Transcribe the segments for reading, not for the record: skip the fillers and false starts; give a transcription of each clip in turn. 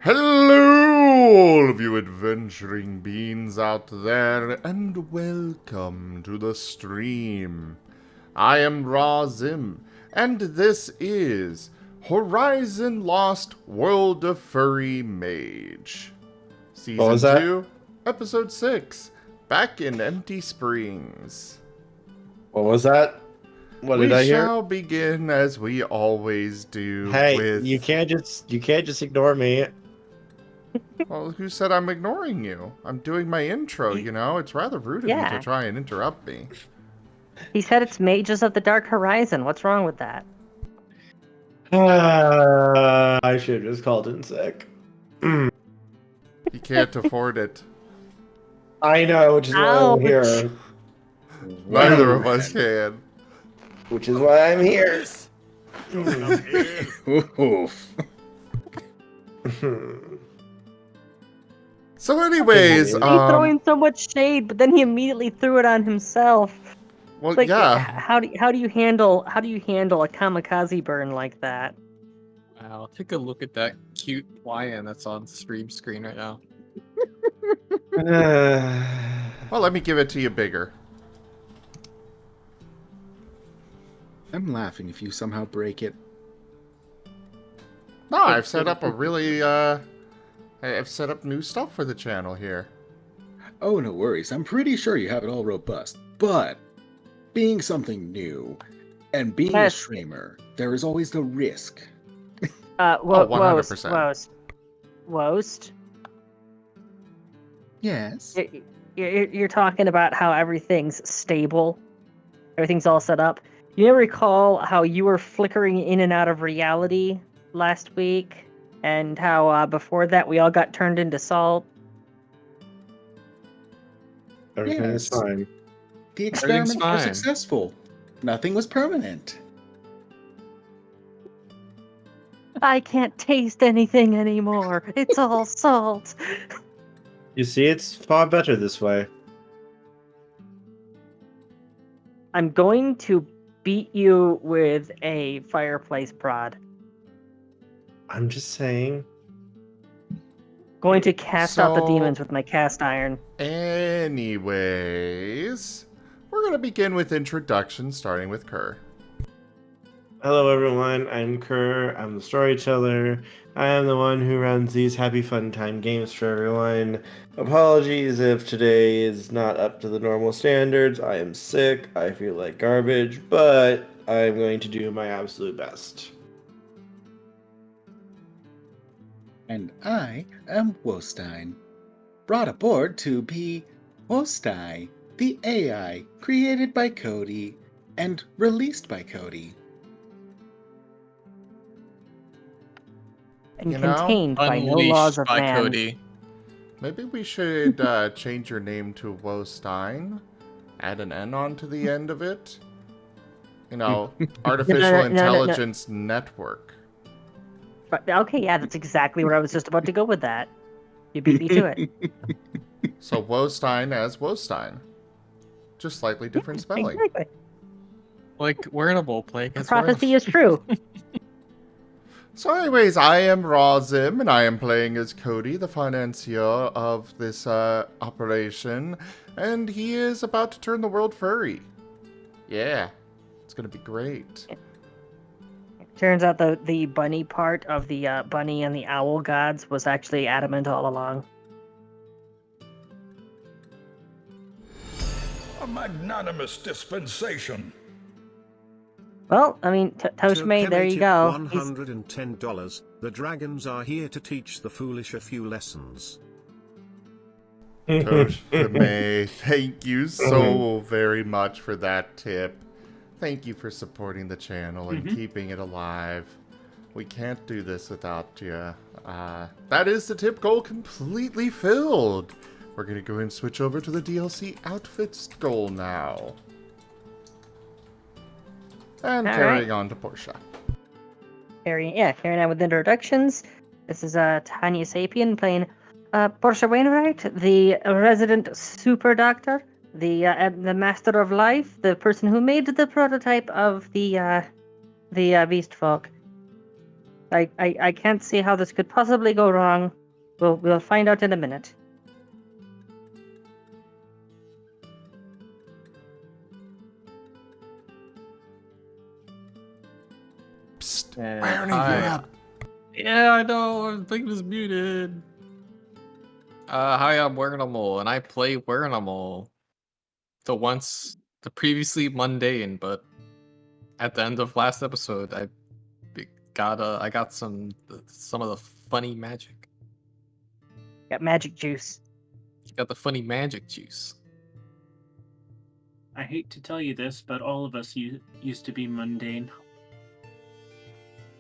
Hello, all of you adventuring beings out there, and welcome to the stream. I am Razim, and this is Horizon Lost World of Furry Mage. What was Season that? 2, Episode 6, Back in Empty Springs. What was that? What We did I hear? shall begin as we always do Hey, with... you can't just ignore me. Well, who said I'm ignoring you? I'm doing my intro, you know? It's rather rude of you to Yeah. try and interrupt me. He said it's Mages of the Dark Horizon. What's wrong with that? I should have just called in sick. You can't afford it. I know, which is why I'm here. Neither of us can. Which is why I'm here. Oof. So anyways, He's throwing so much shade, but then he immediately threw it on himself. well, It's like, yeah. how do you handle a kamikaze burn like that? Wow, take a look at that cute lion that's on stream screen right now. Well, let me give it to you bigger. I'm laughing if you somehow break it. No, I've set up a really, I've set up new stuff for the channel here. Oh, no worries. I'm pretty sure you have it all robust. But being something new and being a Yes. streamer, there is always the risk. 100%. Woast. Yes. You're talking about how everything's stable, everything's all set up. You ever recall how you were flickering in and out of reality last week, and how before that we all got turned into salt? Everything is Yes. fine. The experiments were fine. successful. Nothing was permanent. I can't taste anything anymore. It's all salt. You see, it's far better this way. I'm going to beat you with a fireplace prod. I'm just saying. Going to cast out the So- demons with my cast iron. Anyways, we're gonna begin with introductions, starting with Kerr. Hello, everyone. I'm Kerr. I'm the storyteller. I am the one who runs these happy fun time games for everyone. Apologies if today is not up to the normal standards. I am sick. I feel like garbage, but I'm going to do my absolute best. And I am Wostein. Brought aboard to be Wostai, the AI created by Cody and released by Cody. And You know, contained by no Unleashed laws of by man. Cody. Maybe we should change your name to Wostein. Add an N onto the end of it. You know, Artificial no. Intelligence Network. But, okay, yeah, that's exactly where I was just about to go with that. You beat me to it. So Wostein as Wostein. Just slightly different spelling. Exactly. Like, we're in a bull play. The prophecy is true. So anyways, I am Razim, and I am playing as Cody, the financier of this operation, and he is about to turn the world furry. Yeah, it's gonna be great. Turns out the bunny part of the bunny and the owl gods was actually adamant all along. A magnanimous dispensation. Well, I mean, Tochemay, there you go. He's- $110. The dragons are here to teach the foolish a few lessons. Tochemay, thank you so very much for that tip. Thank you for supporting the channel and keeping it alive. We can't do this without you. That is the tip goal completely filled. We're gonna go and switch over to the DLC outfits goal now. And All carrying on to Portia. carrying on with introductions. This is Tanya Sapien playing Portia Wainwright, the resident super doctor, the master of life, the person who made the prototype of the beast folk. I can't see how this could possibly go wrong. We'll find out in a minute. Psst, And Werenimal, hi. you're up. Yeah, I know. I think it was muted. Hi, I'm Werenimal, and I play Werenimal. The previously mundane, but at the end of last episode, I got some of the funny magic. Got magic juice. Got the funny magic juice. I hate to tell you this, but all of us used to be mundane.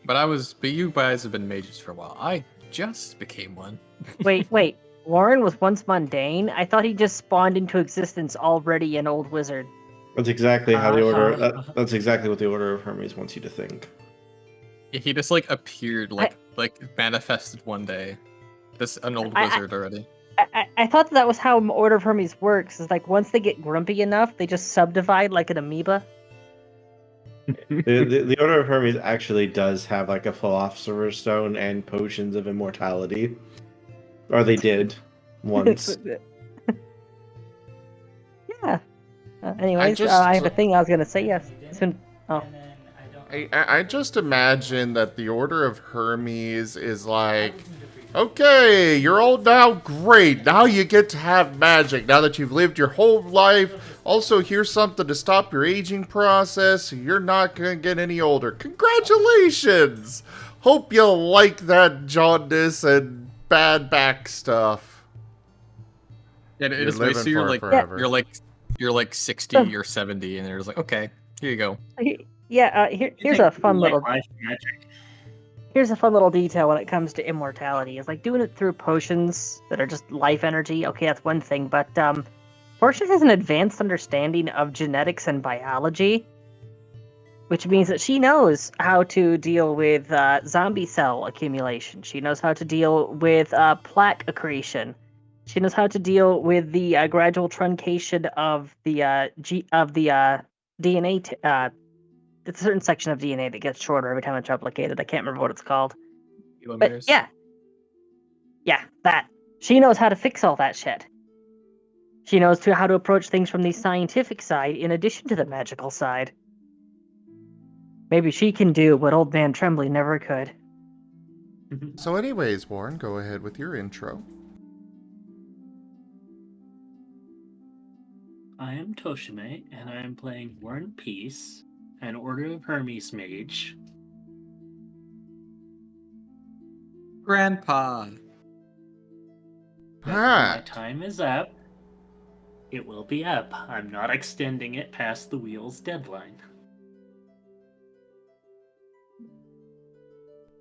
But you guys have been mages for a while. I just became one. Wait. Warren was once mundane? I thought he just spawned into existence already an old wizard. That's exactly how the order. Uh-huh. That's exactly what the Order of Hermes wants you to think. Yeah, he just appeared manifested one day. An old wizard already. I thought that was how Order of Hermes works. Is once they get grumpy enough, they just subdivide like an amoeba. The Order of Hermes actually does have a Philosopher's Stone and potions of immortality, or they did once. Yeah. Anyways, I have a thing I was gonna say. Yes. I just imagine that the Order of Hermes is okay, you're old now, great. Now you get to have magic, now that you've lived your whole life. Also, here's something to stop your aging process, so you're not going to get any older. Congratulations! Hope you like that jaundice and bad back stuff. Yeah, it You're is living basically forever. you're 60 or 70, and they're just okay, here you go. Yeah. Here's a fun little. Life magic. Here's a fun little detail when it comes to immortality. It's doing it through potions that are just life energy. Okay, that's one thing, but Portia has an advanced understanding of genetics and biology, which means that she knows how to deal with zombie cell accumulation. She knows how to deal with plaque accretion. She knows how to deal with the gradual truncation of the DNA. It's a certain section of DNA that gets shorter every time it's replicated. I can't remember what it's called. But Telomeres. yeah, that. She knows how to fix all that shit. She knows how to approach things from the scientific side in addition to the magical side. Maybe she can do what Old Man Trembly never could. So anyways, Warren, go ahead with your intro. I am Tochemay, and I am playing War and Peace, an Order of Hermes mage. Grandpa. But when my time is up, it will be up. I'm not extending it past the wheel's deadline.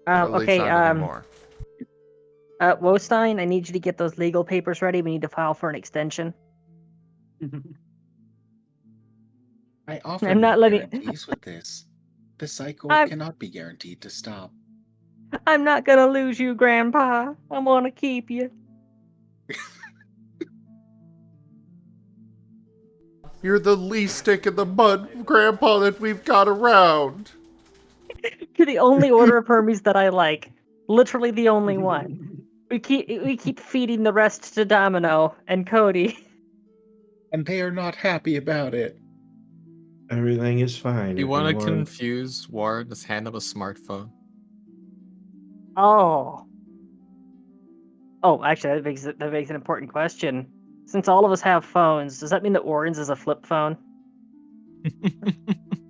At least Okay, not anymore. Wostein, I need you to get those legal papers ready. We need to file for an extension. I offer I'm not no letting- guarantees with this. The cycle I'm- cannot be guaranteed to stop. I'm not gonna lose you, Grandpa. I want to keep you. You're the least stick in the mud, Grandpa, that we've got around. You're the only Order of Hermes that I like. Literally the only one. We keep feeding the rest to Domino and Cody. And they are not happy about it. Everything is fine. You want to everyone. confuse Warren? Just hand him a smartphone. Oh, actually, that makes an important question. Since all of us have phones, does that mean that Warren's is a flip phone?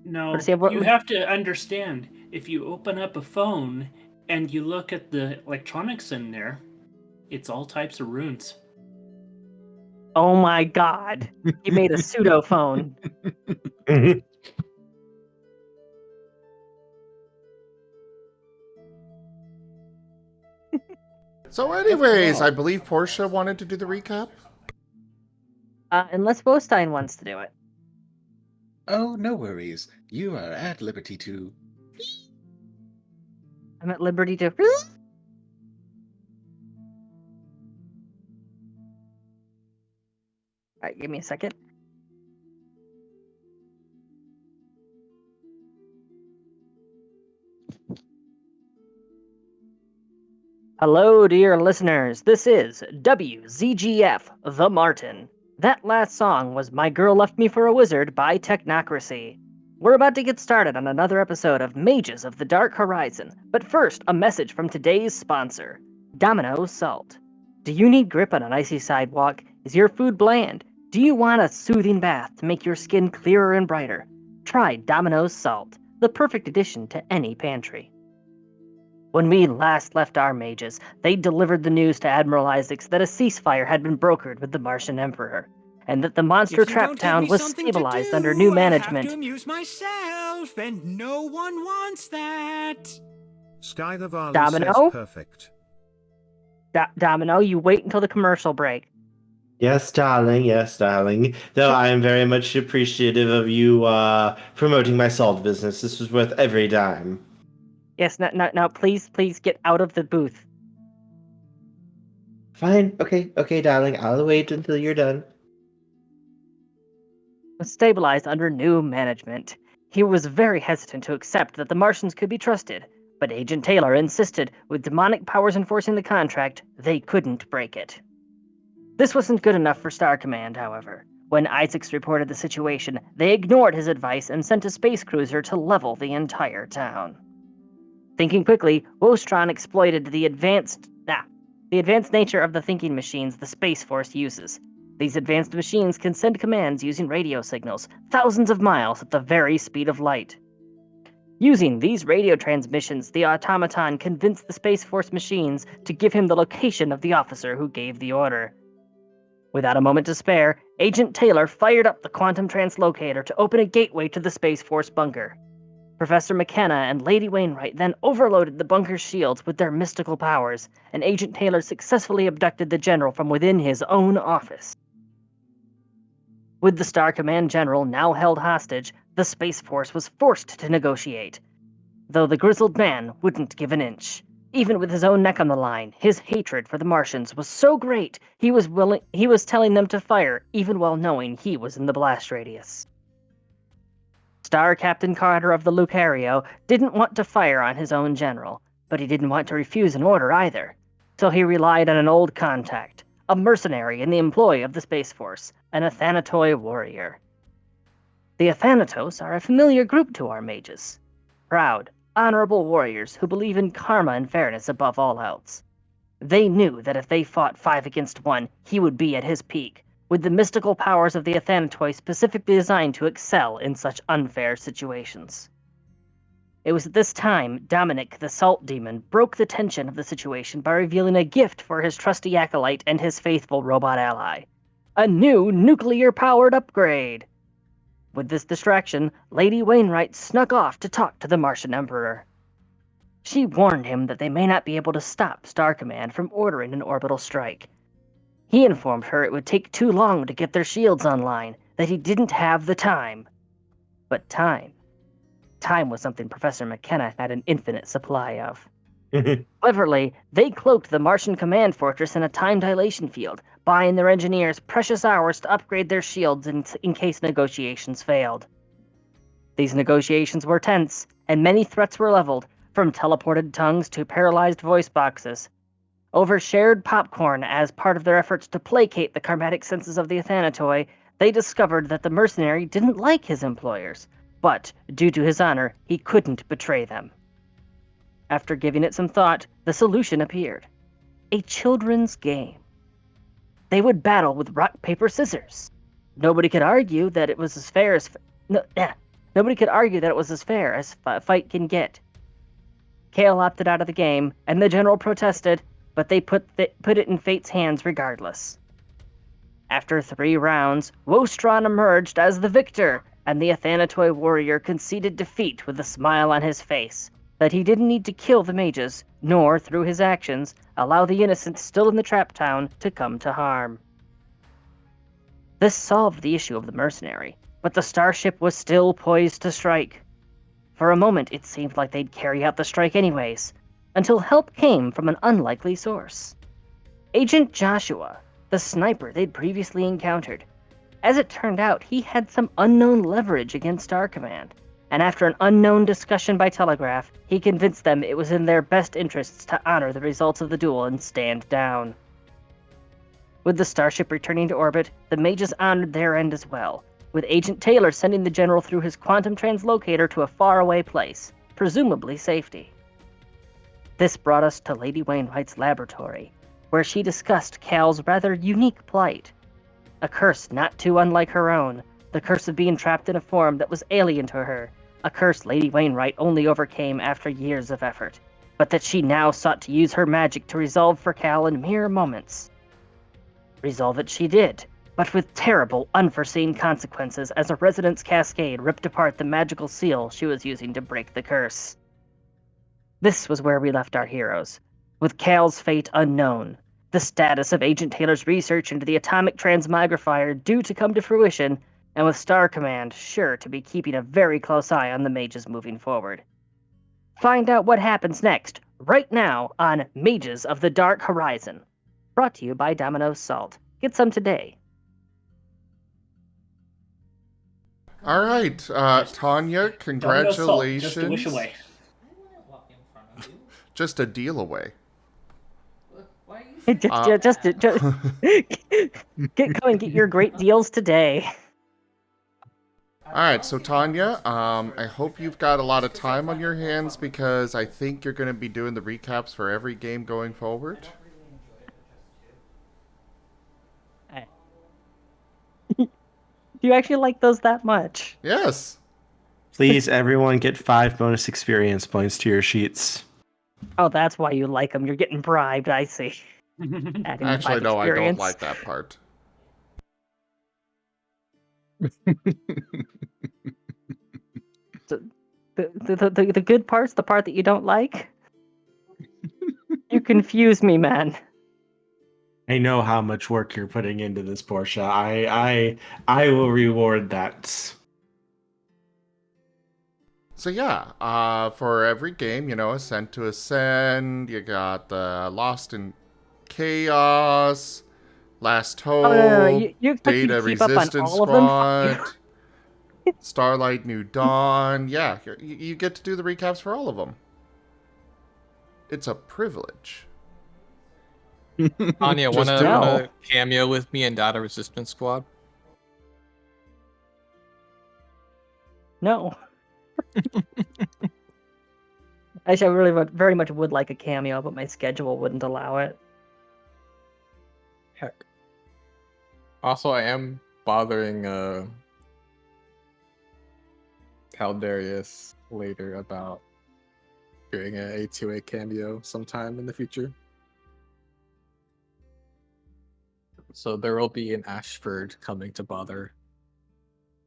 No, Or does he have what- you have to understand, if you open up a phone and you look at the electronics in there, it's all types of runes. Oh my God! He made a pseudo phone. So anyways, I believe Portia wanted to do the recap. Unless Wostein wants to do it. Oh, no worries. You are at liberty to. I'm at liberty to. Alright, give me a second. Hello, dear listeners. This is WZGF, The Marten. That last song was My Girl Left Me for a Wizard by Technocracy. We're about to get started on another episode of Mages of the Dark Horizon, but first, a message from today's sponsor, Domino Salt. Do you need grip on an icy sidewalk? Is your food bland? Do you want a soothing bath to make your skin clearer and brighter? Try Domino's Salt, the perfect addition to any pantry. When we last left our mages, they delivered the news to Admiral Isaacs that a ceasefire had been brokered with the Martian Emperor, and that the monster trap town was stabilized under new management. I have to amuse myself, and no one wants that. Sky the Valley Domino? says perfect. Domino, you wait until the commercial break. Yes, darling. Yes, darling. Though I am very much appreciative of you promoting my salt business. This was worth every dime. Yes, now, please get out of the booth. Fine. Okay, darling. I'll wait until you're done. Stabilized under new management. He was very hesitant to accept that the Martians could be trusted, but Agent Taylor insisted, with demonic powers enforcing the contract, they couldn't break it. This wasn't good enough for Star Command, however. When Isaacs reported the situation, they ignored his advice and sent a space cruiser to level the entire town. Thinking quickly, Wostron exploited the advanced nature of the thinking machines the Space Force uses. These advanced machines can send commands using radio signals, thousands of miles at the very speed of light. Using these radio transmissions, the automaton convinced the Space Force machines to give him the location of the officer who gave the order. Without a moment to spare, Agent Taylor fired up the quantum translocator to open a gateway to the Space Force bunker. Professor McKenna and Lady Wainwright then overloaded the bunker's shields with their mystical powers, and Agent Taylor successfully abducted the general from within his own office. With the Star Command general now held hostage, the Space Force was forced to negotiate. Though the grizzled man wouldn't give an inch. Even with his own neck on the line, his hatred for the Martians was so great, he was telling them to fire, even while knowing he was in the blast radius. Star Captain Carter of the Lucario didn't want to fire on his own general, but he didn't want to refuse an order either. So he relied on an old contact, a mercenary in the employ of the Space Force, an Athanatoi warrior. The Athanatos are a familiar group to our mages. Proud, honorable warriors who believe in karma and fairness above all else. They knew that if they fought 5 against 1, he would be at his peak, with the mystical powers of the Athanatoi specifically designed to excel in such unfair situations. It was at this time Dominic, the Salt Demon, broke the tension of the situation by revealing a gift for his trusty acolyte and his faithful robot ally. A new nuclear-powered upgrade! With this distraction, Lady Wainwright snuck off to talk to the Martian Emperor. She warned him that they may not be able to stop Star Command from ordering an orbital strike. He informed her it would take too long to get their shields online, that he didn't have the time. But time was something Professor McKenna had an infinite supply of. Cleverly, they cloaked the Martian command fortress in a time dilation field, buying their engineers precious hours to upgrade their shields in case negotiations failed. These negotiations were tense, and many threats were leveled, from teleported tongues to paralyzed voice boxes. Over shared popcorn as part of their efforts to placate the karmatic senses of the Athanatoi, they discovered that the mercenary didn't like his employers, but, due to his honor, he couldn't betray them. After giving it some thought, the solution appeared. A children's game. They would battle with rock, paper, scissors. Nobody could argue that it was as fair as a fight can get. Kale opted out of the game, and the general protested, but they put it in fate's hands regardless. After 3 rounds, Wostron emerged as the victor, and the Athanatoi warrior conceded defeat with a smile on his face, that he didn't need to kill the mages, nor, through his actions, allow the innocent still in the trap town to come to harm. This solved the issue of the mercenary, but the starship was still poised to strike. For a moment, it seemed like they'd carry out the strike anyways, until help came from an unlikely source. Agent Joshua, the sniper they'd previously encountered. As it turned out, he had some unknown leverage against Star Command, and after an unknown discussion by telegraph, he convinced them it was in their best interests to honor the results of the duel and stand down. With the starship returning to orbit, the Mages honored their end as well, with Agent Taylor sending the General through his quantum translocator to a faraway place, presumably safety. This brought us to Lady Wainwright's laboratory, where she discussed Cal's rather unique plight. A curse not too unlike her own, the curse of being trapped in a form that was alien to her, a curse Lady Wainwright only overcame after years of effort, but that she now sought to use her magic to resolve for Cal in mere moments. Resolve it she did, but with terrible, unforeseen consequences as a resonance cascade ripped apart the magical seal she was using to break the curse. This was where we left our heroes, with Cal's fate unknown, the status of Agent Taylor's research into the atomic transmogrifier due to come to fruition, and with Star Command sure to be keeping a very close eye on the Mages moving forward. Find out what happens next, right now, on Mages of the Dark Horizon. Brought to you by Domino's Salt. Get some today. All right, Tanya, congratulations. Just a wish away. Just a deal away. Just get your great deals today. All right, so Tanya, I hope you've got a lot of time on your hands because I think you're going to be doing the recaps for every game going forward. Do you actually like those that much? Yes. Please, everyone, get 5 bonus experience points to your sheets. Oh, that's why you like them. You're getting bribed, I see. Actually, no, I don't like that part. The good part's the part that you don't like? You confuse me, man. I know how much work you're putting into this, Portia. I will reward that. So yeah, for every game, Ascent to Ascend, you got the Lost in Chaos, Last Hope, You expect me Data to keep up on Resistance all of them? Squad, Starlight New Dawn. Yeah, you get to do the recaps for all of them. It's a privilege. Tanya, Just wanna cameo with me in Data Resistance Squad? No. Actually, I really very much would like a cameo, but my schedule wouldn't allow it. Heck. Also, I am bothering Caldarius later about doing an A2A cameo sometime in the future. So there will be an Ashford coming to bother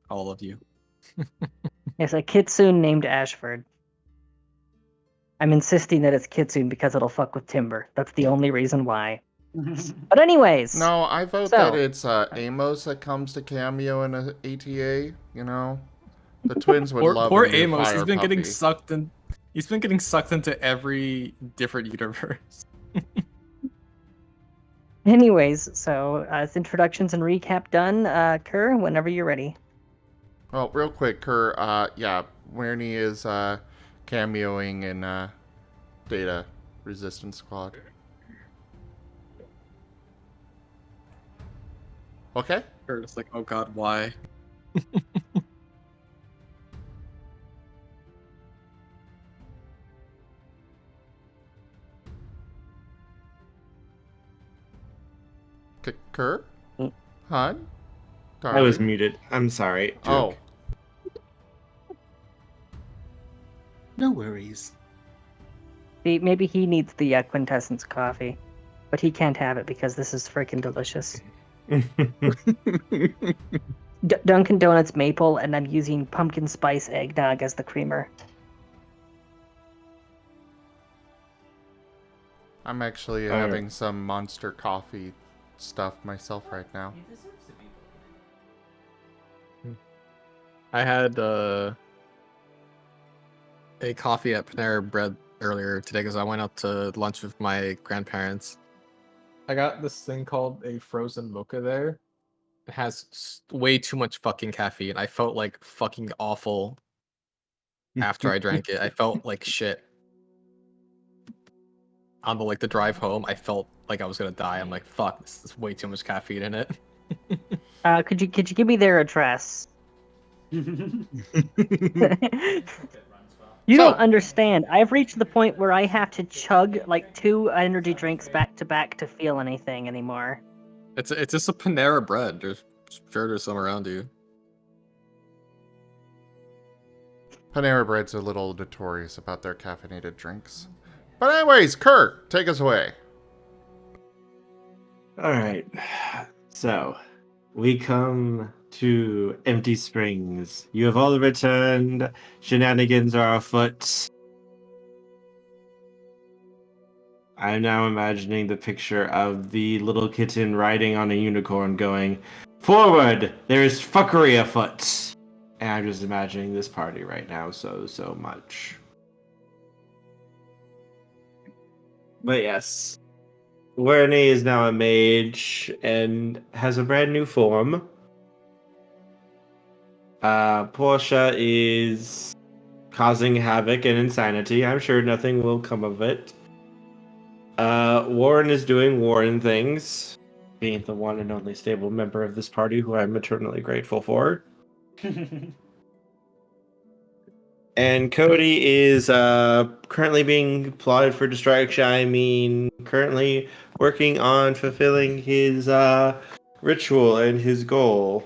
all of you. Yes, a kitsune named Ashford. I'm insisting that it's kitsune because it'll fuck with Timber. That's the only reason why. But anyways. No, I vote that it's Amos that comes to cameo in a ATA, The twins would love poor a new Amos, fire he's been puppy. getting sucked in. He's been getting sucked into every different universe. Anyways, so it's introductions and recap done. Kerr, whenever you're ready. Well, real quick, Kerr, Werenie is cameoing in Data Resistance Squad. Okay? Kerr is like, oh god, why? Kerr? Hun? I was muted. I'm sorry. Joke. No worries. See, maybe he needs the quintessence coffee, but he can't have it because this is freaking delicious. Dunkin' Donuts maple, and I'm using pumpkin spice eggnog as the creamer. I'm actually having some monster coffee stuff myself right now. I had a coffee at Panera Bread earlier today because I went out to lunch with my grandparents. I got this thing called a frozen mocha there. It has way too much fucking caffeine. I felt like fucking awful after I drank it. I felt like shit. On the drive home, I felt like I was gonna die. I'm like, fuck, this is way too much caffeine in it. Could you give me their address? You don't So- understand. I've reached the point where I have to chug like 2 energy drinks back to back to feel anything anymore. It's just a Panera bread. There's sure there's some around you. Panera Bread's a little notorious about their caffeinated drinks. But anyways, Kurt, take us away. All right. So, we come to Empty Springs. You have all returned. Shenanigans are afoot. I'm now imagining the picture of the little kitten riding on a unicorn going, "Forward! There is fuckery afoot!" And I'm just imagining this party right now so much. But yes. Werenimal is now a mage and has a brand new form. Portia is causing havoc and insanity. I'm sure nothing will come of it. Warren is doing Warren things, being the one and only stable member of this party who I'm eternally grateful for. And Cody is currently being plotted for distraction. I mean, currently working on fulfilling his ritual and his goal.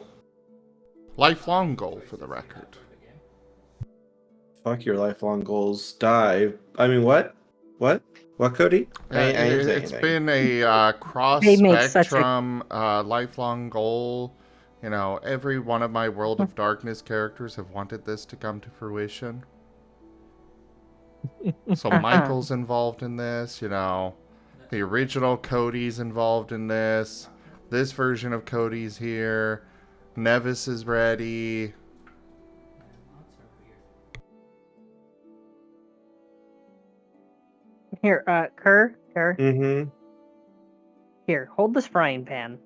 Lifelong goal, for the record. Fuck your lifelong goals. Die. I mean, what? What? What, Cody? I didn't say It's anything. been a They make such a- cross-spectrum lifelong goal. You know, every one of my World of Darkness characters have wanted this to come to fruition. So Michael's involved in this, you know. The original Cody's involved in this. This version of Cody's here. Nevis is ready. Here, Kerr, Mm-hmm. here, hold this frying pan.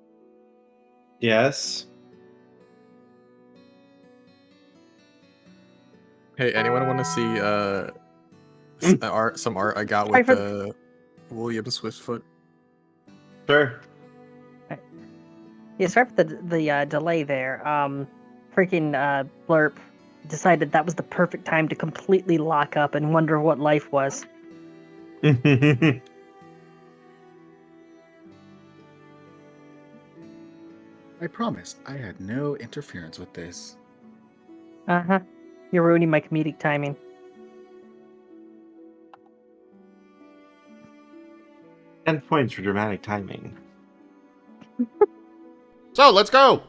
Yes. Hey, anyone want to see some art I got Sorry with for- William Swiftfoot? Sure. Yeah, sorry for the delay there. Freaking Blurp decided that was the perfect time to completely lock up and wonder what life was. I promise, I had no interference with this. Uh-huh. You're ruining my comedic timing. And points for dramatic timing. So, let's go!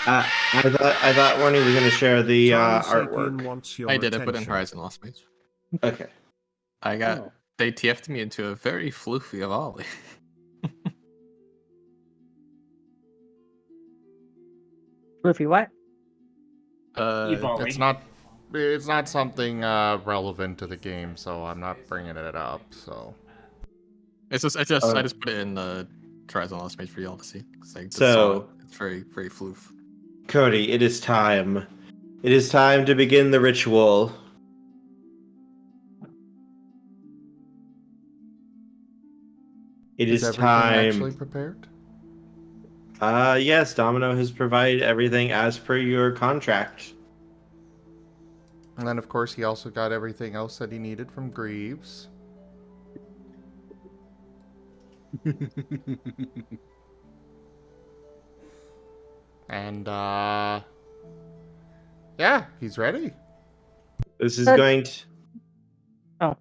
I thought Warnie was going to share the Time Sapien artwork. wants your I did. I put in attention. Horizon Lost Mage. Okay. I got. Oh. They TF'd me into a very floofy of Ollie. Luffy, what? Evolving. It's not something relevant to the game, so I'm not bringing it up. So It's just I just put it in Horizon Lost Mage for y'all to see. 'Cause I just saw So- it. It's very floof. Cody, it is time. It is time to begin the ritual. It is everything time. actually prepared? Yes, Domino has provided everything as per your contract. And then, of course, he also got everything else that he needed from Greaves. And, yeah, he's ready. This is But- going to. Oh.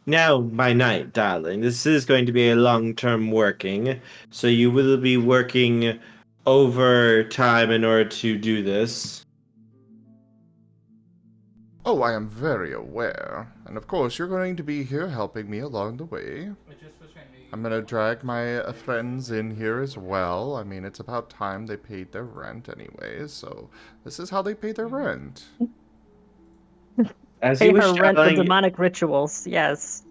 Now, my knight, darling, this is going to be a long-term working, so you will be working overtime in order to do this. Oh, I am very aware. And of course, you're going to be here helping me along the way. I'm gonna drag my friends in here as well. I mean, it's about time they paid their rent anyways, so this is how they pay their rent. As Pay you wish, her rent for darling. demonic rituals, yes.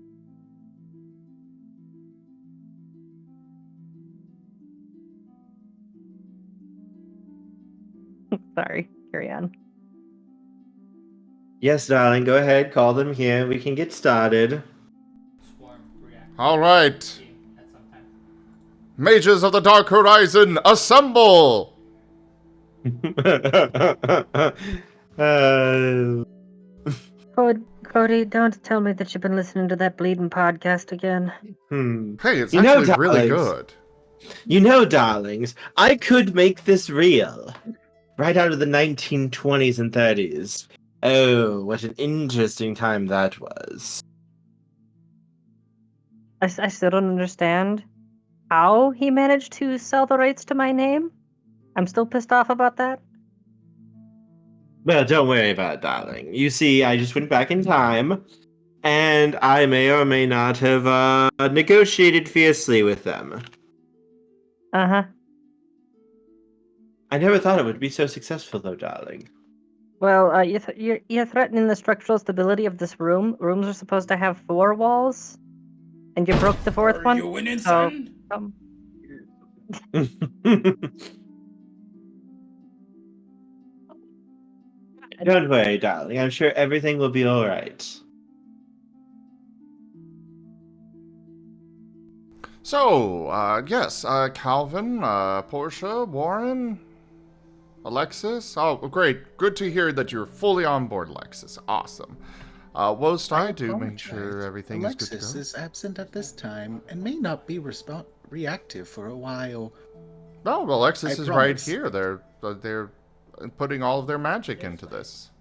Sorry, carry on. Yes, darling, go ahead, call them here. We can get started. All right. Mages of the Dark Horizon, assemble! uh, Cody, don't tell me that you've been listening to that bleeding podcast again. Hey, it's You know, actually really darlings. good. You know, darlings, I could make this real. Right out of the 1920s and 30s. Oh, what an interesting time that was. I still don't understand how he managed to sell the rights to my name. I'm still pissed off about that. Well, don't worry about it, darling. You see, I just went back in time, and I may or may not have negotiated fiercely with them. Uh-huh. I never thought it would be so successful, though, darling. Well, you're threatening the structural stability of this room. Rooms are supposed to have 4 walls, and you broke the 4th one. You winning, So, son? Don't worry, darling. I'm sure everything will be all right. So, yes, Calvin, Portia, Warren, Alexis. Oh, great. Good to hear that you're fully on board, Alexis. Awesome. Wostine, do make sure everything is good to Alexis go. is absent at this time and may not be reactive for a while. No, Alexis I is right promise. here. They're putting all of their magic into this.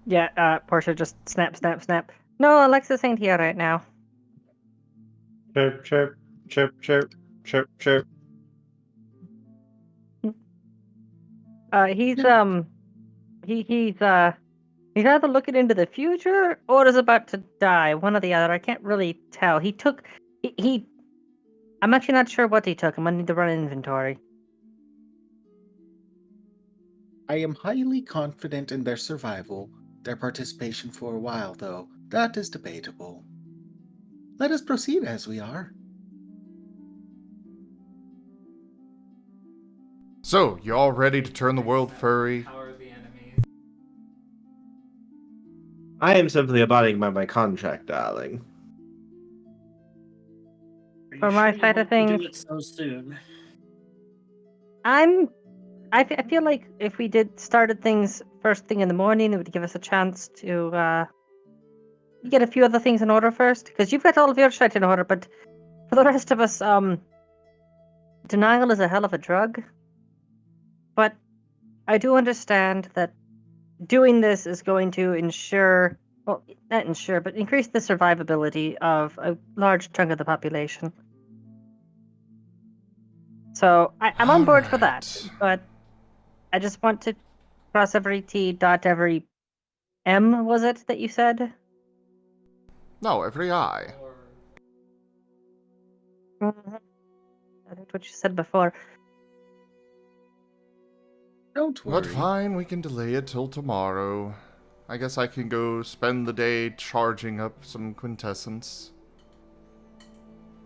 yeah, Portia just snap. No, Alexis ain't here right now. Chirp, chirp, chirp, chirp, chirp, chirp. He's either looking into the future or is about to die. One or the other. I can't really tell. I'm actually not sure what he took. I'm gonna need to run inventory. I am highly confident in their survival. Their participation for a while, though, that is debatable. Let us proceed as we are. So, you all ready to turn the world furry? I am simply abiding by my contract, darling. For my side of things, do it so soon. I feel like if we started things first thing in the morning, it would give us a chance to get a few other things in order first. Because you've got all of your shit in order, but for the rest of us, denial is a hell of a drug. But I do understand that doing this is going to ensure, well, not ensure, but increase the survivability of a large chunk of the population. So I'm on board for that, but I just want to cross every T, dot every M, was it that you said? No, every I. Mhm. I think what you said before. Don't worry. But fine, we can delay it till tomorrow. I guess I can go spend the day charging up some quintessence.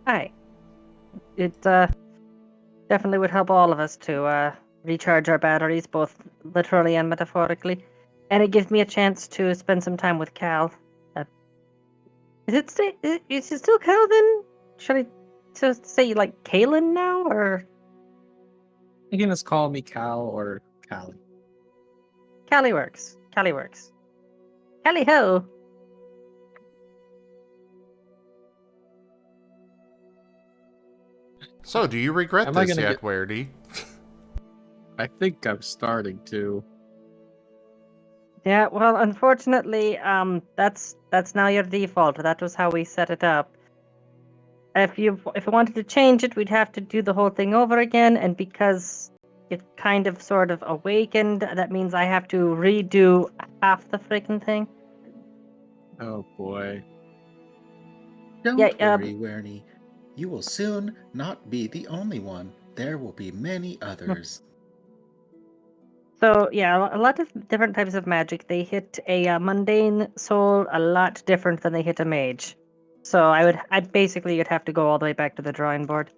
Hi. It definitely would help all of us to recharge our batteries, both literally and metaphorically. And it gives me a chance to spend some time with Cal. Is it still Cal then? Should I just say like Kalen now, or You can just call me Cal or Callie. Callie works? Callie works. Callie ho! So, do you regret Am I this gonna yet, Werdy? I think I'm starting to. Yeah, well, unfortunately, that's now your default. That was how we set it up. If you wanted to change it, we'd have to do the whole thing over again, and because it kind of sort of awakened, that means I have to redo half the freaking thing. Oh boy. Don't Yeah, worry, Wernie. You will soon not be the only one. There will be many others. So yeah, a lot of different types of magic. They hit a mundane soul a lot different than they hit a mage. So I'd basically you'd have to go all the way back to the drawing board.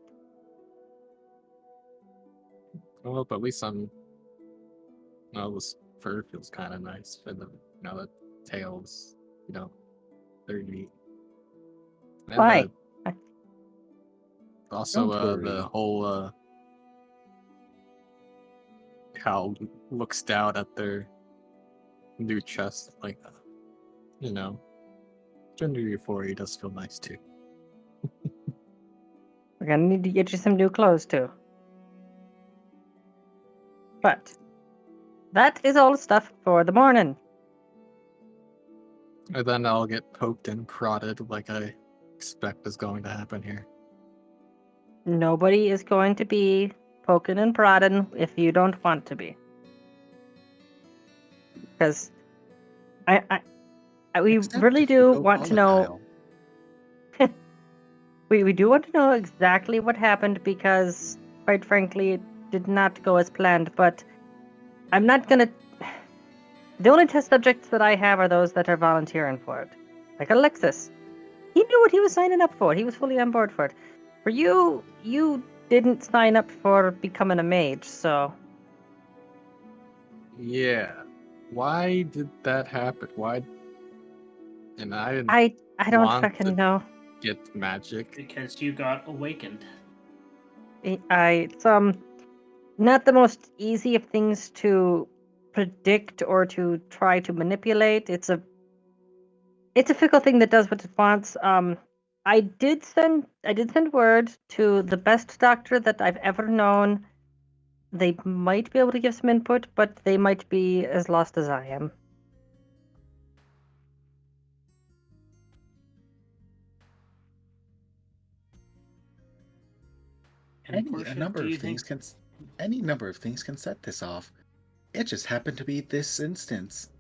Well, but at least I'm. Well, this fur feels kind of nice. And The tails, they're neat. And Why? also, Don't the worry. whole cow looks down at their new chest, like, gender euphoria does feel nice too. We're gonna need to get you some new clothes too. But that is all stuff for the morning. And then I'll get poked and prodded like I expect is going to happen here. Nobody is going to be poking and prodding if you don't want to be. Because we Except really if you do go want to know. volatile. We do want to know exactly what happened because, quite frankly, it did not go as planned. But I'm not gonna. The only test subjects that I have are those that are volunteering for it. Like Alexis. He knew what he was signing up for. He was fully on board for it. For you, you didn't sign up for becoming a mage, so. Yeah. Why did that happen? Why? And I didn't I don't want fucking to know. get magic. Because you got awakened. It's not the most easy of things to predict or to try to manipulate. It's a fickle thing that does what it wants. I did send word to the best doctor that I've ever known. They might be able to give some input, but they might be as lost as I am. And Any Portia, number do of you things think can set this off. It just happened to be this instance.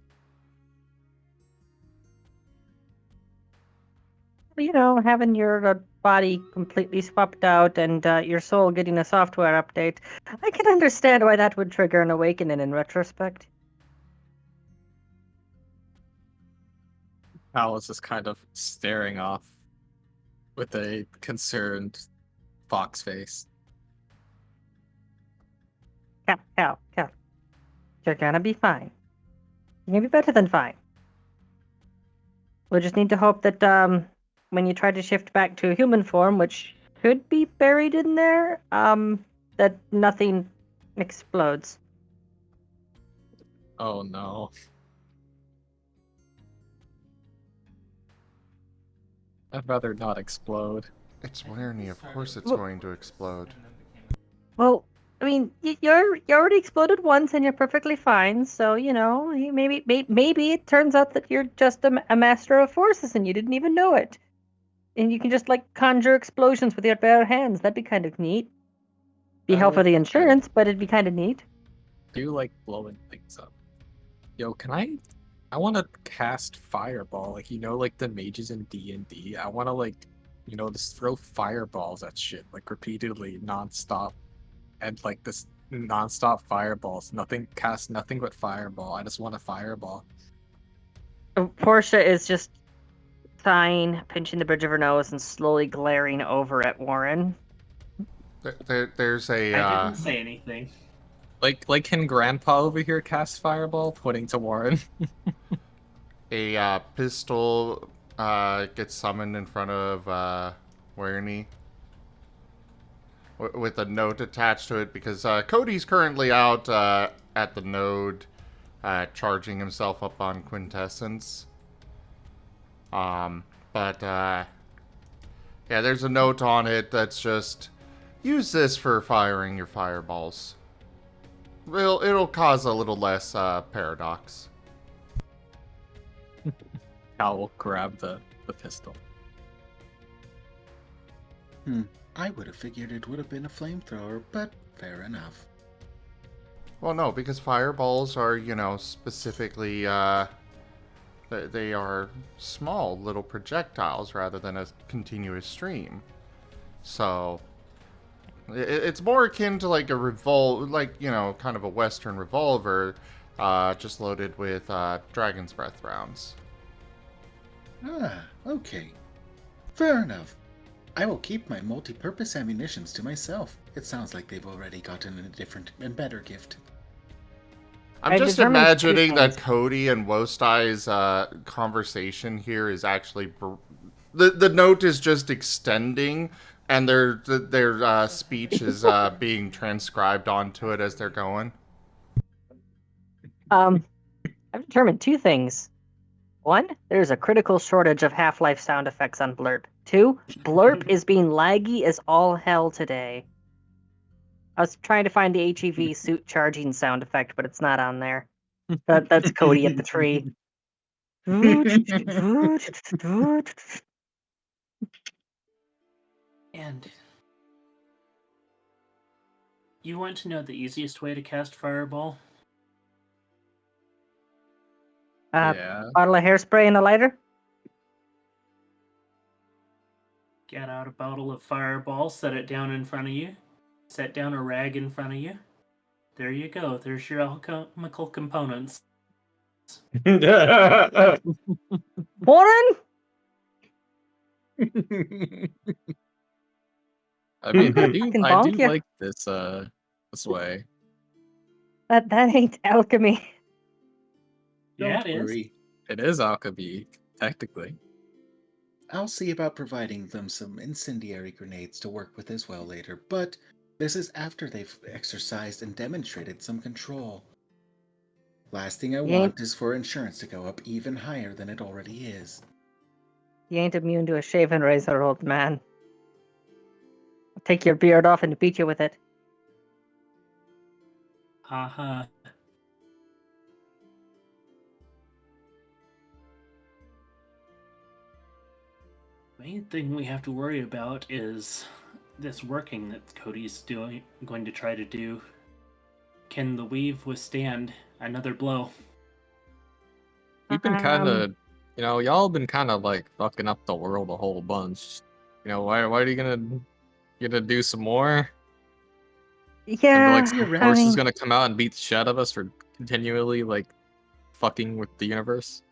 Having your body completely swapped out and your soul getting a software update, I can understand why that would trigger an awakening in retrospect. Al is just kind of staring off with a concerned fox face. Cal. You're gonna be fine. You're gonna be better than fine. We'll just need to hope that when you try to shift back to human form, which could be buried in there, that nothing explodes. Oh no. I'd rather not explode. It's Werenimal, of course it's Well- going to explode. Well, I mean, you already exploded once and you're perfectly fine. So maybe it turns out that you're just a master of forces and you didn't even know it, and you can just like conjure explosions with your bare hands. That'd be kind of neat. Be hell for the insurance, but it'd be kind of neat. Do you like blowing things up? Yo, I want to cast fireball, like the mages in D&D. I want to just throw fireballs at shit like repeatedly, nonstop, and like this nonstop fireballs. Cast nothing but fireball. I just want a fireball. Portia is just sighing, pinching the bridge of her nose, and slowly glaring over at Warren. There's a I didn't say anything. Like can Grandpa over here cast fireball? Pointing to Warren. a pistol gets summoned in front of Werenimal with a note attached to it because Cody's currently out at the node charging himself up on Quintessence. Yeah, there's a note on it that's just use this for firing your fireballs. It'll cause a little less paradox. Cal will grab the pistol. I would have figured it would have been a flamethrower, but fair enough. Well, no, because fireballs are, specifically, they are small little projectiles rather than a continuous stream. So, it's more akin to like a kind of a Western revolver, just loaded with Dragon's Breath rounds. Ah, okay. Fair enough. I will keep my multi-purpose ammunitions to myself. It sounds like they've already gotten a different and better gift. I'm I just determined two imagining that things. Cody and Wostai's conversation here is actually the note is just extending, and their speech is being transcribed onto it as they're going. I've determined two things. One, there's a critical shortage of Half-Life sound effects on Blurp. Two, Blurp is being laggy as all hell today. I was trying to find the HEV suit charging sound effect, but it's not on there. That's Cody at the tree. And you want to know the easiest way to cast Fireball? Yeah. Bottle of hairspray and a lighter? Get out a bottle of Fireball, set it down in front of you, set down a rag in front of you. There you go. There's your alchemical components. Warren? I mean, I Fucking do bonk ya. like this way. That ain't alchemy. Yeah, Don't it is. worry. It is alchemy, technically. I'll see about providing them some incendiary grenades to work with as well later, but this is after they've exercised and demonstrated some control. Last thing I You ain't- want is for insurance to go up even higher than it already is. You ain't immune to a shaven razor, old man. I'll take your beard off and beat you with it. Haha. Main thing we have to worry about is this working that Cody's going to try to do. Can the weave withstand another blow? We've been kind of, y'all been kind of like fucking up the world a whole bunch. Why are you gonna do some more? Yeah, And like, I mean, gonna come out and beat the shit out of us for continually like fucking with the universe.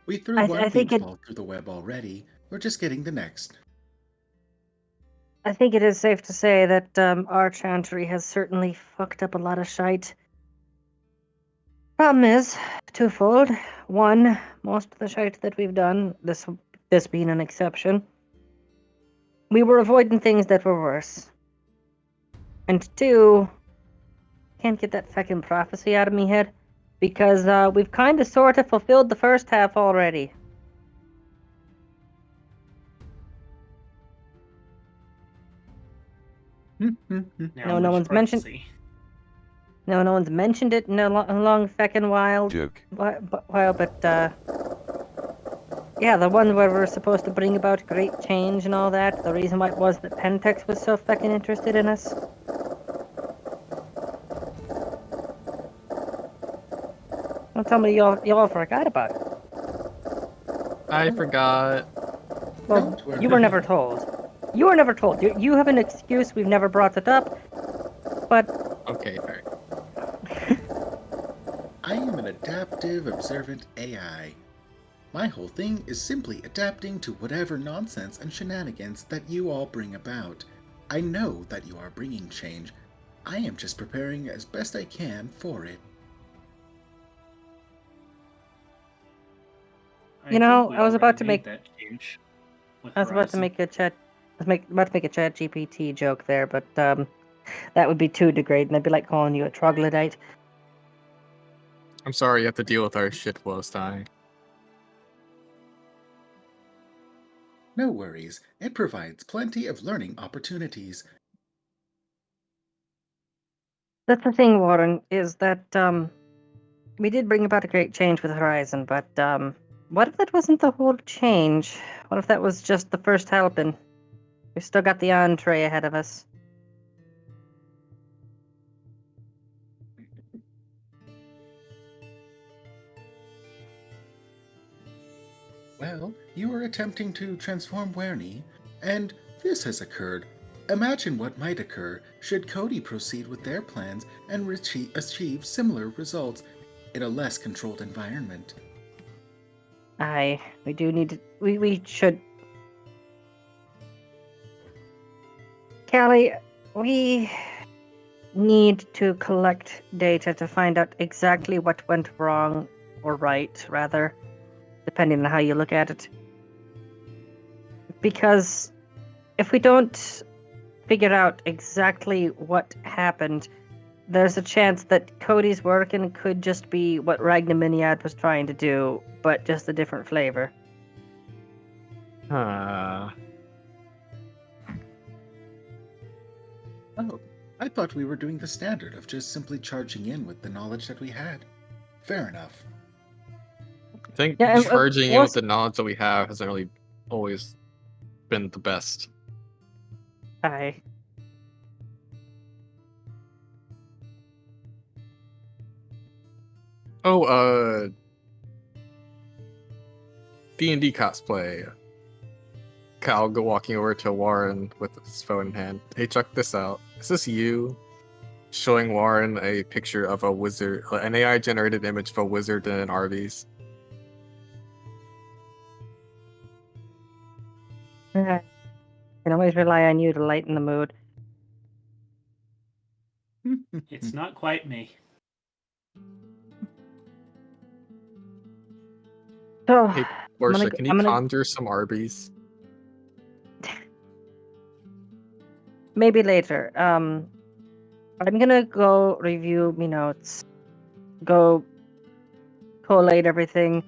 We threw I one think beach it- ball through the web already. We're just getting the next. I think it is safe to say that our chantry has certainly fucked up a lot of shite. Problem is twofold. One, most of the shite that we've done, this being an exception, we were avoiding things that were worse. And two, can't get that fucking prophecy out of me head because we've kind of sort of fulfilled the first half already. Now, No which one's mentioned. prophecy? No one's mentioned it in a long fucking while. Joke. But yeah, the one where we're supposed to bring about great change and all that. The reason why it was that Pentex was so fucking interested in us. Don't tell me y'all forgot about it. I forgot. Well, you were never told. You were never told. You have an excuse. We've never brought it up. But Okay, fair. I am an adaptive, observant AI. My whole thing is simply adapting to whatever nonsense and shenanigans that you all bring about. I know that you are bringing change. I am just preparing as best I can for it. You know, I was about to make that change. I was about to make a chat. About to make a chat GPT joke there, but that would be too degrading. That'd be like calling you a troglodyte. I'm sorry you have to deal with our shit, Wostai. No worries, it provides plenty of learning opportunities. That's the thing, Warren, is that we did bring about a great change with Horizon, but what if that wasn't the whole change? What if that was just the first helping? We've still got the entree ahead of us. Well, you are attempting to transform Werenie, and this has occurred. Imagine what might occur should Cody proceed with their plans and achieve similar results in a less controlled environment. We do need to. We should. Callie, need to collect data to find out exactly what went wrong, or right, rather, depending on how you look at it. Because if we don't figure out exactly what happened, there's a chance that Cody's working could just be what Ragnaminiad was trying to do, but just a different flavor. Ah. Oh, I thought we were doing the standard of just simply charging in with the knowledge that we had. Fair enough. I think Yeah, and, charging in with what's- the knowledge that we have hasn't really always been the best. Aye. Oh, D&D cosplay. Cal go walking over to Warren with his phone in hand. Hey, check this out. Is this you? Showing Warren a picture of a wizard, an AI-generated image of a wizard in an Arby's. I can always rely on you to lighten the mood. It's not quite me. So, Hey, I'm Portia, gonna, can you I'm gonna conjure some Arby's? maybe later. I'm gonna go review me notes, go collate everything,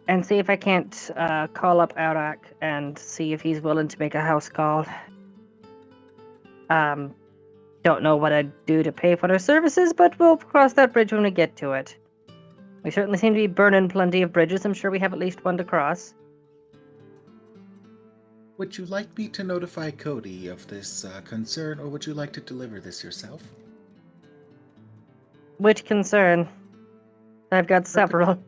and see if I can't call up Arak and see if he's willing to make a house call. Don't know what I'd do to pay for their services, but we'll cross that bridge when we get to it. We certainly seem to be burning plenty of bridges. I'm sure we have at least one to cross. Would you like me to notify Cody of this concern, or would you like to deliver this yourself? Which concern? I've got several.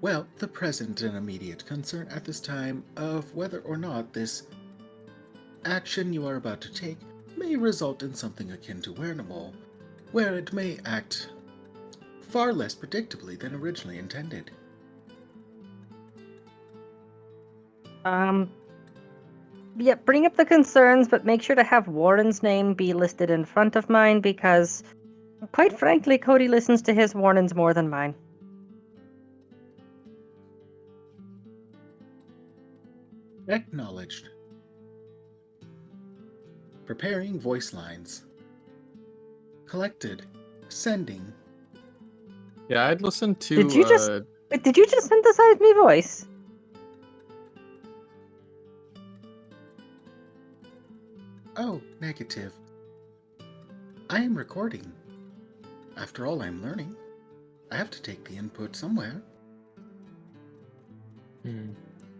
Well, the present and immediate concern at this time of whether or not this action you are about to take may result in something akin to Werenimal, where it may act far less predictably than originally intended. Yeah, bring up the concerns, but make sure to have Warren's name be listed in front of mine, because, quite frankly, Cody listens to his warnings more than mine. Acknowledged. Preparing voice lines. Collected. Sending. Yeah, I'd listen to. Did you just synthesize me voice? Oh, negative. I am recording. After all, I'm learning. I have to take the input somewhere.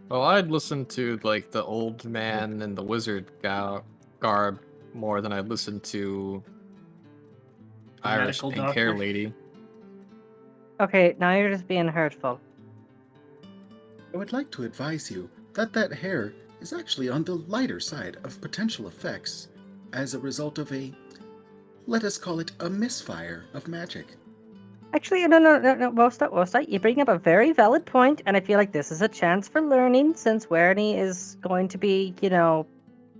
Well, I'd listen to like the old man and the wizard garb more than I'd listen to The Irish medical pink hair doctor? lady. Okay, now you're just being hurtful. I would like to advise you that that hair is actually on the lighter side of potential effects as a result of a, let us call it a misfire of magic. Actually, no, Wosta. You bring up a very valid point, and I feel like this is a chance for learning, since Werenie is going to be,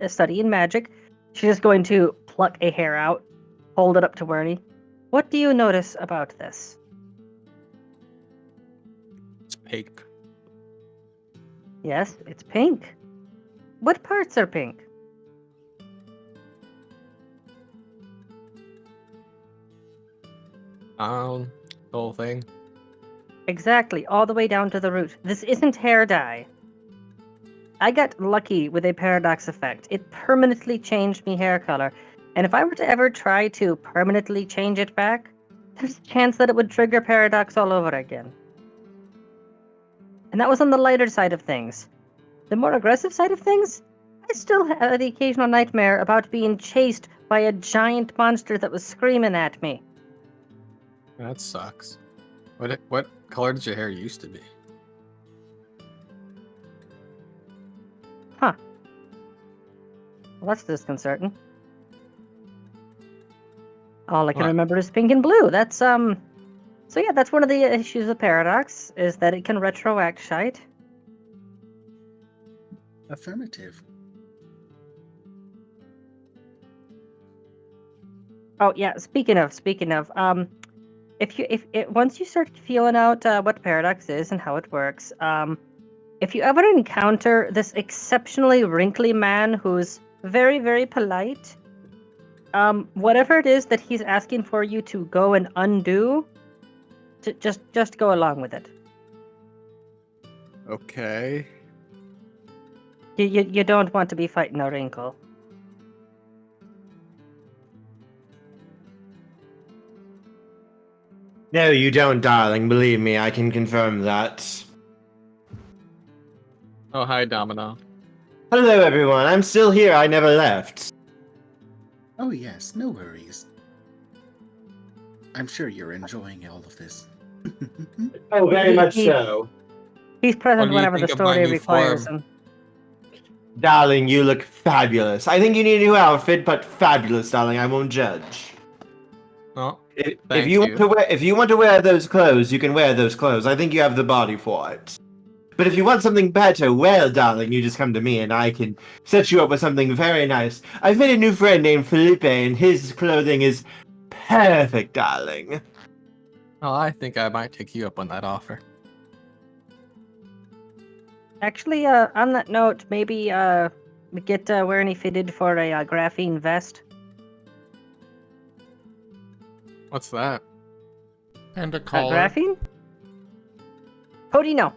studying magic. She's just going to pluck a hair out, hold it up to Werenie. What do you notice about this? It's pink. Yes, it's pink. What parts are pink? The whole thing. Exactly, all the way down to the root. This isn't hair dye. I got lucky with a paradox effect. It permanently changed me hair color. And if I were to ever try to permanently change it back, there's a chance that it would trigger paradox all over again. And that was on the lighter side of things. The more aggressive side of things, I still had the occasional nightmare about being chased by a giant monster that was screaming at me. That sucks. What color did your hair used to be? Huh. Well, that's disconcerting. All I can What? remember is pink and blue. That's, So yeah, that's one of the issues of Paradox, is that it can retroact shite. Affirmative. Oh yeah. Speaking of, if once you start feeling out what paradox is and how it works, if you ever encounter this exceptionally wrinkly man who's very, very polite, whatever it is that he's asking for you to go and undo, just go along with it. Okay. You don't want to be fighting a wrinkle. No, you don't, darling. Believe me, I can confirm that. Oh, hi, Domino. Hello, everyone. I'm still here. I never left. Oh yes, no worries. I'm sure you're enjoying all of this. Oh, very much He- so. He's present What do you whenever the think of my story new requires form? him. Darling, you look fabulous. I think you need a new outfit, but fabulous, darling. I won't judge. Oh, If thank you you. want to wear those clothes, you can wear those clothes. I think you have the body for it. But if you want something better, well, darling, you just come to me and I can set you up with something very nice. I've made a new friend named Felipe, and his clothing is perfect, darling. Oh, I think I might take you up on that offer. Actually, on that note, maybe we get Werenie fitted for a graphene vest. What's that? And a collar. Graphene? Cody, no.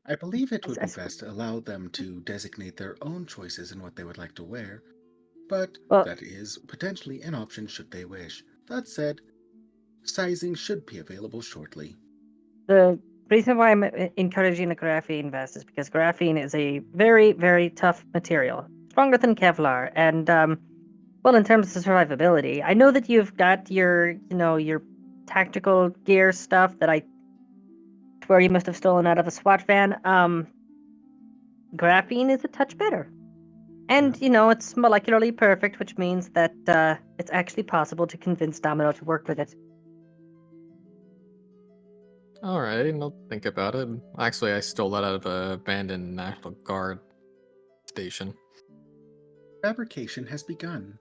I believe it would be That's- best to allow them to designate their own choices in what they would like to wear, but Well- that is potentially an option should they wish. That said, sizing should be available shortly. The reason why I'm encouraging a graphene vest is because graphene is a very, very tough material, stronger than Kevlar, and well, in terms of survivability, I know that you've got your tactical gear stuff that I swear you must have stolen out of a SWAT van. Graphene is a touch better, and it's molecularly perfect, which means that it's actually possible to convince Domino to work with it. Alright, I'll think about it. Actually, I stole that out of an abandoned National Guard station. Fabrication has begun.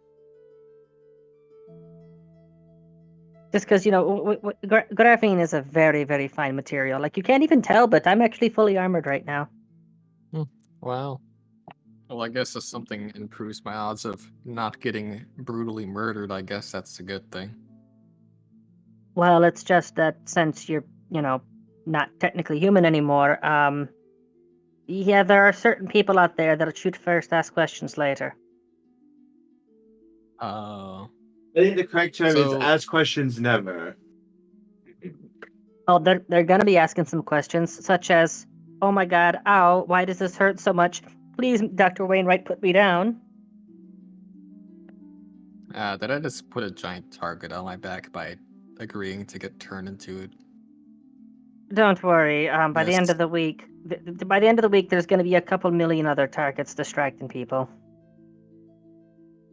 Just because graphene is a very, very fine material. Like you can't even tell, but I'm actually fully armored right now. Wow. Well, I guess if something improves my odds of not getting brutally murdered, I guess that's a good thing. Well, it's just that since you're, not technically human anymore, yeah, there are certain people out there that'll shoot first, ask questions later. Oh. I think the correct term is So- ask questions never. Oh, they're gonna be asking some questions, such as, "Oh my God, ow! Why does this hurt so much? Please, Dr. Wainwright, put me down." Did I just put a giant target on my back by agreeing to get turned into it? Don't worry. By the end Yes. of the week, by the end of the week, there's gonna be a couple million other targets distracting people.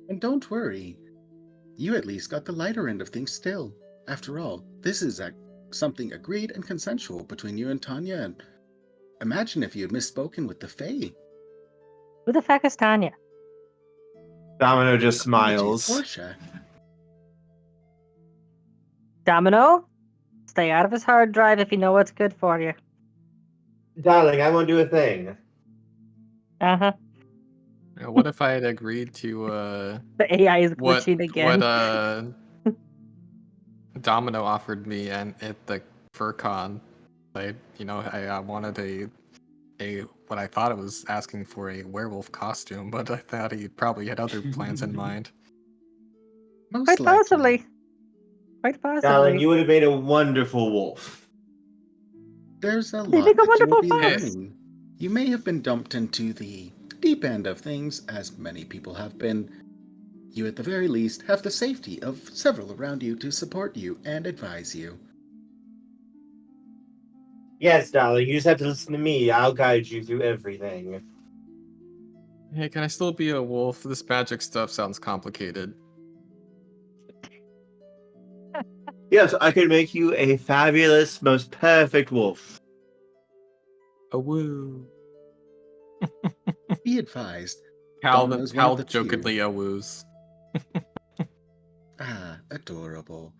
And don't worry, you at least got the lighter end of things still. After all, this is something agreed and consensual between you and Tanya, and imagine if you had misspoken with the Fae. Who the fuck is Tanya? Domino just Apologies, smiles. Portia. Domino, stay out of his hard drive if you know what's good for you. Darling, I won't do a thing. Uh-huh. What if I had agreed to, The AI is what glitching again. Domino offered me and at the FurCon? I wanted a what I thought it was asking for a werewolf costume, but I thought he probably had other plans in mind. Most Quite likely. possibly. Quite possibly. Darling, you would have made a wonderful wolf. There's a They lot make a that you will wonderful be fox. learning. You may have been dumped into the deep end of things, as many people have been. You, at the very least, have the safety of several around you to support you and advise you. Yes, darling, you just have to listen to me. I'll guide you through everything. Hey, can I still be a wolf? This magic stuff sounds complicated. Yes, I can make you a fabulous, most perfect wolf. A woo. Be advised, Domino's one Hal of the few. jokingly woos. Ah, adorable.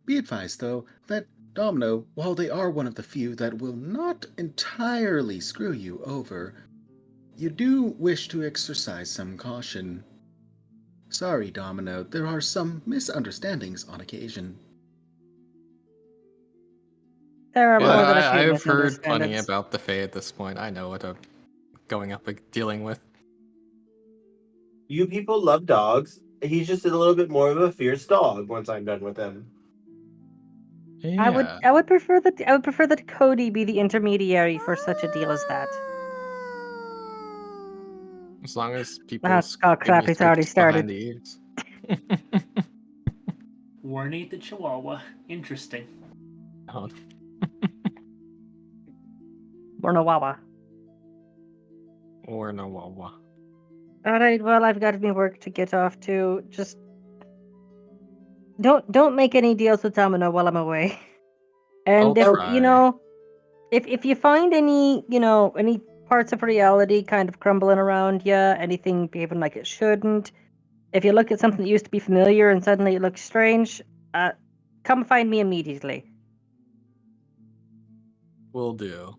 Be advised, though, that Domino, while they are one of the few that will not entirely screw you over, you do wish to exercise some caution. Sorry, Domino, there are some misunderstandings on occasion. There are Yeah, more than a few I've heard plenty misunderstandings. about the Fae at this point. I know what I'm going up dealing with. You people love dogs. He's just a little bit more of a fierce dog once I'm done with him. Yeah. I would prefer that Cody be the intermediary for such a deal as that. As long as people Oh, give crap, me it's already scoops behind started. the ears. Warnate the Chihuahua. Interesting. Oh, Or no wawa. or no wawa. Alright, well, I've got me work to get off to. Just don't make any deals with Domino while I'm away. And I'll if try. you know, if you find any any parts of reality kind of crumbling around you, anything behaving like it shouldn't, if you look at something that used to be familiar and suddenly it looks strange, come find me immediately. Will do.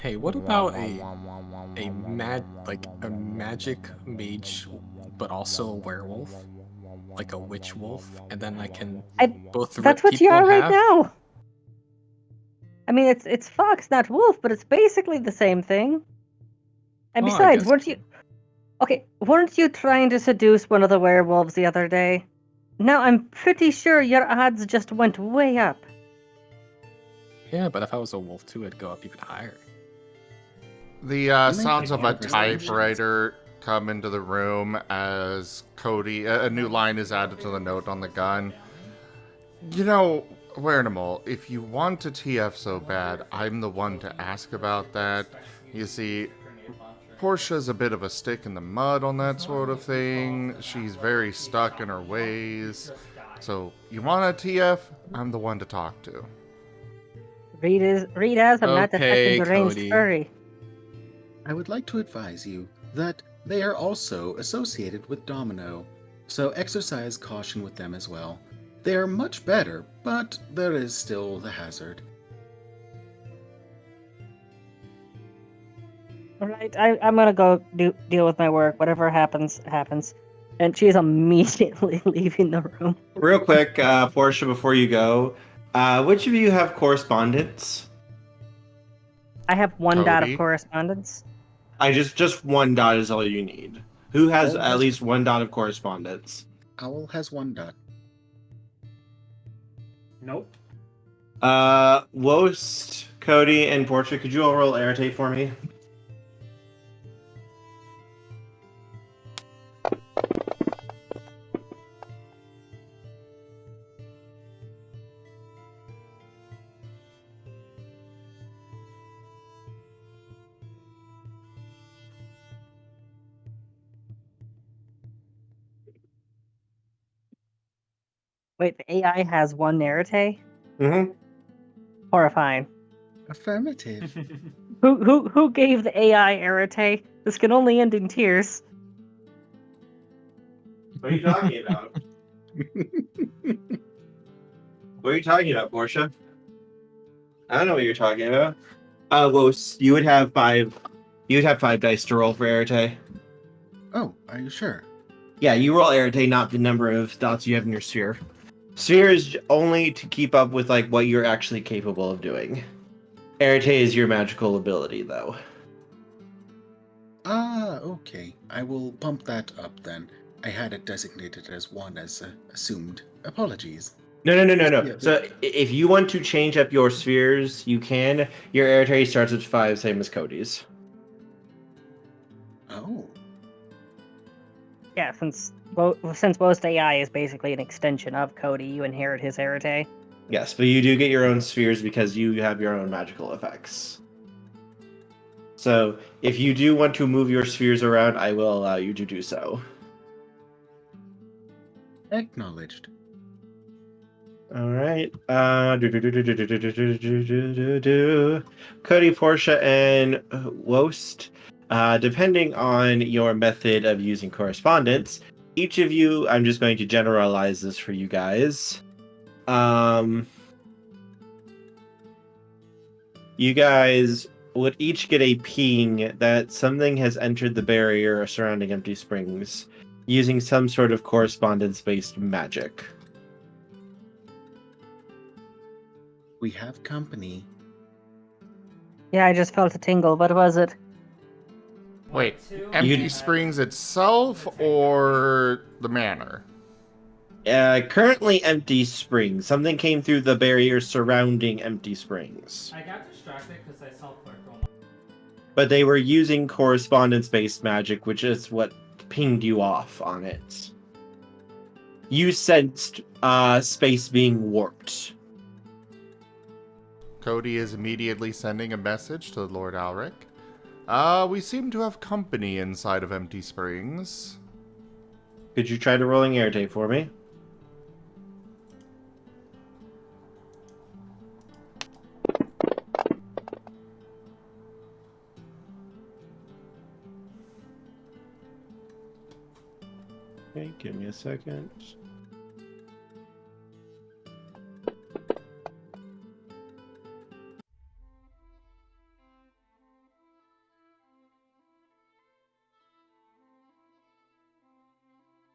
Hey, what about a magic mage, but also a werewolf, like a witch wolf, and then I can both rip That's what you people are in right half? now. I mean, it's fox, not wolf, but it's basically the same thing. And Well, I besides, guess weren't you trying to seduce one of the werewolves the other day? Now I'm pretty sure your odds just went way up. Yeah, but if I was a wolf too, it'd go up even higher. The sounds of a conversations. typewriter come into the room as Cody, a new line is added to the note on the gun. You know, Werenimal, if you want to TF so bad, I'm the one to ask about that. You see, Portia's a bit of a stick in the mud on that sort of thing. She's very stuck in her ways. So, you want a TF? I'm the one to talk to. Read as I'm not Okay, detecting the ranged Cody. furry. I would like to advise you that they are also associated with Domino, so exercise caution with them as well. They are much better, but there is still the hazard. Alright, I'm gonna go deal with my work. Whatever happens, happens. And she is immediately leaving the room. Real quick, Portia, before you go, which of you have correspondence? I have one dot of Cody? correspondence. I just one dot is all you need. Who has Oh, at least one dot of correspondence? Owl has 1 dot. Nope. Wost, Cody, and Portia, could you all roll irritate for me? Wait, the AI has one narrative? Mm-hmm. Horrifying. Affirmative. Who gave the AI Arate? This can only end in tears. What are you talking about? What are you talking about, Portia? I don't know what you're talking about. Wost, you would have 5 dice to roll for irritate. Oh, are you sure? Yeah, you roll irritate, not the number of dots you have in your sphere. Sphere is only to keep up with like what you're actually capable of doing. Irritate is your magical ability, though. Ah, okay. I will bump that up then. I had it designated as 1 as assumed. Apologies. No. Yeah, So if you want to change up your spheres, you can. Your irritate starts at 5, same as Cody's. Oh. Yeah, since most AI is basically an extension of Cody, you inherit his Arate. Yes, but you do get your own spheres because you have your own magical effects. So if you do want to move your spheres around, I will allow you to do so. Acknowledged. All right. Cody, Portia, and Wost. Depending on your method of using correspondence, each of you, I'm just going to generalize this for you guys. You guys would each get a ping that something has entered the barrier surrounding Empty Springs using some sort of correspondence-based magic. We have company. Yeah, I just felt a tingle. What was it? Wait, Empty Springs itself or the manor? Currently Empty Springs. Something came through the barrier surrounding Empty Springs. I got distracted because I saw Clark going. But they were using correspondence-based magic, which is what pinged you off on it. You sensed space being warped. Cody is immediately sending a message to Lord Alric. We seem to have company inside of Empty Springs. Could you try to rolling Arete for me? Okay, give me a second.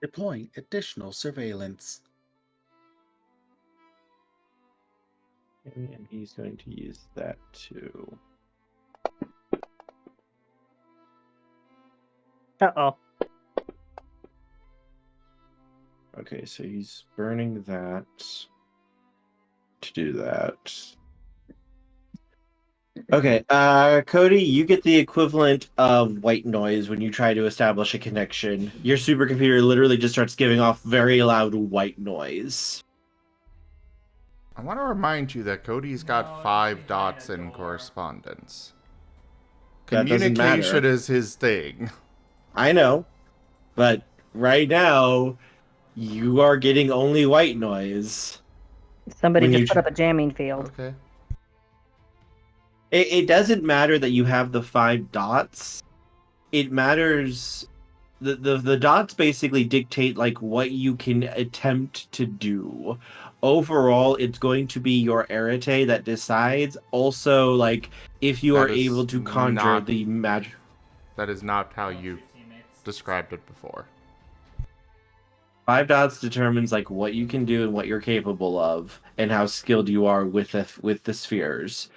Deploying additional surveillance. And he's going to use that too. Uh-oh. Okay, so he's burning that to do that. Okay, Cody, you get the equivalent of white noise when you try to establish a connection. Your supercomputer literally just starts giving off very loud white noise. I want to remind you that Cody's got 5 dots in correspondence. That doesn't matter. Communication is his thing. I know, but right now, you are getting only white noise. Somebody When just you put up a jamming field. Okay. It doesn't matter that you have the 5 dots. It matters. The dots basically dictate like what you can attempt to do. Overall, it's going to be your arete that decides. Also, like if you are able to conjure the magic. That is not how you described it before. 5 dots determines like what you can do and what you're capable of, and how skilled you are with the spheres.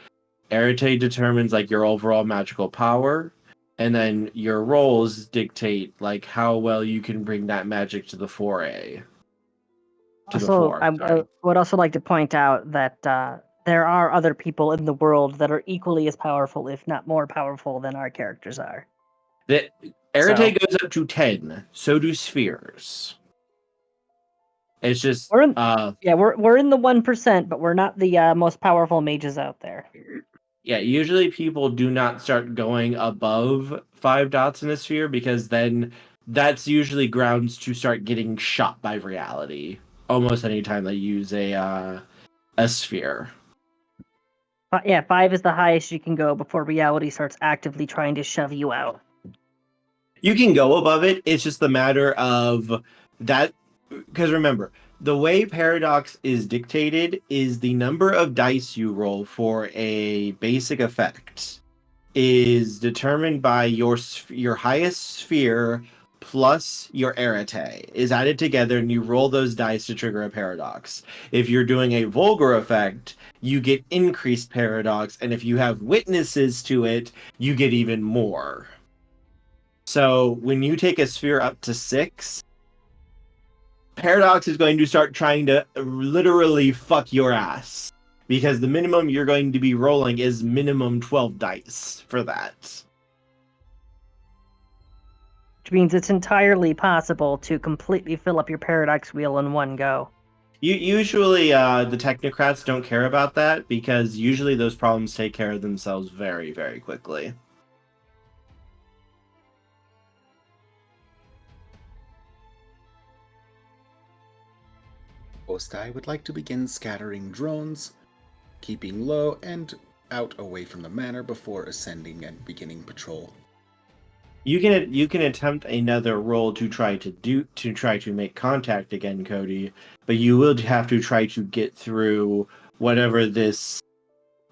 Arete determines like your overall magical power, and then your rolls dictate like how well you can bring that magic to the foray. I would also like to point out that there are other people in the world that are equally as powerful, if not more powerful, than our characters are. The Arete goes up to 10. So do spheres. It's just we're in the 1%, but we're not the most powerful mages out there. Yeah, usually people do not start going above 5 dots in a sphere because then that's usually grounds to start getting shot by reality almost anytime they use a sphere. 5 is the highest you can go before reality starts actively trying to shove you out. You can go above it. It's just the matter of that. Because remember, the way Paradox is dictated is the number of dice you roll for a basic effect is determined by your highest sphere plus your arete is added together, and you roll those dice to trigger a paradox. If you're doing a vulgar effect, you get increased paradox, and if you have witnesses to it, you get even more. So when you take a sphere up to 6, Paradox is going to start trying to literally fuck your ass. Because the minimum you're going to be rolling is minimum 12 dice for that. Which means it's entirely possible to completely fill up your paradox wheel in one go. Usually, the Technocrats don't care about that, because usually those problems take care of themselves very, very quickly. Ostai would like to begin scattering drones, keeping low and out away from the manor before ascending and beginning patrol. You can attempt another roll to try to make contact again, Cody, but you will have to try to get through whatever this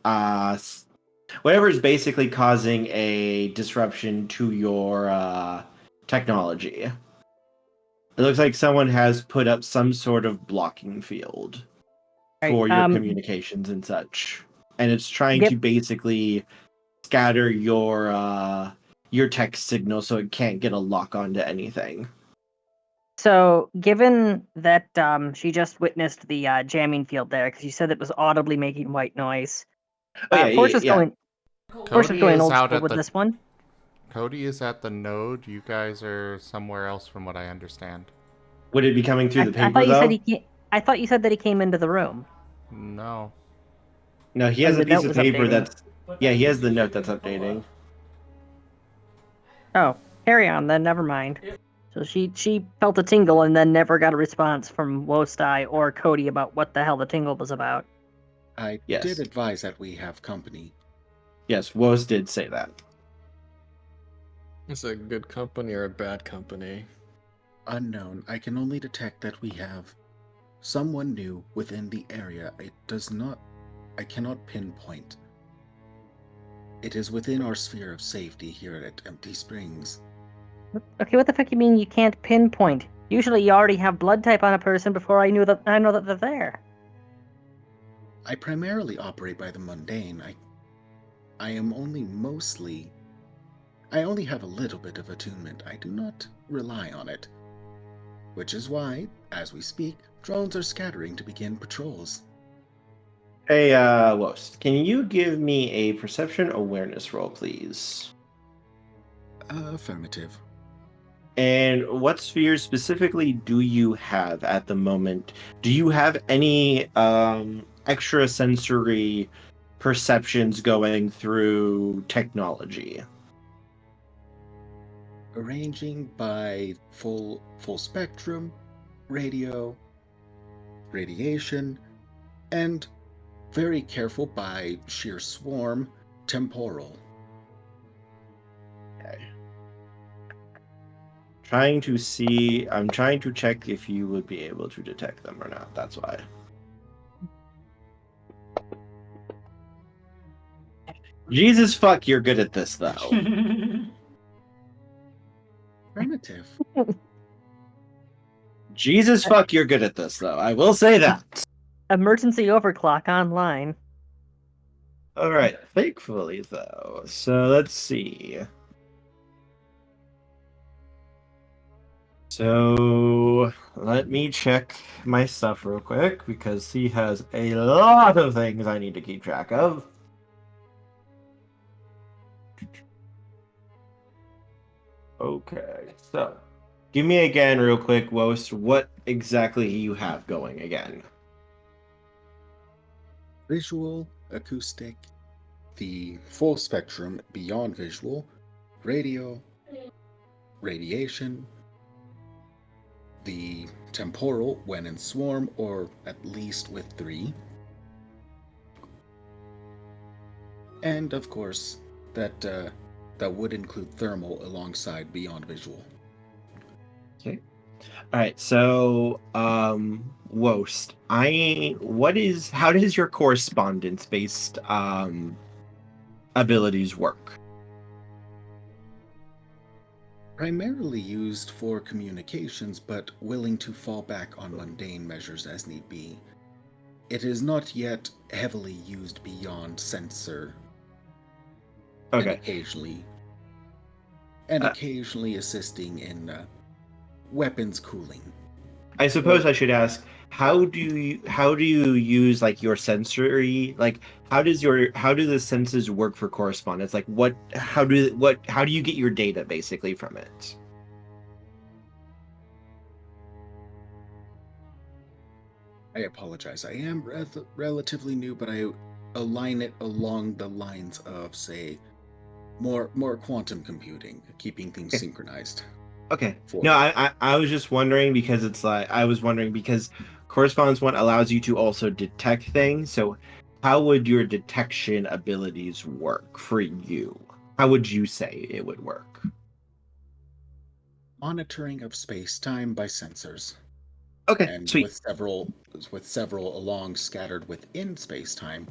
whatever is basically causing a disruption to your technology. It looks like someone has put up some sort of blocking field for your communications and such, and it's trying to basically scatter your text signal so it can't get a lock onto anything. So, given that she just witnessed the jamming field there, because you said it was audibly making white noise, Portia's going old school with this one. Cody is at the node. You guys are somewhere else, from what I understand. Would it be coming through the paper, though? I thought you said that he came into the room. No. No, he has a piece of paper that's... Yeah, he has the note that's updating. Oh, carry on then, never mind. So she felt a tingle and then never got a response from WoD or Cody about what the hell the tingle was about. I did advise that we have company. Yes, WoD did say that. Is it a good company or a bad company? Unknown. I can only detect that we have someone new within the area. I cannot pinpoint. It is within our sphere of safety here at Empty Springs. Okay, what the fuck you mean you can't pinpoint? Usually you already have blood type on a person before I know that they're there. I primarily operate by the mundane. I only have a little bit of attunement. I do not rely on it. Which is why, as we speak, drones are scattering to begin patrols. Hey, WoD, can you give me a perception awareness roll, please? Affirmative. And what spheres specifically do you have at the moment? Do you have any extra sensory perceptions going through technology? Arranging by full spectrum, radio, radiation, and very careful by sheer swarm, temporal. Okay. I'm trying to check if you would be able to detect them or not. That's why. Jesus fuck, you're good at this though. Primitive. Jesus fuck, you're good at this though. I will say that. Emergency overclock online. Alright, thankfully though. So let's see. So let me check my stuff real quick because he has a lot of things I need to keep track of. Okay, so give me again real quick, WoD, what exactly you have going again. Visual, acoustic, the full spectrum beyond visual, radio, radiation, the temporal when in swarm or at least with 3, and of course that would include thermal alongside beyond visual. Okay. All right. So, WoD, how does your correspondence-based abilities work? Primarily used for communications, but willing to fall back on mundane measures as need be. It is not yet heavily used beyond sensor. Okay. And occasionally assisting in weapons cooling. I suppose I should ask, how do you use like your sensory, like how do the senses work for correspondence? Like how do you get your data basically from it? I apologize. I am relatively new, but I align it along the lines of, say, more quantum computing, keeping things synchronized. Okay. No, I was just wondering because because correspondence one allows you to also detect things. So how would your detection abilities work for you? How would you say it would work? monitoring of space-time by sensors. Okay, And sweet. with several along scattered within space-time,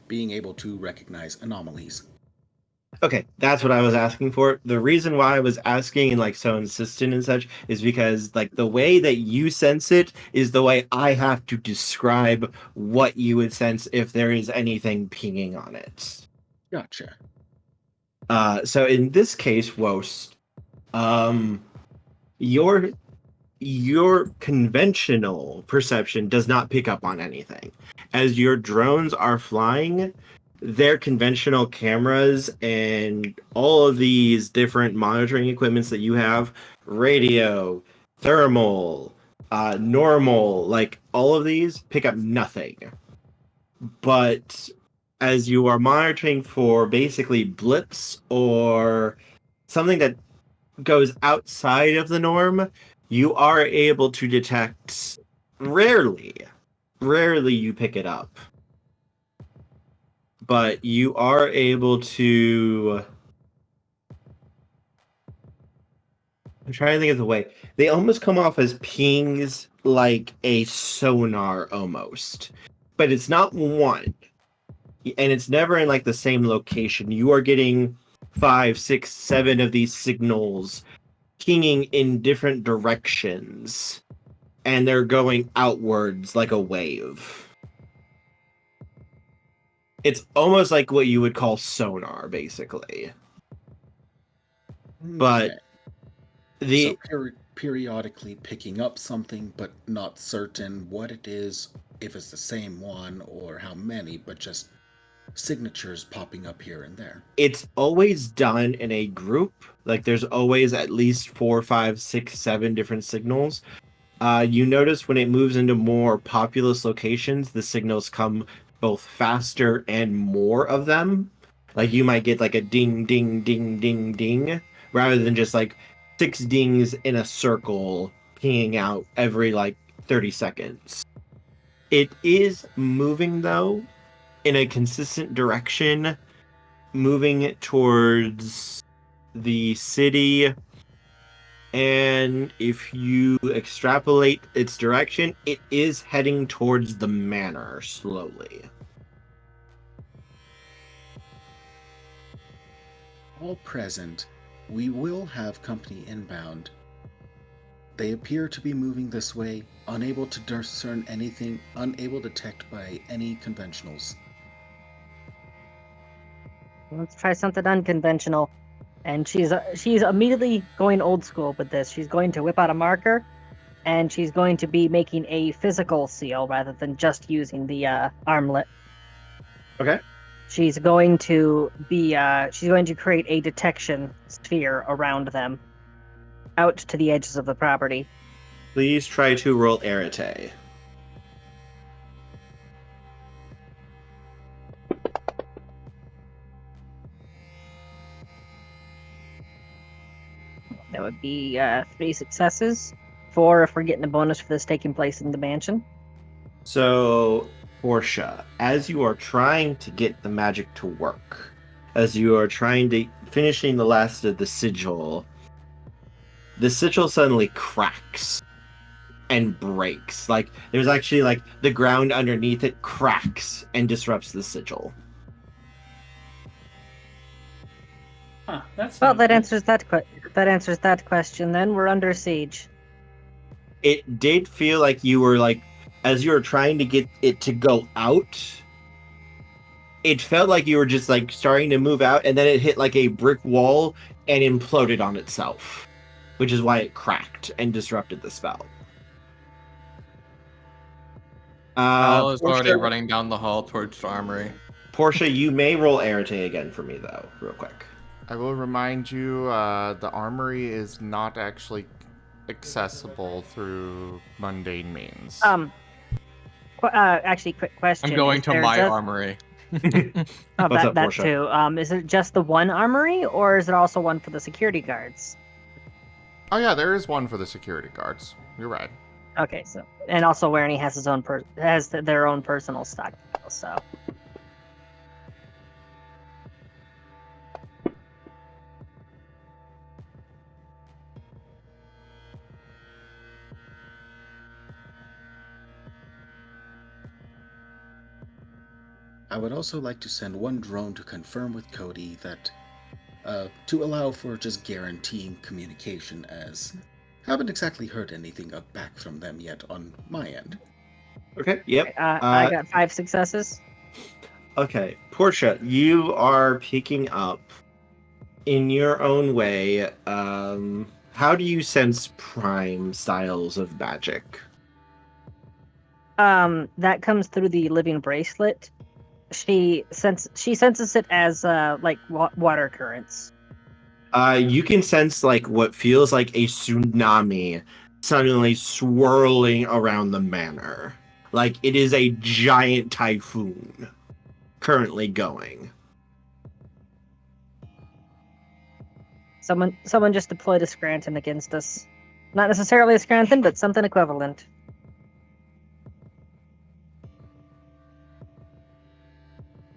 being able to recognize anomalies. Okay, that's what I was asking for. The reason why I was asking and like so insistent and such is because like the way that you sense it is the way I have to describe what you would sense if there is anything pinging on it. Gotcha. So in this case, Wost, your conventional perception does not pick up on anything. As your drones are flying, their conventional cameras and all of these different monitoring equipments that you have, radio, thermal, normal, like all of these pick up nothing. But as you are monitoring for basically blips or something that goes outside of the norm, you are able to detect rarely you pick it up, but you are able to. I'm trying to think of the way they almost come off as pings, like a sonar almost, but it's not one, and it's never in like the same location. You are getting 5, 6, 7 of these signals pinging in different directions, and they're going outwards like a wave. It's almost like what you would call sonar, basically. But so periodically picking up something, but not certain what it is, if it's the same one or how many, but just signatures popping up here and there. It's always done in a group. Like there's always at least 4, 5, 6, 7 different signals. You notice when it moves into more populous locations, the signals come both faster and more of them. Like you might get like a ding, ding, ding, ding, ding, rather than just like 6 dings in a circle pinging out every like 30 seconds. It is moving though in a consistent direction, moving towards the city. And if you extrapolate its direction, it is heading towards the manor slowly. All present, we will have company inbound. They appear to be moving this way, unable to discern anything, unable to detect by any conventionals. Let's try something unconventional. And she's immediately going old school with this. She's going to whip out a marker, and she's going to be making a physical seal rather than just using the armlet. Okay. She's going to create a detection sphere around them, out to the edges of the property. Please try to roll Arete. That would be 3 successes. 4 if we're getting a bonus for this taking place in the mansion. So, Portia, as you are trying to get the magic to work, as you are trying to finishing the last of the sigil suddenly cracks and breaks. Like there's actually like the ground underneath it cracks and disrupts the sigil. Huh, that's Well, not that good. answers that question. Then we're under siege. It did feel like you were like, as you were trying to get it to go out, it felt like you were just like starting to move out, and then it hit like a brick wall and imploded on itself, which is why it cracked and disrupted the spell. I was already Portia, running down the hall towards the armory. Portia, you may roll Arete again for me though, real quick. I will remind you, the armory is not actually accessible through mundane means. Actually, quick question. I'm going to my armory. Oh, What's up, that Portia? too. Is it just the one armory, or is it also one for the security guards? Oh yeah, there is one for the security guards. You're right. Okay, so and also Werenimal has his own their own personal stockpile, so. I would also like to send one drone to confirm with Cody that to allow for just guaranteeing communication, as haven't exactly heard anything back from them yet on my end. Okay. Yep. I got 5 successes. Okay, Portia, you are picking up in your own way. How do you sense prime styles of magic? That comes through the living bracelet. She senses it as like water currents. You can sense like what feels like a tsunami suddenly swirling around the manor. Like it is a giant typhoon currently going. Someone just deployed a Scranton against us. Not necessarily a Scranton, but something equivalent.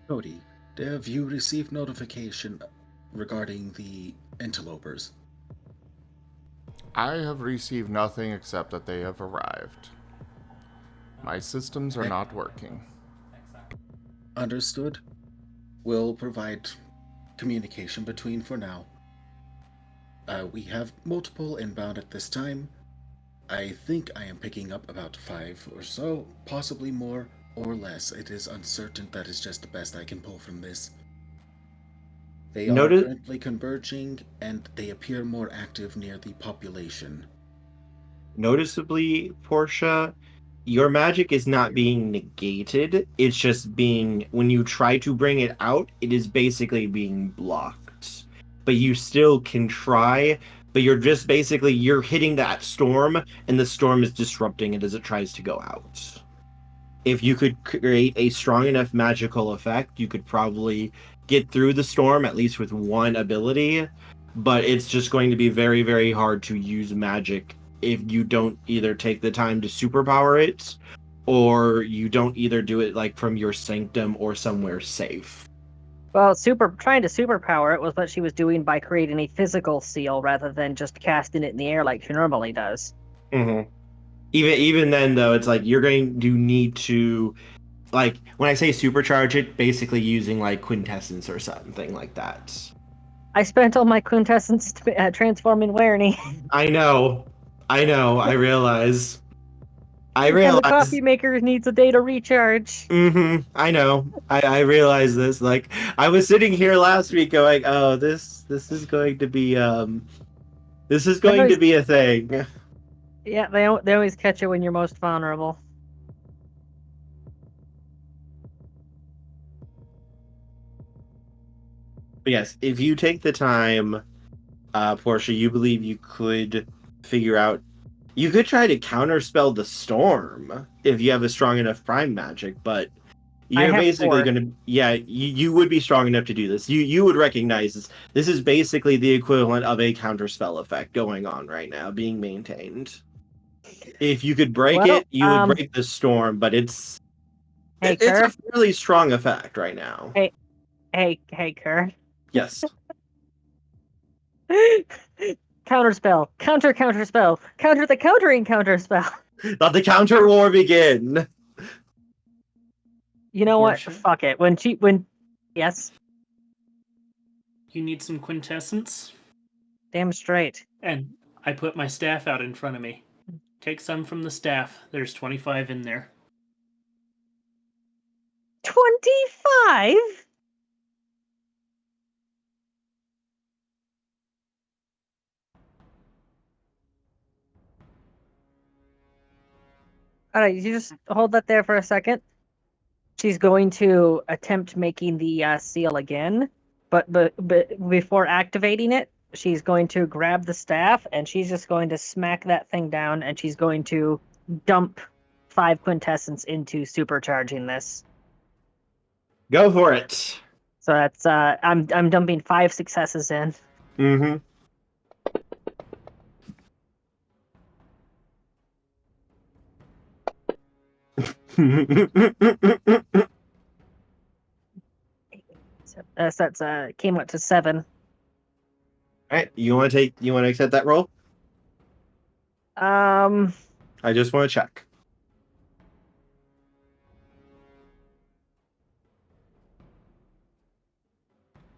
Cody, have you received notification regarding the interlopers? I have received nothing except that they have arrived. My systems are not working. Understood. We'll provide communication between for now. We have multiple inbound at this time. I think I am picking up about 5 or so, possibly more or less. It is uncertain. That is just the best I can pull from this. They are currently converging, and they appear more active near the population. Noticeably, Portia, your magic is not being negated. It's just being, when you try to bring it out, it is basically being blocked. But you still can try, but you're just basically, you're hitting that storm, and the storm is disrupting it as it tries to go out. If you could create a strong enough magical effect, you could probably get through the storm, at least with one ability, but it's just going to be very, very hard to use magic if you don't either take the time to superpower it, or you don't either do it like from your sanctum or somewhere safe. Well, trying to superpower it was what she was doing by creating a physical seal rather than just casting it in the air like she normally does. Mm-hmm. Even then, though, it's like you're going to need to, like, when I say supercharge it, basically using like quintessence or something like that. I spent all my quintessence transforming Werenimal. I know, I realize. And the coffee maker needs a day to recharge. I know. I realize this. Like, I was sitting here last week going, "Oh, this is going to be this is going to be a thing." Yeah, they always catch you when you're most vulnerable. But yes, if you take the time, Portia, you believe you could figure out. You could try to counterspell the storm if you have a strong enough prime magic, but you're basically going to, you would be strong enough to do this. You would recognize this. This is basically the equivalent of a counterspell effect going on right now, being maintained. If you could break it, you would break the storm, but it's a fairly strong effect right now. Hey, Kerr. Yes. Counterspell. Counterspell. Counter the countering counterspell. Let the counter war begin. You know Portia? What? Fuck it. Yes. You need some quintessence? Damn straight. And I put my staff out in front of me. Take some from the staff. There's 25 in there. 25? All right, you just hold that there for a second. She's going to attempt making the seal again, but before activating it, she's going to grab the staff and she's just going to smack that thing down, and she's going to dump 5 quintessence into supercharging this. Go for it. So that's I'm dumping 5 successes in. Mm-hmm. That's came up to 7. All right, you want to accept that roll? I just want to check.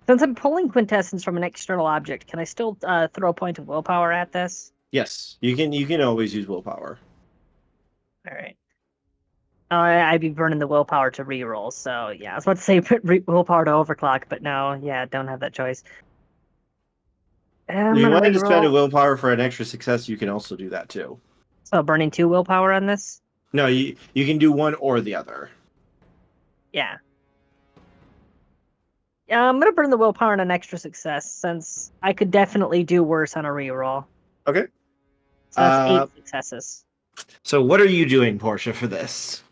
Since I'm pulling quintessence from an external object, can I still throw a point of willpower at this? Yes, you can always use willpower. All right. I'd be burning the willpower to reroll, so yeah. I was about to say put willpower to overclock, but no, yeah, don't have that choice. I'm If you gonna wanted to spend a reroll. willpower for an extra success, you can also do that too. So burning 2 willpower on this? No, you can do one or the other. Yeah. Yeah, I'm gonna burn the willpower on an extra success, since I could definitely do worse on a reroll. Okay. So that's 8 successes. So what are you doing, Portia, for this?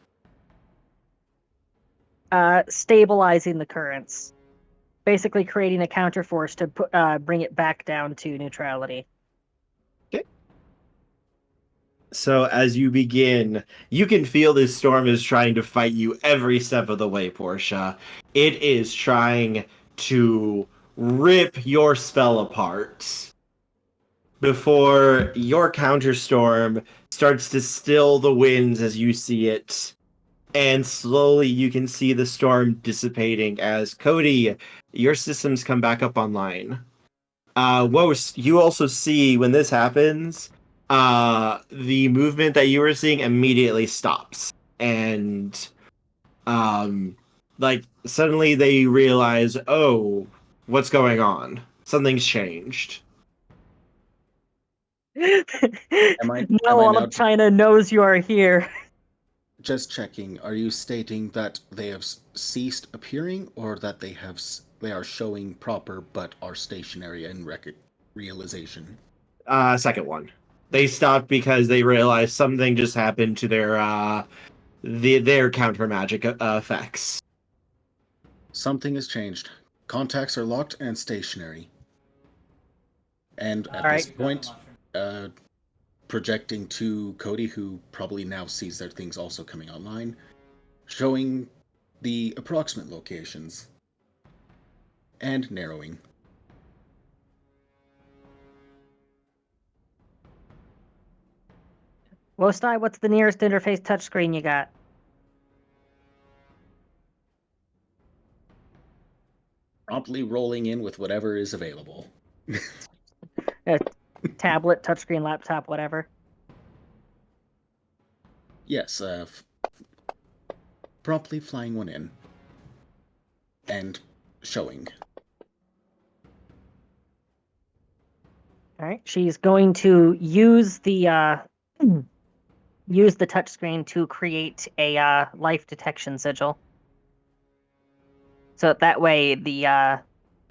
Stabilizing the currents. Basically creating a counterforce to bring it back down to neutrality. Okay. So as you begin, you can feel this storm is trying to fight you every step of the way, Portia. It is trying to rip your spell apart before your counterstorm starts to still the winds as you see it. And slowly you can see the storm dissipating as Cody, your systems come back up online. Wost, you also see when this happens, the movement that you were seeing immediately stops. And like suddenly they realize, oh, what's going on? Something's changed. Now all of China knows you are here. Just checking, are you stating that they have ceased appearing, or that they are showing proper but are stationary in realization? Second one. They stopped because they realized something just happened to their counter magic effects. Something has changed. Contacts are locked and stationary. And at All this right. point, projecting to Cody, who probably now sees their things also coming online, showing the approximate locations, and narrowing. Wostai, what's the nearest interface touchscreen you got? Promptly rolling in with whatever is available. Tablet, touchscreen, laptop, whatever. Yes, promptly flying one in. And showing. All right. She's going to use the touchscreen to create a life detection sigil. So that way the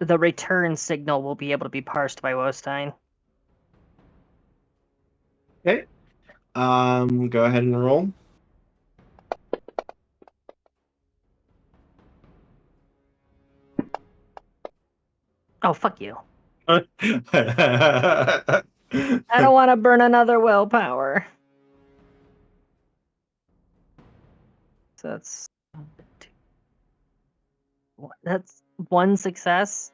return signal will be able to be parsed by Wostein. Okay. Go ahead and roll. Oh, fuck you. I I don't want to burn another willpower. So that's 1 success.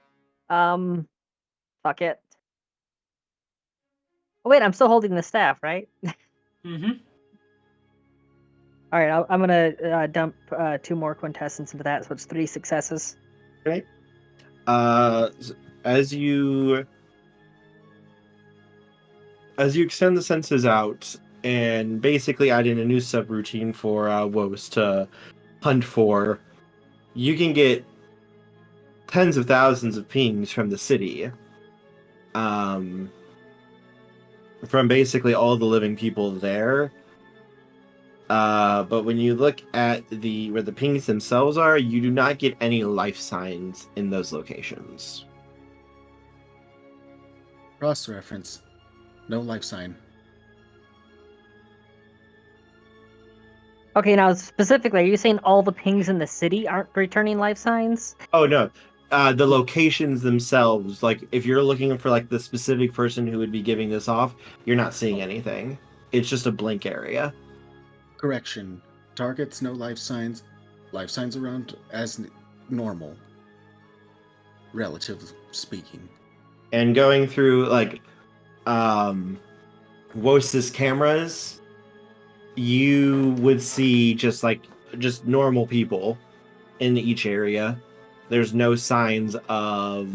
Fuck it. Oh, wait, I'm still holding the staff, right? Mm-hmm. All right, I'm gonna dump 2 more quintessence into that, so it's 3 successes. Okay. As you extend the senses out and basically add in a new subroutine for woes to hunt for, you can get tens of thousands of pings from the city. From basically all the living people there. But when you look at where the pings themselves are, you do not get any life signs in those locations. Cross-reference. No life sign. Okay, now specifically, are you saying all the pings in the city aren't returning life signs? Oh no. The locations themselves, like if you're looking for like the specific person who would be giving this off, you're not seeing anything. It's just a blank area. Correction. Targets, no life signs. Life signs around as normal. Relative speaking. And going through like Wos's cameras, you would see just normal people in each area. there's no signs of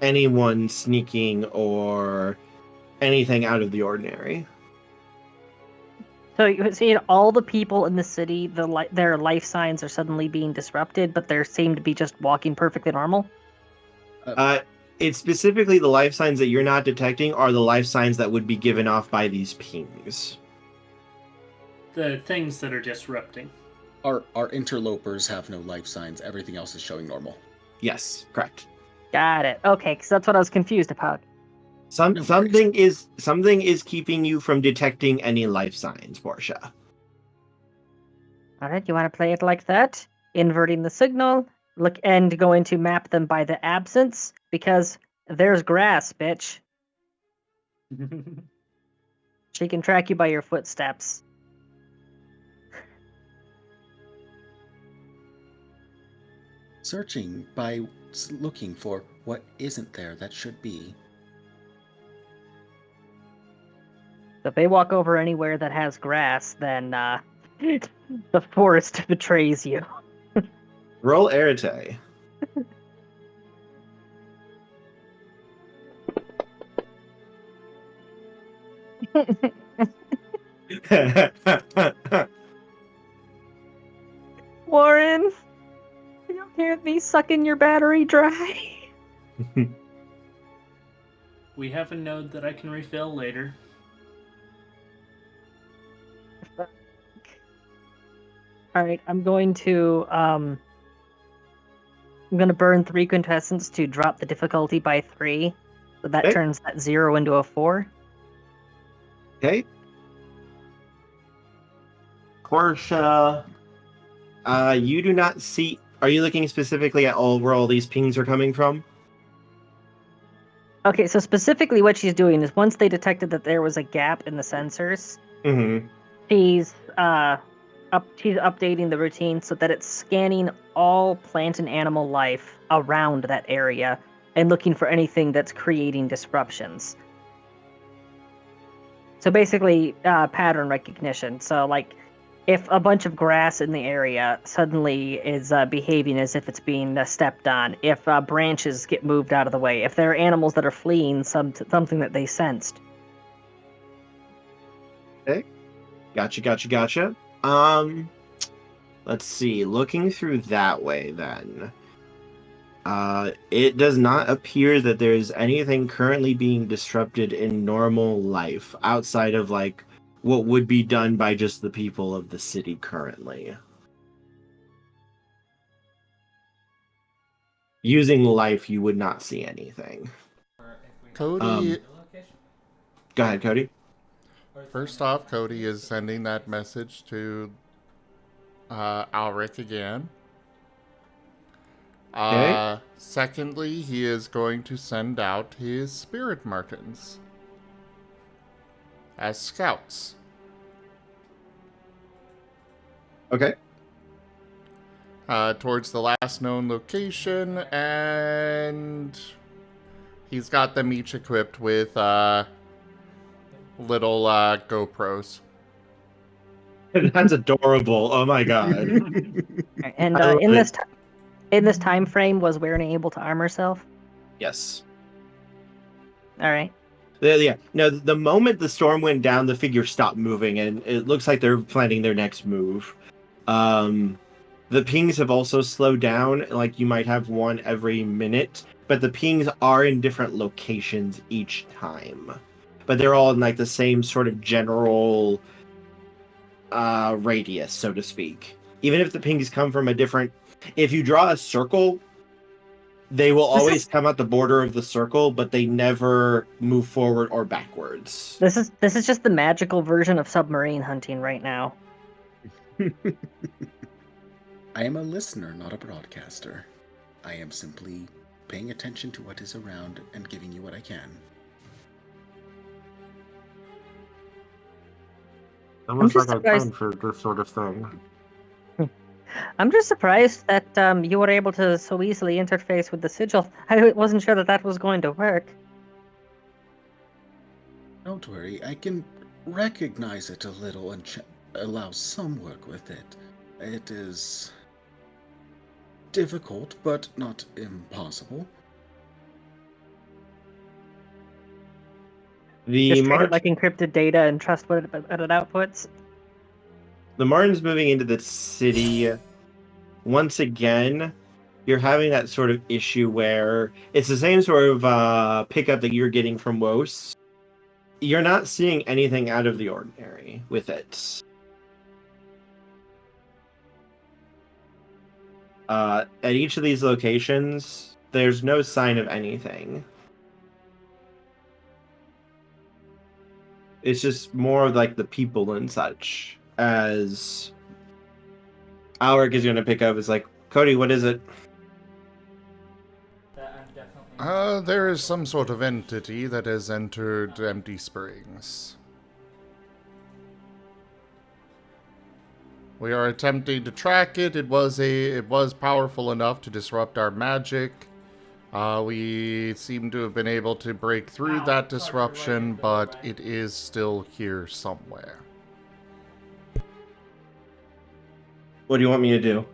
anyone sneaking or anything out of the ordinary. So you see all the people in the city, their life signs are suddenly being disrupted, but they seem to be just walking perfectly normal. It's specifically the life signs that you're not detecting are the life signs that would be given off by these pings. The things that are disrupting. Our interlopers have no life signs. Everything else is showing normal. Yes, correct. Got it. Okay, because that's what I was confused about. Something is keeping you from detecting any life signs, Portia. All right, you want to play it like that? Inverting the signal, look, and going to map them by the absence, because there's grass, bitch. She can track you by your footsteps. Searching by looking for what isn't there that should be. So if they walk over anywhere that has grass, then the forest betrays you. Roll Arete. Warren, you hear me sucking your battery dry? We have a node that I can refill later. Alright, I'm going to burn 3 contestants to drop the difficulty by 3. So that Okay. turns that 0 into a 4. Okay. Portia, you do not see. Are you looking specifically at where all these pings are coming from? Okay, so specifically what she's doing is once they detected that there was a gap in the sensors, Mm-hmm. she's updating the routine so that it's scanning all plant and animal life around that area and looking for anything that's creating disruptions. So basically, pattern recognition. So, like, if a bunch of grass in the area suddenly is behaving as if it's being stepped on, if branches get moved out of the way, if there are animals that are fleeing something that they sensed. Okay. Gotcha. Let's see. Looking through that way, then. It does not appear that there's anything currently being disrupted in normal life outside of, like, what would be done by just the people of the city currently. Using life, you would not see anything. Cody, Go ahead, Cody. first off, Cody is sending that message to Alric again. Okay. Secondly, he is going to send out his spirit martens as scouts. Okay. Towards the last known location, and he's got them each equipped with little GoPros. That's adorable. Oh my god. And I love it. in this time frame, was Werenimal able to arm herself? Yes. All right. Yeah. No, the moment the storm went down, the figure stopped moving, and it looks like they're planning their next move. The pings have also slowed down. Like, you might have one every minute, but the pings are in different locations each time. But they're all in, like, the same sort of general radius, so to speak. Even if the pings come from a different... If you draw a circle, they will always come at the border of the circle, but they never move forward or backwards. This is just the magical version of submarine hunting right now. I am a listener, not a broadcaster. I am simply paying attention to what is around and giving you what I can. Almost just like I surprised- planned for this sort of thing. I'm just surprised that you were able to so easily interface with the sigil. I wasn't sure that was going to work. Don't worry, I can recognize it a little and allow some work with it. It is difficult, but not impossible. Just treat it like encrypted data and trust what it outputs. The Marten's moving into the city. Once again, you're having that sort of issue where it's the same sort of pickup that you're getting from WOS. You're not seeing anything out of the ordinary with it. At each of these locations, there's no sign of anything. It's just more of like the people and such. As Alric is going to pick up, is like, Cody, what is it? There is some sort of entity that has entered Empty Springs. We are attempting to track it. It was powerful enough to disrupt our magic. We seem to have been able to break through that disruption, but it is still here somewhere. What do you want me to do?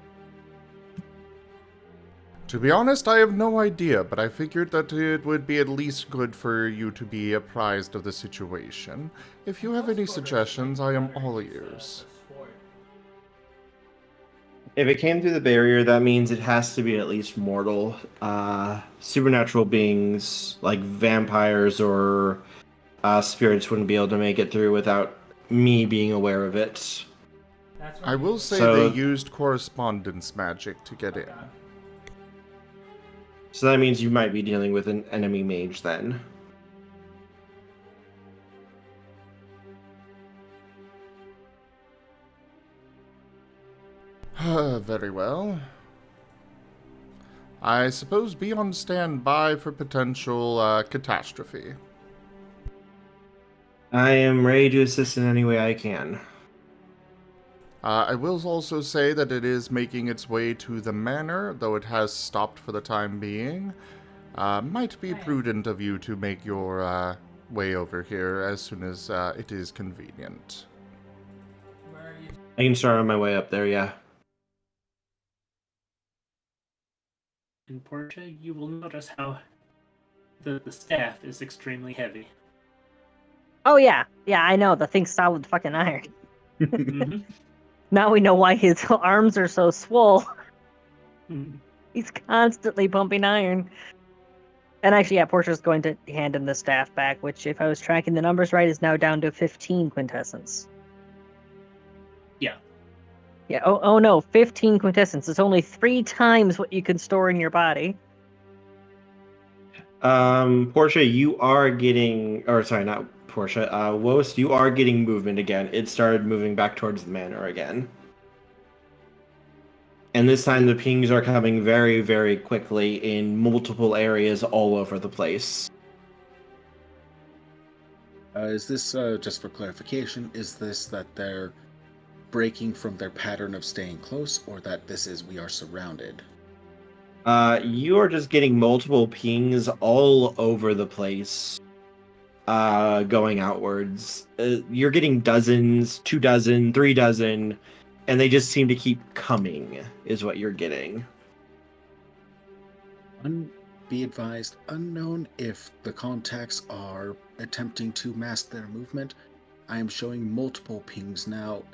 To be honest, I have no idea, but I figured that it would be at least good for you to be apprised of the situation. If you have any suggestions, I am all ears. If it came through the barrier, that means it has to be at least mortal. Supernatural beings like vampires or spirits wouldn't be able to make it through without me being aware of it. I will say they used correspondence magic to get in. So that means you might be dealing with an enemy mage then. Very well. I suppose be on standby for potential catastrophe. I am ready to assist in any way I can. I will also say that it is making its way to the manor, though it has stopped for the time being. Might be prudent of you to make your way over here as soon as it is convenient. I can start on my way up there, yeah. In Portia, you will notice how the staff is extremely heavy. Oh yeah, I know. The thing's solid fucking iron. Mm-hmm. Now we know why his arms are so swole. He's constantly pumping iron. And actually, yeah, Portia's going to hand him the staff back, which, if I was tracking the numbers right, is now down to 15 quintessence. Yeah. Yeah, oh no, 15 quintessence. It's only 3 times what you can store in your body. Portia, you are getting, or sorry, not Portia, Wost, you are getting movement again. It started moving back towards the manor again. And this time the pings are coming very, very quickly in multiple areas all over the place. Is this, just for clarification, is this that they're breaking from their pattern of staying close, or that this is we are surrounded? You are just getting multiple pings all over the place, going outwards. You're getting dozens, 2 dozen, 3 dozen, and they just seem to keep coming, is what you're getting. Be advised, unknown if the contacts are attempting to mask their movement. I am showing multiple pings now,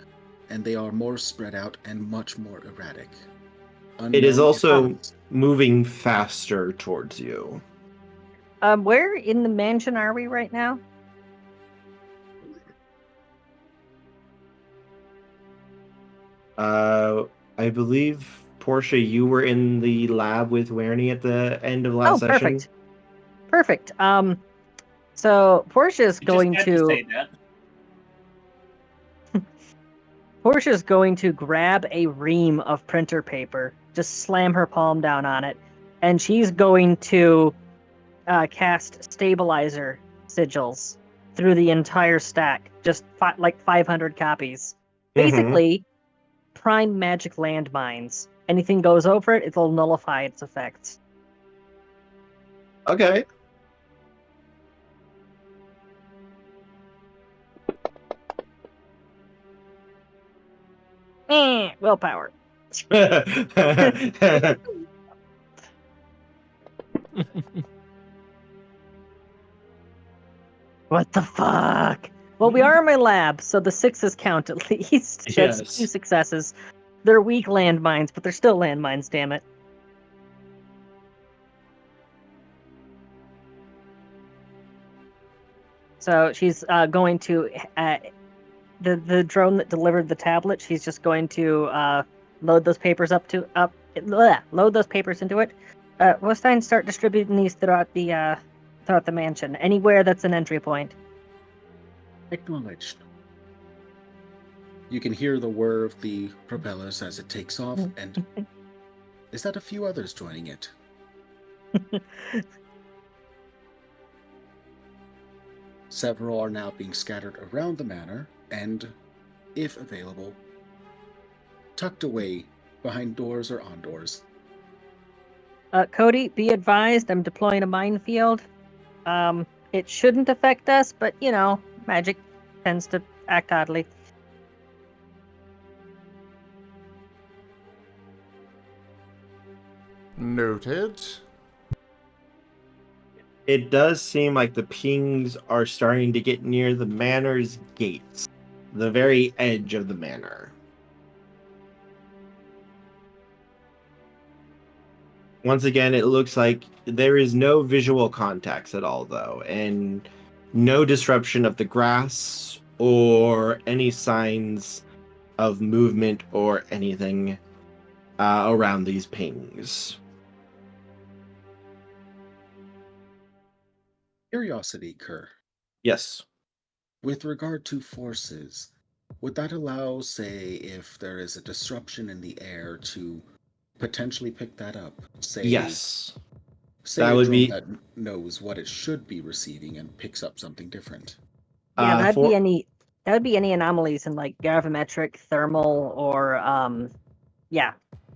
and they are more spread out and much more erratic. It is also moving faster towards you. Where in the mansion are we right now? I believe, Portia, you were in the lab with Werenimal at the end of last session. Perfect. So Portia's going to Portia's going to grab a ream of printer paper, just slam her palm down on it, and she's going to cast stabilizer sigils through the entire stack, just like 500 copies. Basically, prime magic landmines. Anything goes over it, it'll nullify its effects. Okay. Willpower. What the fuck? Well, we are in my lab, so the 6s count at least. That's Yes. 2 successes. They're weak landmines, but they're still landmines, damn it. So she's going to the drone that delivered the tablet. She's just going to load those papers load those papers into it. Wostine, start distributing these throughout the mansion, anywhere that's an entry point. Acknowledged. You can hear the whir of the propellers as it takes off, and is that a few others joining it? Several are now being scattered around the manor, and, if available, tucked away behind doors or on doors. Cody, be advised, I'm deploying a minefield. It shouldn't affect us, but, magic tends to act oddly. Noted. It does seem like the pings are starting to get near the manor's gates, the very edge of the manor. Once again, it looks like there is no visual contacts at all, though, and no disruption of the grass or any signs of movement or anything around these pings. Curiosity, Kerr. Yes. With regard to forces, would that allow, say, if there is a disruption in the air, to potentially pick that up? Yes. Say That a would drone be that knows what it should be receiving and picks up something different. Yeah, that'd be any anomalies in like gravimetric, thermal, or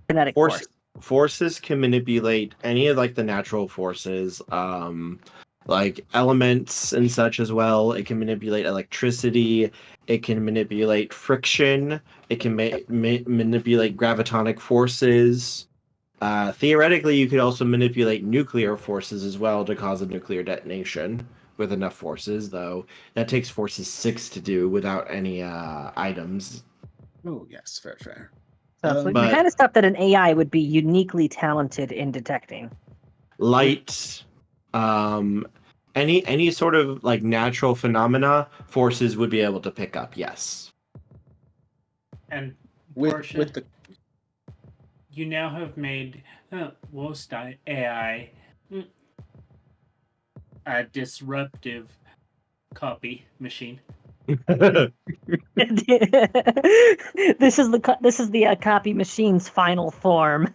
kinetic force. Forces can manipulate any of like the natural forces, like elements and such as well. It can manipulate electricity. It can manipulate friction. It can manipulate gravitonic forces. Theoretically, you could also manipulate nuclear forces as well to cause a nuclear detonation with enough forces, though that takes forces 6 to do without any items. Oh, yes, fair. So the but- kind of stuff that an AI would be uniquely talented in detecting. Light, any sort of like natural phenomena, forces would be able to pick up. Yes. And With Portia, the you now have made WoD AI a disruptive copy machine. This is the copy machine's final form.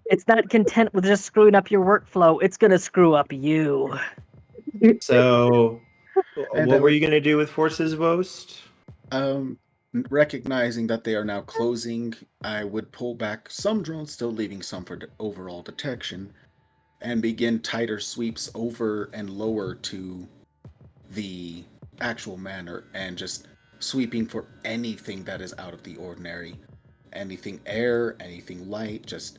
It's not content with just screwing up your workflow. It's gonna screw up you. So, And what were you gonna do with forces, Wost? recognizing that they are now closing, I would pull back some drones, still leaving some for overall detection, and begin tighter sweeps over and lower to the actual manor, and just sweeping for anything that is out of the ordinary. Anything air, anything light, just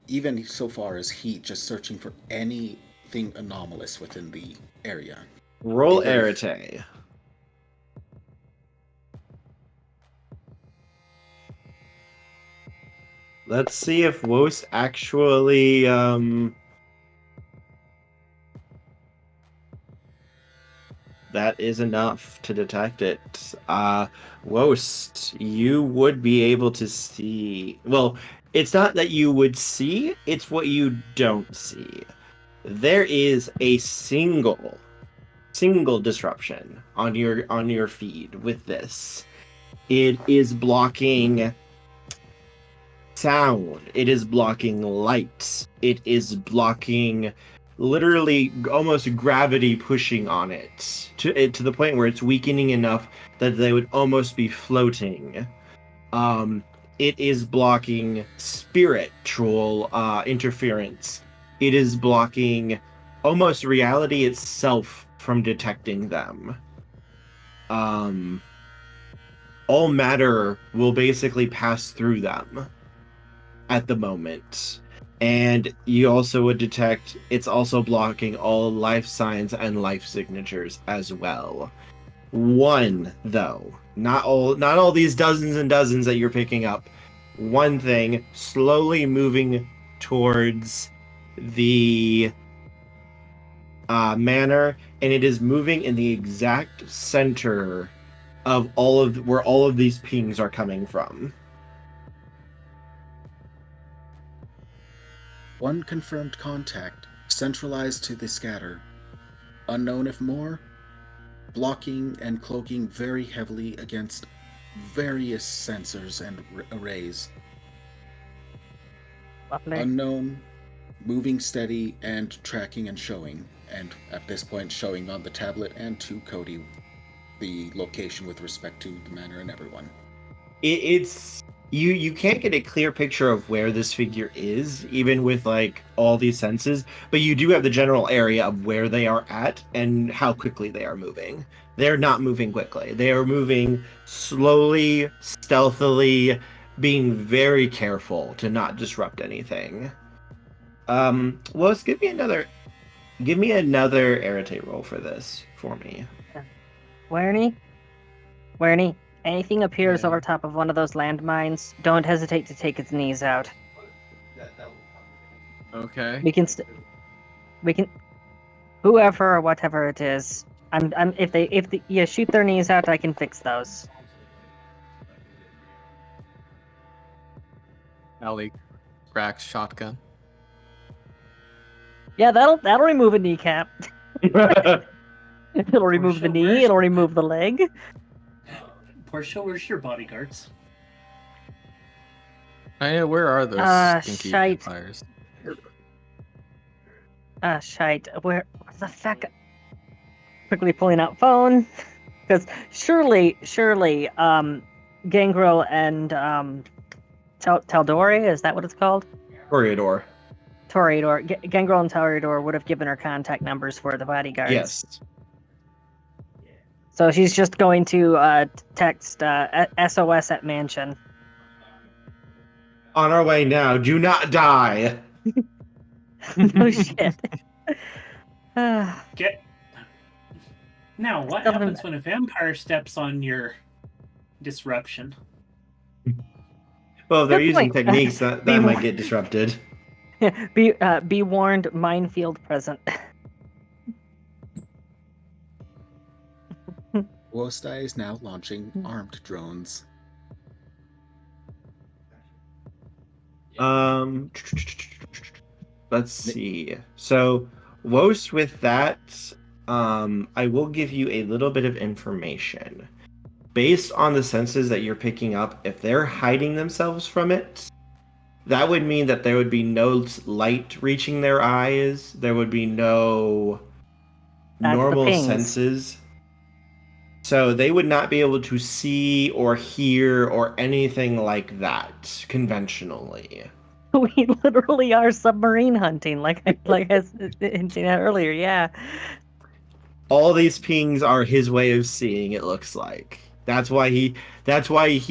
even so far as heat, just searching for anything anomalous within the area. Roll Either if- Arete. Let's see if Wost actually that is enough to detect it. Wost, you would be able to see. Well, it's not that you would see, it's what you don't see. There is a single disruption on your feed with this. It is blocking sound. It is blocking light. It is blocking literally almost gravity pushing on it to the point where it's weakening enough that they would almost be floating. It is blocking spiritual interference. It is blocking almost reality itself from detecting them. All matter will basically pass through them at the moment. And you also would detect it's also blocking all life signs and life signatures as well. One, though, not all these dozens and dozens that you're picking up. One thing slowly moving towards the manor, and it is moving in the exact center of where all of these pings are coming from. One confirmed contact, centralized to the scatter. Unknown if more, blocking and cloaking very heavily against various sensors and arrays. Lovely. Unknown, moving steady and tracking and showing, and at this point showing on the tablet and to Cody the location with respect to the manor and everyone. It's you can't get a clear picture of where this figure is, even with like all these senses, but you do have the general area of where they are at and how quickly they are moving. They're not moving quickly. They are moving slowly, stealthily, being very careful to not disrupt anything. Los, give me another irritate roll for this for me. Werenie, anything appears over top of one of those landmines, don't hesitate to take its knees out. Okay. We can whoever or whatever it is. If you shoot their knees out, I can fix those. Ali cracks shotgun. Yeah, that'll remove a kneecap. It'll remove the knee. It'll remove the leg. Portia, where's your bodyguards? Where are those stinky shite. vampires? Shite. Where the fuck? Quickly pulling out phone, because surely, Gangrel and Taldori, is that what it's called? Toreador. Gangrel and Toreador would have given her contact numbers for the bodyguards. Yes. So she's just going to text SOS at mansion. On our way now. Do not die. No shit. Get. Now, what happens when a vampire steps on your disruption? Well, if they're using techniques that might get disrupted. Be warned, minefield present. Wostai is now launching armed drones. Let's see. So, Wost, with that, I will give you a little bit of information. Based on the senses that you're picking up, if they're hiding themselves from it, that would mean that there would be no light reaching their eyes. There would be no normal senses. So they would not be able to see or hear or anything like that conventionally. We literally are submarine hunting, like I was hinting at earlier. Yeah. All these pings are his way of seeing. It looks like that's why he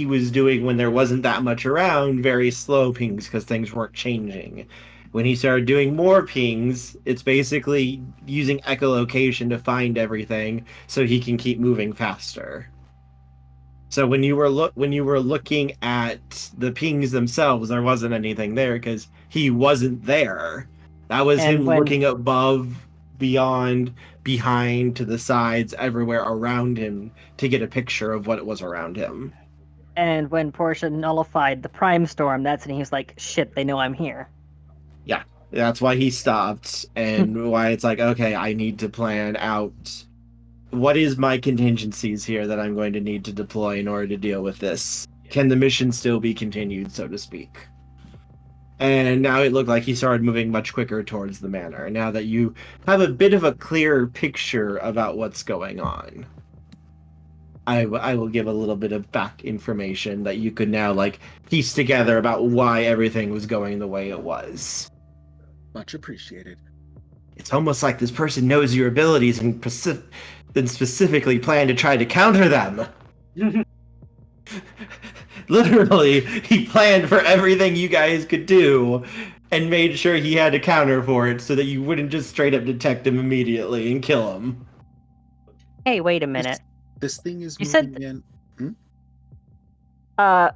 was doing, when there wasn't that much around, very slow pings, because things weren't changing. When he started doing more pings, it's basically using echolocation to find everything so he can keep moving faster. So when you were looking at the pings themselves, there wasn't anything there because he wasn't there. That was him looking above, beyond, behind, to the sides, everywhere around him to get a picture of what was around him. And when Portia nullified the Prime Storm, that's when he was like, shit, they know I'm here. Yeah, that's why he stopped, and why it's like, okay, I need to plan out what is my contingencies here that I'm going to need to deploy in order to deal with this. Can the mission still be continued, so to speak? And now it looked like he started moving much quicker towards the manor, now that you have a bit of a clearer picture about what's going on. I will give a little bit of back information that you could now piece together about why everything was going the way it was. Much appreciated. It's almost like this person knows your abilities and specifically planned to try to counter them. Literally, he planned for everything you guys could do and made sure he had a counter for it so that you wouldn't just straight up detect him immediately and kill him. Hey, wait a minute. This thing is You moving said in. Hmm?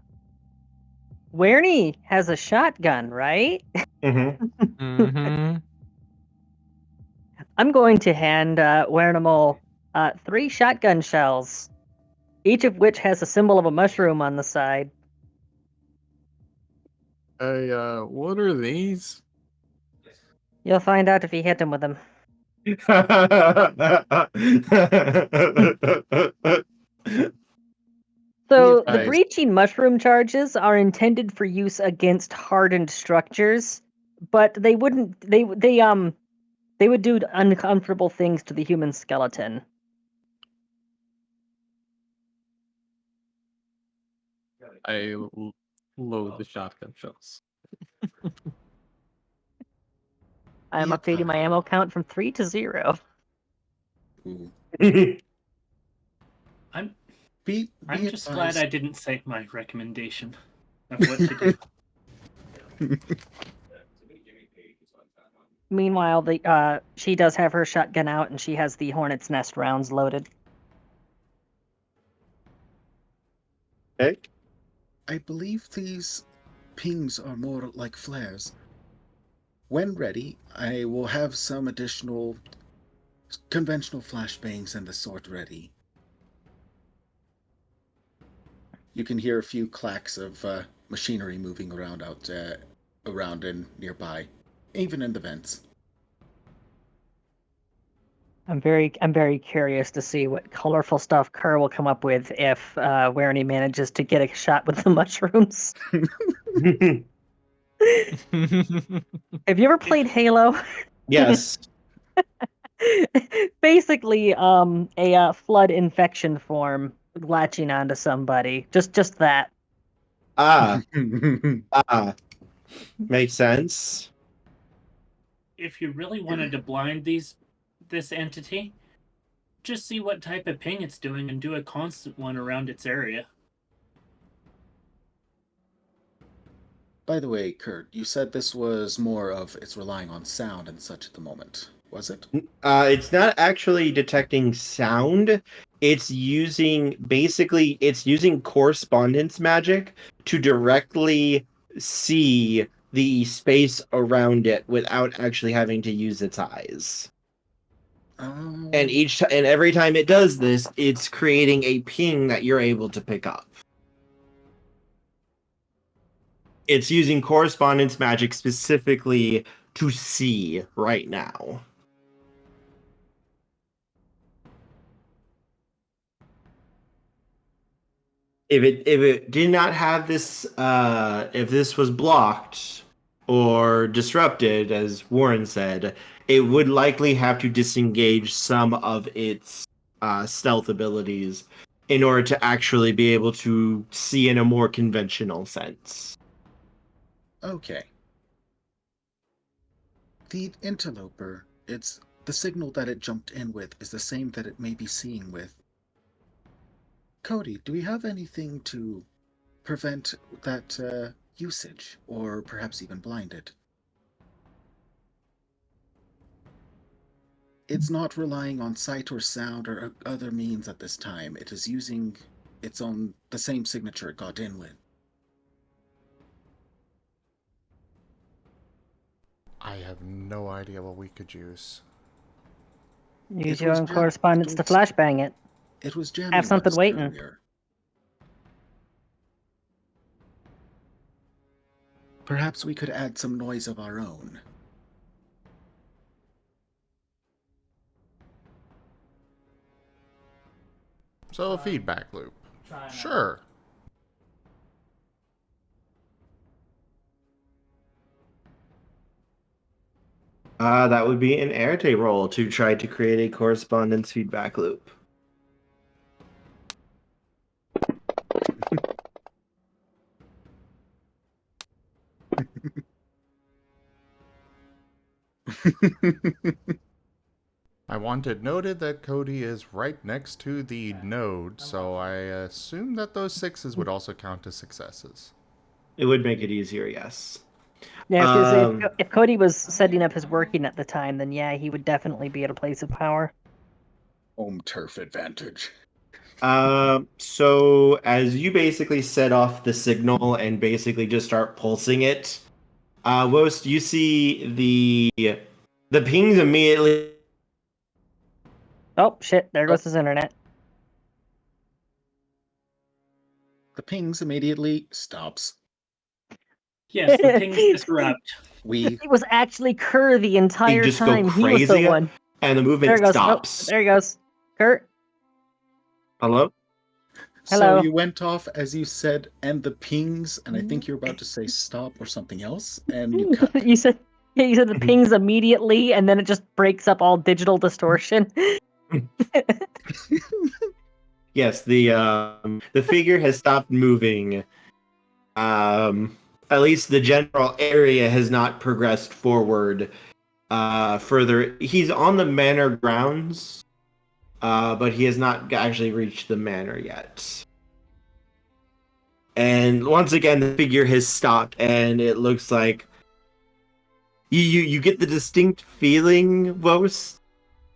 Werenie has a shotgun, right? Mm-hmm. Mm-hmm. I'm going to hand Werenimal 3 shotgun shells, each of which has a symbol of a mushroom on the side. Hey, what are these? You'll find out if you hit him with them. So the Nice. breaching mushroom charges are intended for use against hardened structures, but they wouldn't. They would do uncomfortable things to the human skeleton. I load the shotgun shells. I'm Be updating my advised. ammo count from 3 to 0. Ooh. I'm Be just glad advised. I didn't say my recommendation of what to do. Meanwhile, she does have her shotgun out, and she has the Hornet's Nest rounds loaded. Okay. I believe these pings are more like flares. When ready, I will have some additional conventional flashbangs and the sort ready. You can hear a few clacks of machinery moving around around and nearby, even in the vents. I'm very curious to see what colorful stuff Kerr will come up with if Werenie manages to get a shot with the mushrooms. Have you ever played Halo? Yes. Basically, a flood infection form latching onto somebody. Just that. Makes sense. If you really wanted to blind this entity, just see what type of ping it's doing and do a constant one around its area. By the way, Kurt, you said this was more of it's relying on sound and such at the moment, was it? It's not actually detecting sound. It's using correspondence magic to directly see the space around it without actually having to use its eyes. And every time it does this, it's creating a ping that you're able to pick up. It's using correspondence magic specifically to see right now. If it did not have this, if this was blocked or disrupted, as Warren said, it would likely have to disengage some of its stealth abilities in order to actually be able to see in a more conventional sense. Okay. The interloper, it's the signal that it jumped in with is the same that it may be seeing with. Cody, do we have anything to prevent that usage, or perhaps even blind it? It's not relying on sight or sound or other means at this time. It is using the same signature it got in with. I have no idea what we could use. Use your own correspondence to flashbang it. It was jamming. Have something us waiting. earlier. Perhaps we could add some noise of our own. So a feedback loop. Sure. That would be an Arte roll to try to create a correspondence feedback loop. I want it noted that Cody is right next to the node, so I assume that those 6s would also count as successes. It would make it easier, yes. Yeah, because if Cody was setting up his working at the time, then yeah, he would definitely be at a place of power. Home turf advantage. So as you basically set off the signal and basically just start pulsing it, Wost, you see the pings immediately. Oh shit! There goes his internet. The pings immediately stops. Yes, the pings disrupt. It was actually Kerr the entire just time. go He was the crazy, one. and the movement There it goes. stops. Oh, there he goes. Kurt. Hello? Hello. So you went off as you said, and the pings, and I think you're about to say stop or something else, and you cut. you said the pings immediately, and then it just breaks up all digital distortion. Yes, the figure has stopped moving. At least the general area has not progressed forward further. He's on the manor grounds, but he has not actually reached the manor yet. And once again, the figure has stopped, and it looks like you get the distinct feeling, Wost.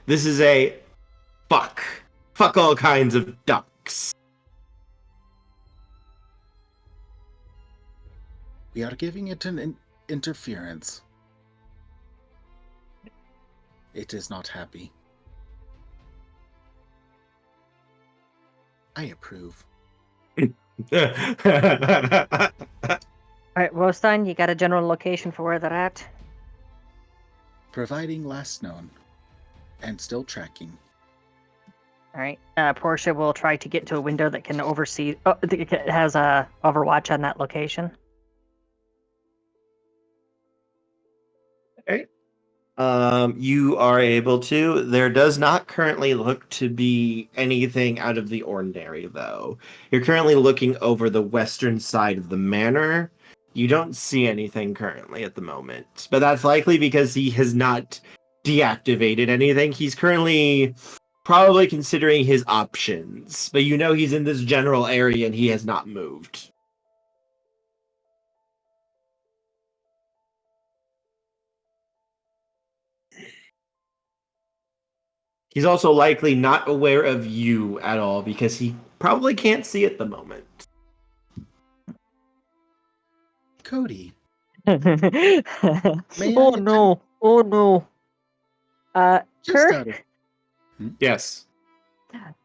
This is a fuck all kinds of ducks. We are giving it an interference. It is not happy. I approve. All right, Rostein, you got a general location for where they're at? Providing last known. And still tracking. All right. Portia will try to get to a window that can oversee. It has a overwatch on that location. Okay. You are able to. There does not currently look to be anything out of the ordinary, though. You're currently looking over the western side of the manor. You don't see anything currently at the moment, but that's likely because he has not deactivated anything. He's currently probably considering his options, but you know he's in this general area and he has not moved. He's also likely not aware of you at all because he probably can't see at the moment. Cody. Oh no. Oh no. Kurt? Yes.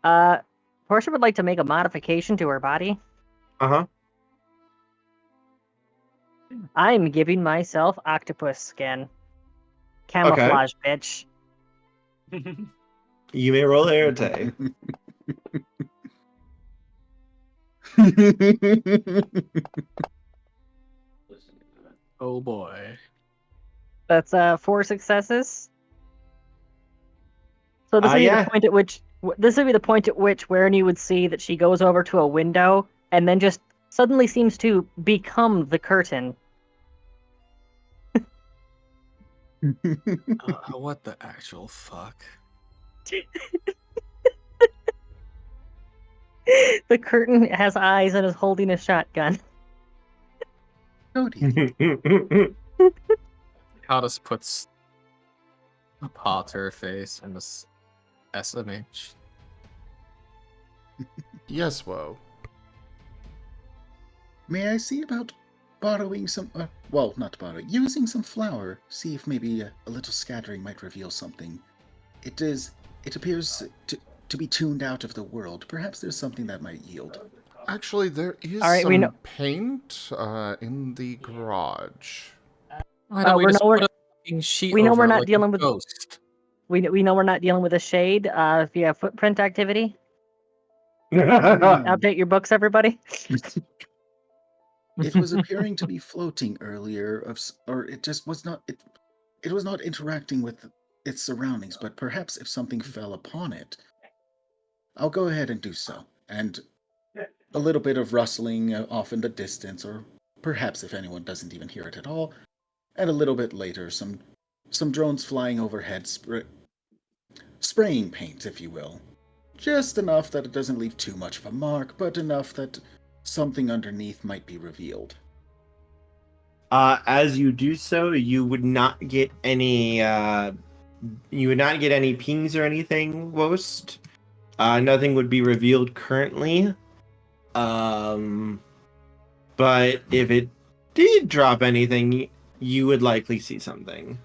Portia would like to make a modification to her body. Uh-huh. I'm giving myself octopus skin. Camouflage, bitch. You may roll Arete. Oh boy. That's 4 successes. So this would be the point at which Werenimal would see that she goes over to a window and then just suddenly seems to become the curtain. What the actual fuck? The curtain has eyes and is holding a shotgun. Cody. Countess puts a paw to her face and this SMH. Yes, Woe. May I see about borrowing some... well, not borrowing. Using some flour. See if maybe a little scattering might reveal something. It appears to be tuned out of the world. Perhaps there's something that might yield. Actually, there is some paint in the garage. Why don't we just put a fucking sheet we know over we're it not like dealing a with ghost. We know we're not dealing with a shade. If you have footprint activity, update your books, everybody. It was appearing to be floating earlier, or it just was not. It was not interacting with its surroundings. But perhaps if something fell upon it, I'll go ahead and do so. And a little bit of rustling off in the distance, or perhaps if anyone doesn't even hear it at all, and a little bit later, some drones flying overhead, spraying paint, if you will. Just enough that it doesn't leave too much of a mark, but enough that something underneath might be revealed. As you do so, you would not get any pings or anything, Wost. Nothing would be revealed currently. But if it did drop anything, you would likely see something.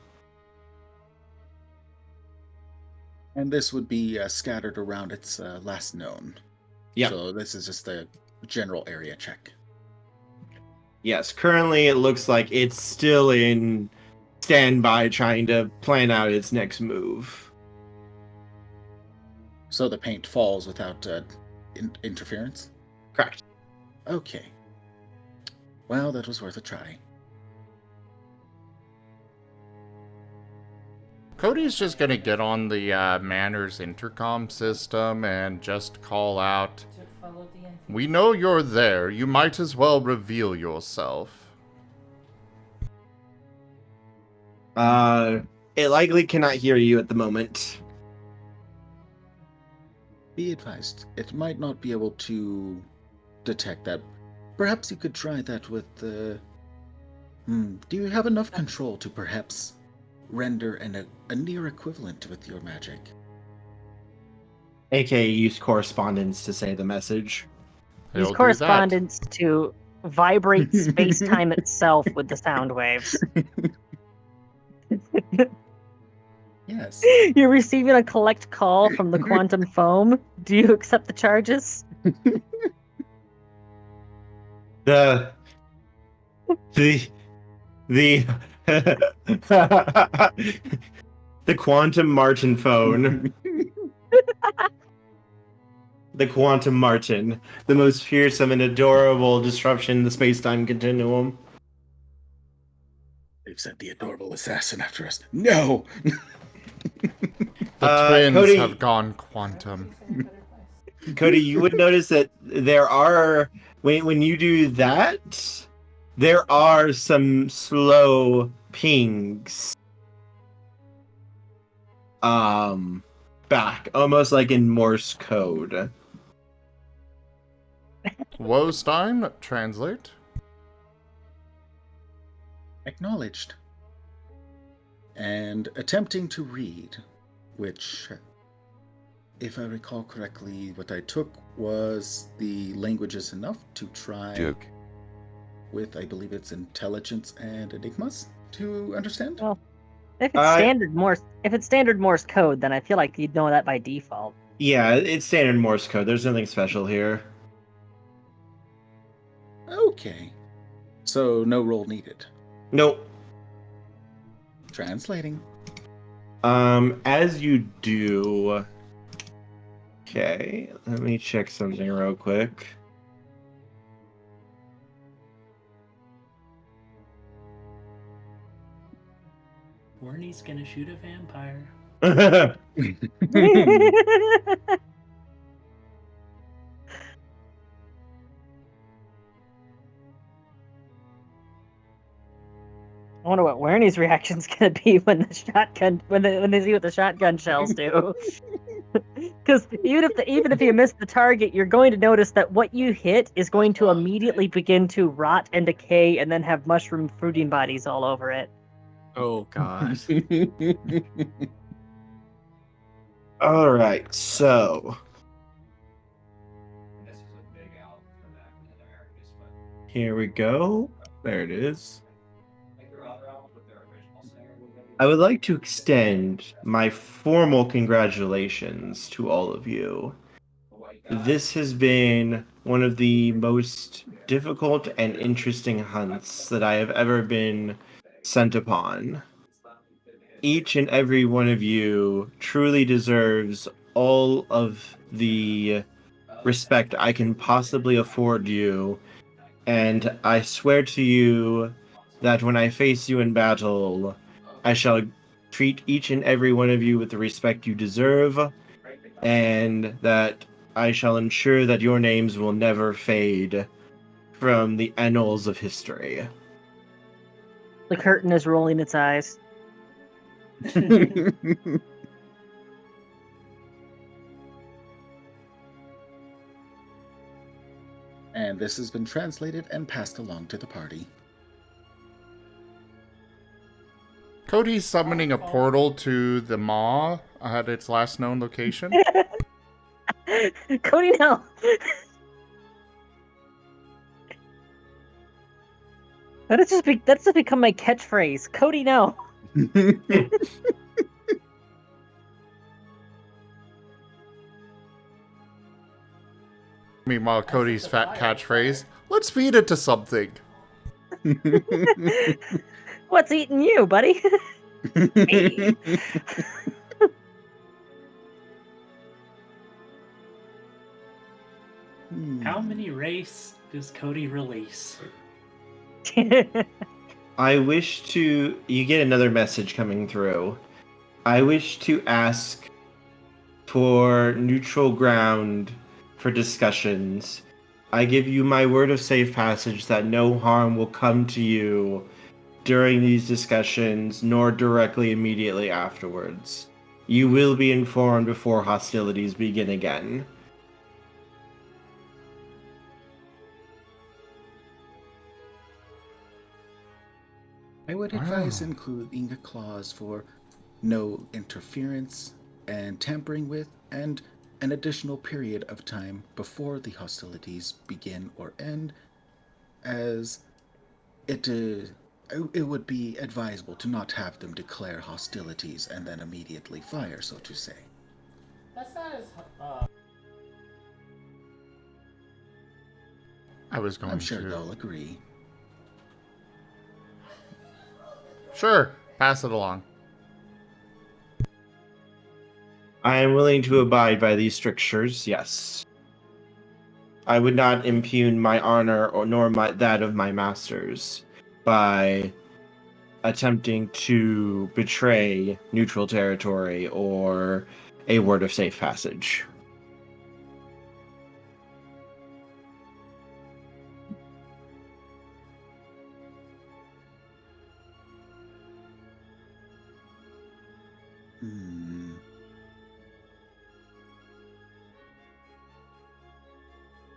And this would be scattered around its last known. Yeah. So this is just a general area check. Yes, currently it looks like it's still in standby trying to plan out its next move. So the paint falls without interference? Correct. Okay. Well, that was worth a try. Cody's just gonna get on the Manor's intercom system and just call out, "We know you're there. You might as well reveal yourself." It likely cannot hear you at the moment. Be advised, it might not be able to detect that. Perhaps you could try that with the... do you have enough control to perhaps render a near equivalent with your magic? AKA use correspondence to say the message. Use correspondence to vibrate space-time itself with the sound waves. Yes. You're receiving a collect call from the quantum foam. Do you accept the charges? The quantum Marten phone. The quantum Marten, the most fearsome and adorable disruption in the space-time continuum. They've sent the adorable assassin after us. No! The twins Cody, have gone quantum. Cody, you would notice that there are, when you do that, there are some slow pings. Back, almost like in Morse code. Wostein, translate. Acknowledged. And attempting to read, which, if I recall correctly, what I took was the languages enough to try with, I believe it's intelligence and enigmas to understand. Well, if it's standard Morse code, then I feel like you'd know that by default. Yeah, it's standard Morse code. There's nothing special here. Okay. So no roll needed. Nope. Translating. As you do... Okay, let me check something real quick. Wernie's gonna shoot a vampire. I wonder what Wernie's reaction's gonna be when the shotgun when they see what the shotgun shells do. Because even if you miss the target, you're going to notice that what you hit is going to immediately begin to rot and decay, and then have mushroom fruiting bodies all over it. Oh god. All right, so here we go. There it is. I would like to extend my formal congratulations to all of you. This has been one of the most difficult and interesting hunts that I have ever been sent upon. Each and every one of you truly deserves all of the respect I can possibly afford you, and I swear to you that when I face you in battle, I shall treat each and every one of you with the respect you deserve, and that I shall ensure that your names will never fade from the annals of history. The curtain is rolling its eyes. And this has been translated and passed along to the party. Cody's summoning a portal to the Maw at its last known location. Cody, no. That's just become my catchphrase. Cody, no. Meanwhile, Cody's fat catchphrase, let's feed it to something. What's eating you, buddy? Hey. How many race does Cody release? I wish to... You get another message coming through. I wish to ask for neutral ground for discussions. I give you my word of safe passage that no harm will come to you during these discussions, nor directly immediately afterwards. You will be informed before hostilities begin again. I would advise including a clause for no interference and tampering with, and an additional period of time before the hostilities begin or end, as it would be advisable to not have them declare hostilities and then immediately fire, so to say. That's not as. I was going I'm sure to. they'll agree. Sure, pass it along. I am willing to abide by these strictures, yes. I would not impugn my honor nor that of my masters by attempting to betray neutral territory or a word of safe passage.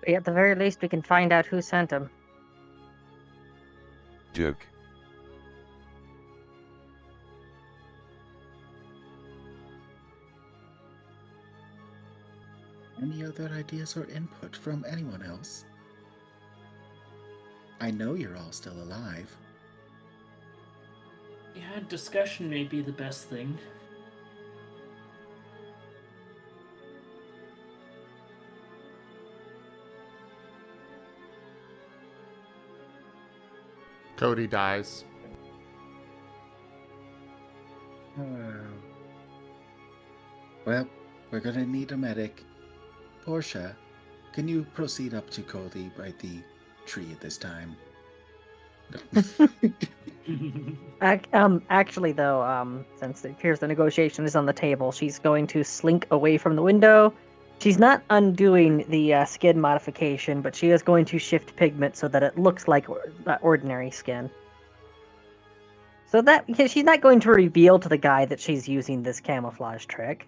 At the very least, we can find out who sent him. Duke. Any other ideas or input from anyone else? I know you're all still alive. Yeah, discussion may be the best thing. Cody dies. Well, we're gonna need a medic. Portia, can you proceed up to Cody by the tree at this time? Actually, though, since it appears the negotiation is on the table, she's going to slink away from the window. She's not undoing the skin modification, but she is going to shift pigment so that it looks like ordinary skin. So that, because she's not going to reveal to the guy that she's using this camouflage trick.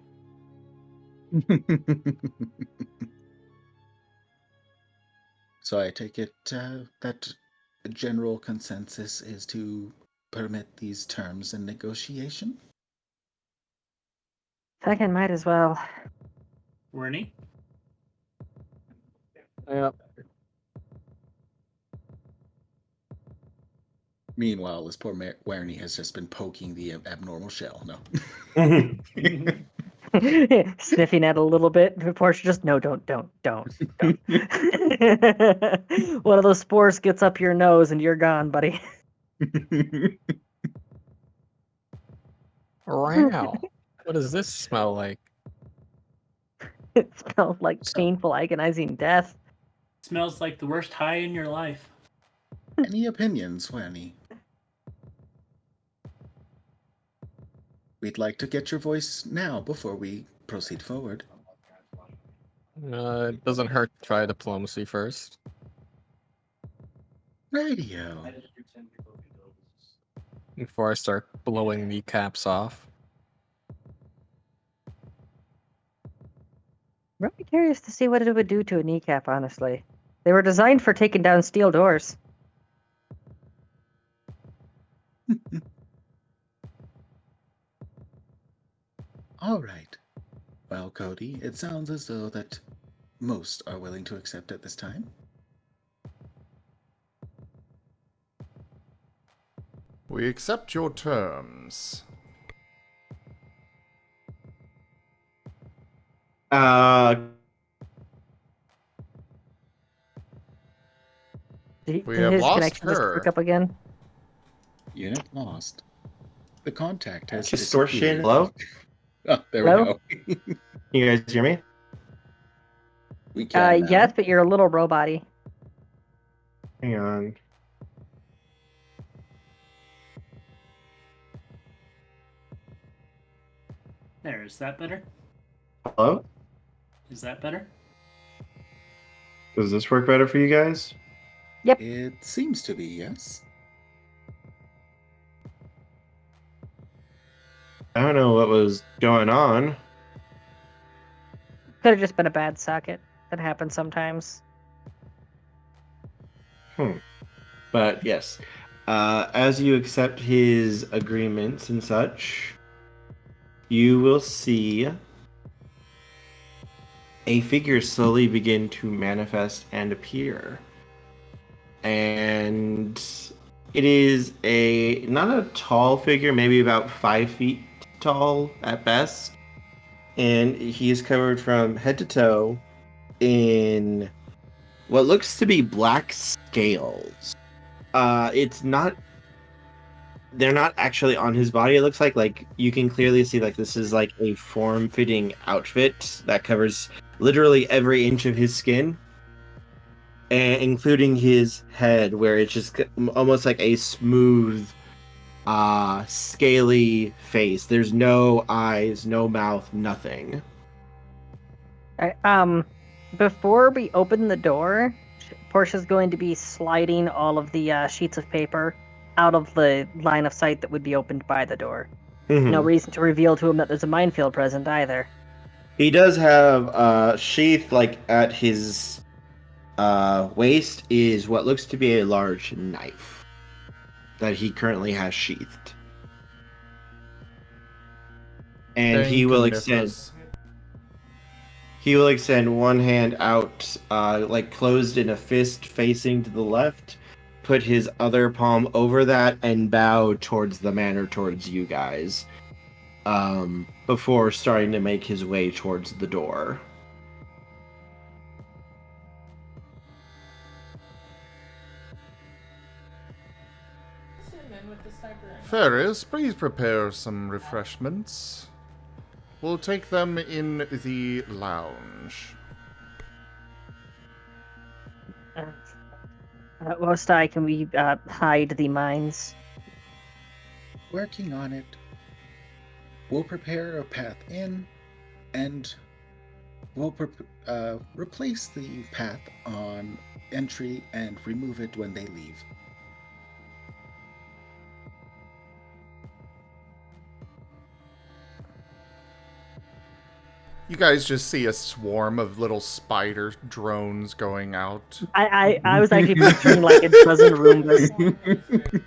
So I take it that general consensus is to permit these terms in negotiation? Second, might as well. Wernie? Yep. Meanwhile, this poor Werenie has just been poking the abnormal shell. No. Sniffing at a little bit. Portia just, no, don't. One of those spores gets up your nose and you're gone, buddy. Wow. What does this smell like? It smells like painful, agonizing death. Smells like the worst high in your life. Any opinions, Wernie? We'd like to get your voice now before we proceed forward. It doesn't hurt to try diplomacy first. Radio. Before I start blowing kneecaps off. Really curious to see what it would do to a kneecap, honestly. They were designed for taking down steel doors. All right. Well, Cody, it sounds as though that most are willing to accept at this time. We accept your terms. Did We have his lost connection just her. break up again? Unit lost. The contact has Distortion. disappeared. Hello? Oh, there Hello? we go. Can you guys hear me? We can now. Yes, but you're a little robot-y. Hang on. There, is that better? Hello? Is that better? Does this work better for you guys? It seems to be, yes. I don't know what was going on. Could have just been a bad socket. That happens sometimes. But yes, as you accept his agreements and such, you will see a figure slowly begin to manifest and appear. And it is not a tall figure, maybe about 5 feet tall at best. And he is covered from head to toe in what looks to be black scales. They're not actually on his body. It looks like you can clearly see this is like a form-fitting outfit that covers literally every inch of his skin, and including his head, where it's just almost like a smooth, scaly face. There's no eyes, no mouth, nothing. Before we open the door, Portia's going to be sliding all of the sheets of paper out of the line of sight that would be opened by the door. Mm-hmm. No reason to reveal to him that there's a minefield present either. He does have a sheath, at his waist is what looks to be a large knife that he currently has sheathed. And he will extend one hand out, closed in a fist facing to the left, put his other palm over that, and bow towards the manor, towards you guys, before starting to make his way towards the door. Ferris, please prepare some refreshments. We'll take them in the lounge. Wostai, can we hide the mines? Working on it. We'll prepare a path in, and we'll replace the path on entry and remove it when they leave. You guys just see a swarm of little spider drones going out. I was actually picturing a dozen Roombas.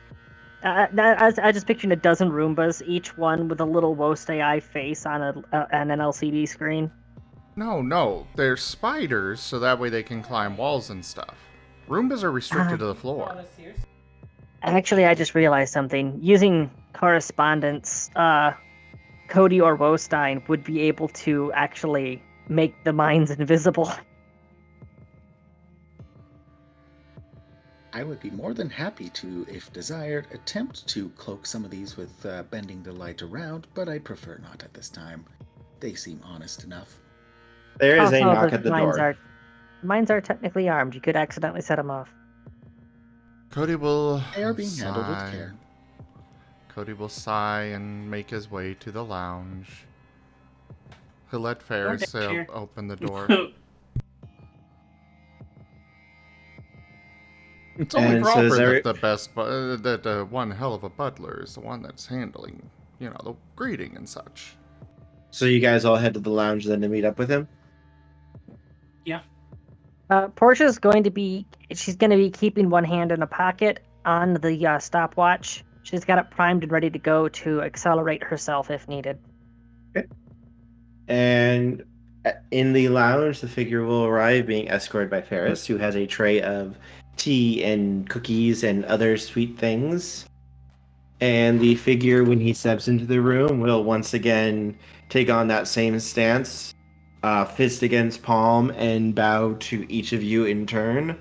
I was just picturing a dozen Roombas, each one with a little Wost AI face on an LCD screen. No, they're spiders, so that way they can climb walls and stuff. Roombas are restricted to the floor. Actually, I just realized something. Using correspondence, Cody or Wostein would be able to actually make the mines invisible. I would be more than happy to, if desired, attempt to cloak some of these with bending the light around, but I prefer not at this time. They seem honest enough. There is a knock at the door. Mines are technically armed. You could accidentally set them off. Cody will They are being handled with care. Cody will sigh and make his way to the lounge. He'll let Ferris open the door. It's only proper that the one hell of a butler is the one that's handling, the greeting and such. So you guys all head to the lounge then to meet up with him? Yeah. Portia's going to be keeping one hand in a pocket on the stopwatch. She's got it primed and ready to go to accelerate herself if needed. Okay. And in the lounge, the figure will arrive being escorted by Ferris, who has a tray of tea and cookies and other sweet things. And the figure, when he steps into the room, will once again take on that same stance, fist against palm, and bow to each of you in turn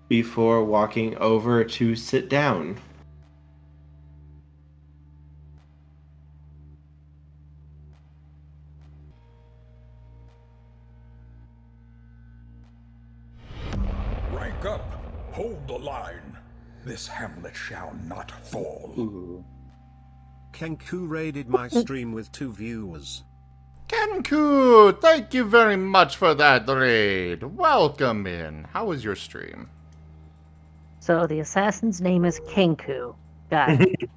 before walking over to sit down. Rank up. Hold the line. This hamlet shall not fall. Ooh. Kenku raided my stream with 2 viewers. Kenku, thank you very much for that raid. Welcome in. How was your stream? So the assassin's name is Kenku. Got it.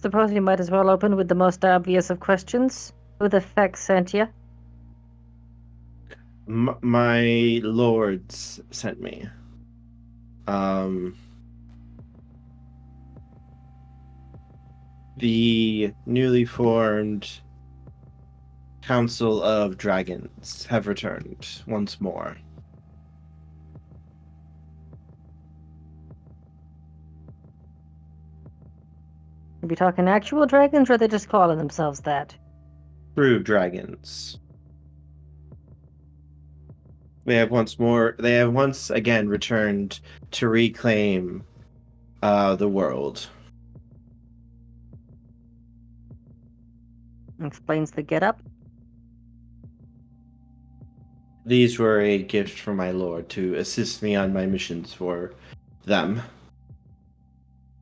Suppose you might as well open with the most obvious of questions. Who the feck sent you? My lords sent me. The newly formed Council of Dragons have returned once more. Are we talking actual dragons, or are they just calling themselves that? True dragons. They have once again returned to reclaim the world. Explains the getup. These were a gift from my lord to assist me on my missions for them.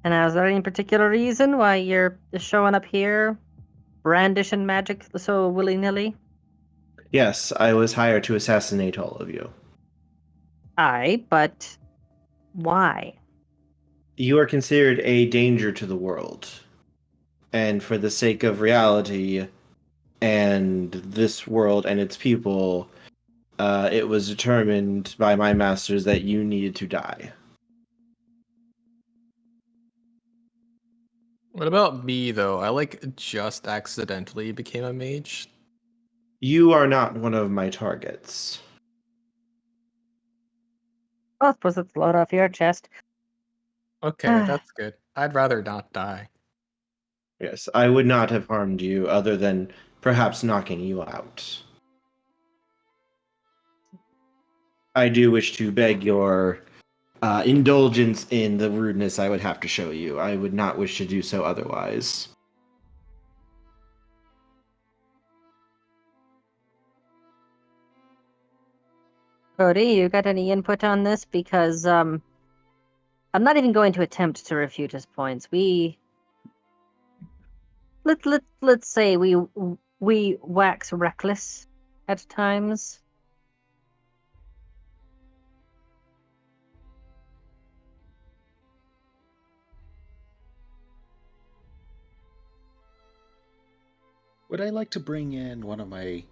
And is there any particular reason why you're showing up here, brandishing magic so willy-nilly? Yes, I was hired to assassinate all of you. Aye, but why? You are considered a danger to the world. And for the sake of reality and this world and its people, it was determined by my masters that you needed to die. What about me, though? I, just accidentally became a mage. You are not one of my targets. I suppose it's a load off your chest. Okay, that's good. I'd rather not die. Yes, I would not have harmed you other than perhaps knocking you out. I do wish to beg your indulgence in the rudeness I would have to show you. I would not wish to do so otherwise. Cody, you got any input on this? Because I'm not even going to attempt to refute his points. Let's say we wax reckless at times. Would I like to bring in one of my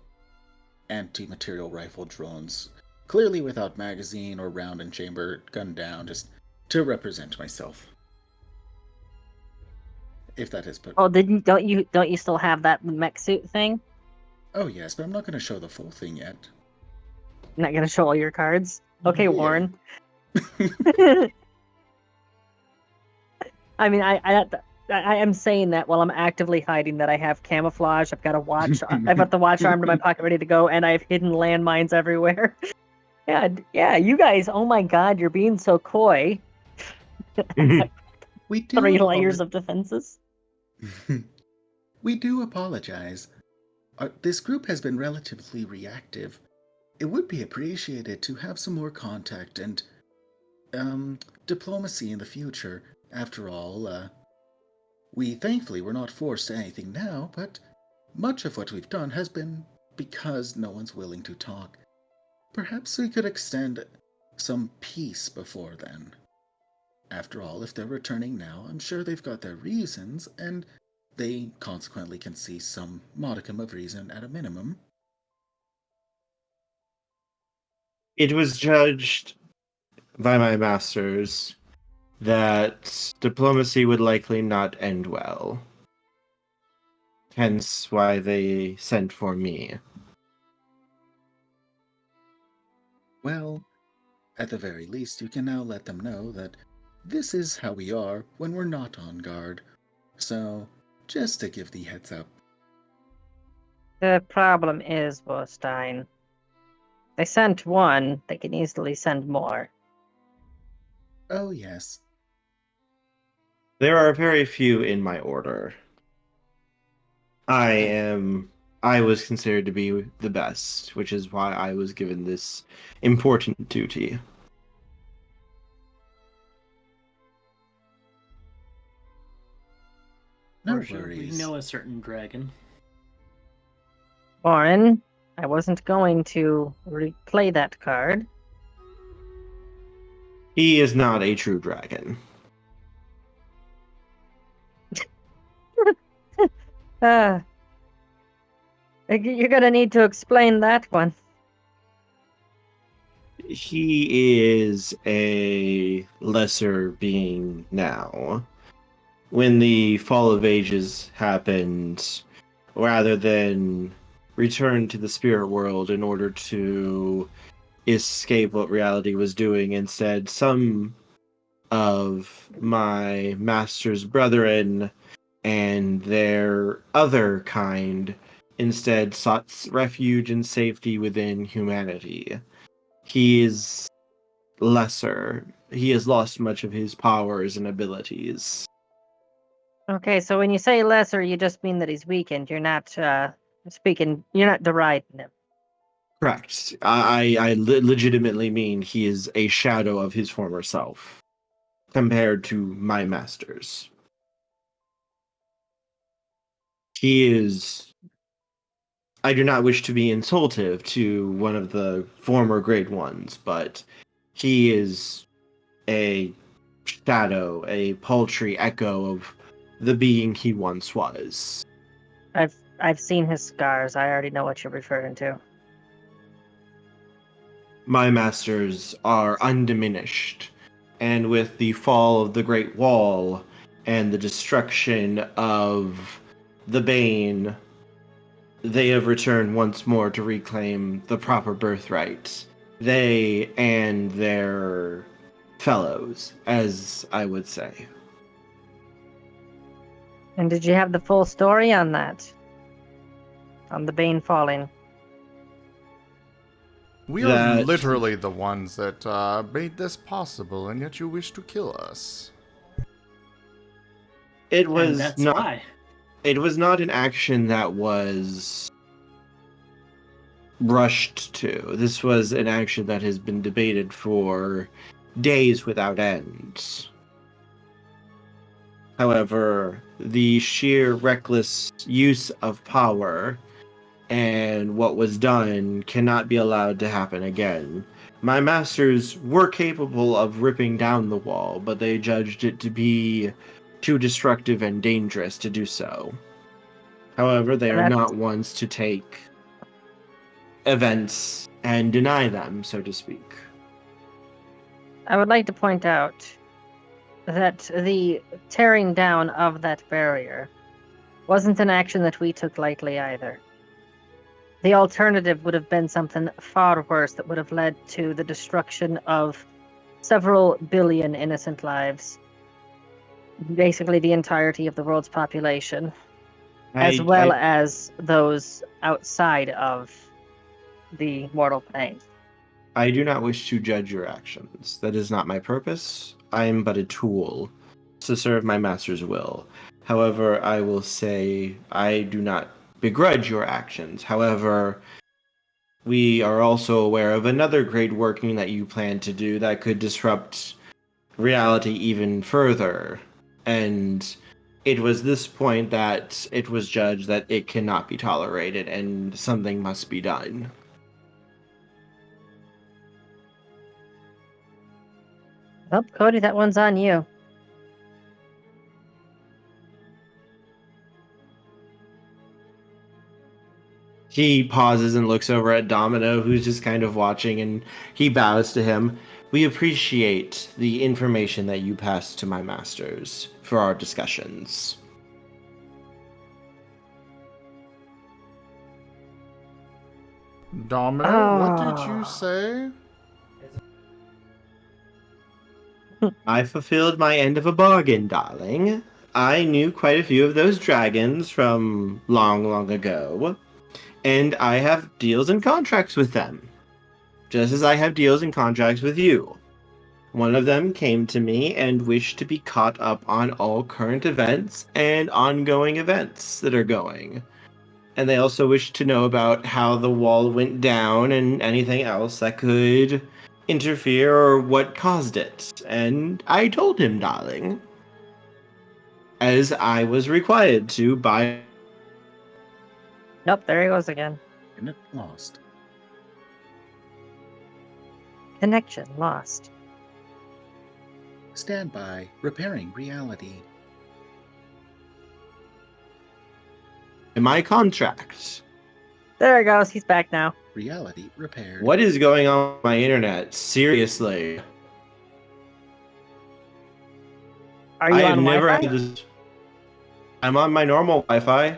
anti-material rifle drones, clearly without magazine or round and chamber, gunned down, just to represent myself? If that is put. Oh, don't you still have that mech suit thing? Oh yes, but I'm not going to show the full thing yet. Not gonna show all your cards. Okay, Yeah. Warren. I mean, I am saying that while I'm actively hiding that I have camouflage. I've got a watch. I've got the watch armed in my pocket, ready to go, and I have hidden landmines everywhere. Yeah. You guys. Oh my God, you're being so coy. We do 3 layers of defenses. We do apologize. This group has been relatively reactive. It would be appreciated to have some more contact and diplomacy in the future. After all, we thankfully were not forced to anything now, but much of what we've done has been because no one's willing to talk. Perhaps we could extend some peace before then. After all, if they're returning now, I'm sure they've got their reasons, and they consequently can see some modicum of reason at a minimum. It was judged by my masters that diplomacy would likely not end well. Hence why they sent for me. Well, at the very least, you can now let them know that this is how we are when we're not on guard. So, just to give the heads up. The problem is, Wolstein, they sent one, they can easily send more. Oh, yes. There are very few in my order. I was considered to be the best, which is why I was given this important duty. No Portia, we worries. know a certain dragon. Warren, I wasn't going to replay that card. He is not a true dragon. You're gonna need to explain that one. He is a lesser being now. When the Fall of Ages happened, rather than return to the spirit world in order to escape what reality was doing, instead, some of my master's brethren and their other kind instead sought refuge and safety within humanity. He is lesser. He has lost much of his powers and abilities. Okay, so when you say lesser, you just mean that he's weakened. You're not you're not deriding him. Correct. I legitimately mean he is a shadow of his former self compared to my masters. He is. I do not wish to be insultive to one of the former great ones, but he is a shadow, a paltry echo of the being he once was. I've seen his scars. I already know what you're referring to. My masters are undiminished, and with the fall of the Great Wall and the destruction of the Bane, they have returned once more to reclaim the proper birthright. They and their fellows, as I would say. And did you have the full story on that? On the Bane falling? We are literally the ones that made this possible, and yet you wish to kill us. It was And that's not. why. It was not an action that was rushed to. This was an action that has been debated for days without end. However, the sheer reckless use of power and what was done cannot be allowed to happen again. My masters were capable of ripping down the wall, but they judged it to be too destructive and dangerous to do so. However, they are not ones to take events and deny them, so to speak. I would like to point out that the tearing down of that barrier wasn't an action that we took lightly either. The alternative would have been something far worse that would have led to the destruction of several billion innocent lives. Basically the entirety of the world's population. As well as those outside of the mortal plane. I do not wish to judge your actions. That is not my purpose. I am but a tool to serve my master's will. However, I will say I do not begrudge your actions. However, we are also aware of another great working that you plan to do that could disrupt reality even further. And it was this point that it was judged that it cannot be tolerated and something must be done. Well, Cody, that one's on you. He pauses and looks over at Domino, who's just kind of watching, and he bows to him. We appreciate the information that you passed to my masters for our discussions. Domino, what did you say? I fulfilled my end of a bargain, darling. I knew quite a few of those dragons from long, long ago, and I have deals and contracts with them, just as I have deals and contracts with you. One of them came to me and wished to be caught up on all current events and ongoing events that are going. And they also wished to know about how the wall went down and anything else that could interfere or what caused it. And I told him, darling, as I was required to by... Nope, there he goes again. And it lost. Connection lost. Stand by. Repairing reality. in my contract. There he goes. He's back now. Reality repaired. What is going on with my internet? Seriously. Are you I have on never Wi-Fi? had this. I'm on my normal Wi-Fi.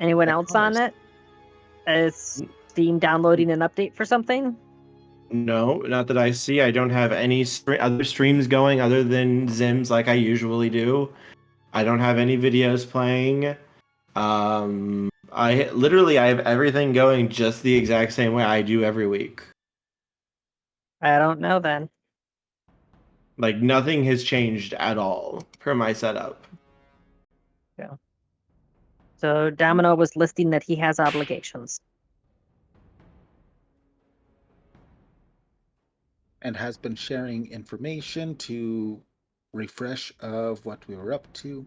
Anyone else on it? Is Steam downloading an update for something? No, not that I see. I don't have any other streams going other than Zims like I usually do. I don't have any videos playing. I have everything going just the exact same way I do every week. I don't know then. Like nothing has changed at all per my setup. Yeah. So Domino was listing that he has obligations. And has been sharing information to refresh of what we were up to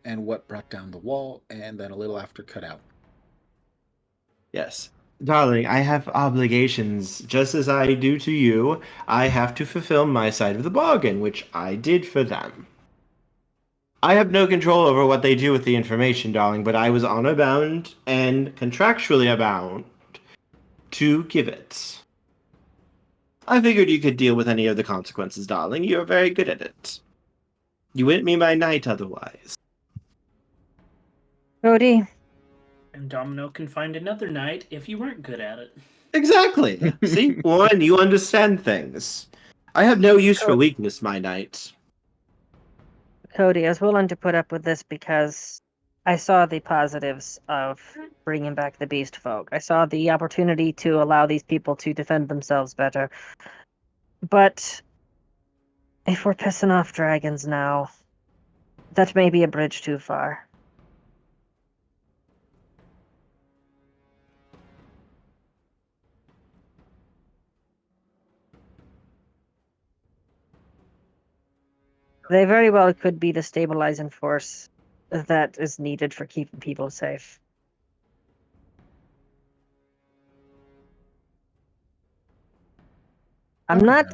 and what brought down the wall, and then a little after cut out. Yes. Darling, I have obligations. Just as I do to you, I have to fulfill my side of the bargain, which I did for them. I have no control over what they do with the information, darling, but I was honor bound and contractually bound to give it. I figured you could deal with any of the consequences, darling. You're very good at it. You wouldn't be my knight otherwise. Cody. And Domino can find another knight if you weren't good at it. Exactly. See, one, you understand things. I have no use for weakness, my knight. Cody, I was willing to put up with this because I saw the positives of bringing back the beast folk. I saw the opportunity to allow these people to defend themselves better. But if we're pissing off dragons now, that may be a bridge too far. They very well could be the stabilizing force that is needed for keeping people safe. I'm not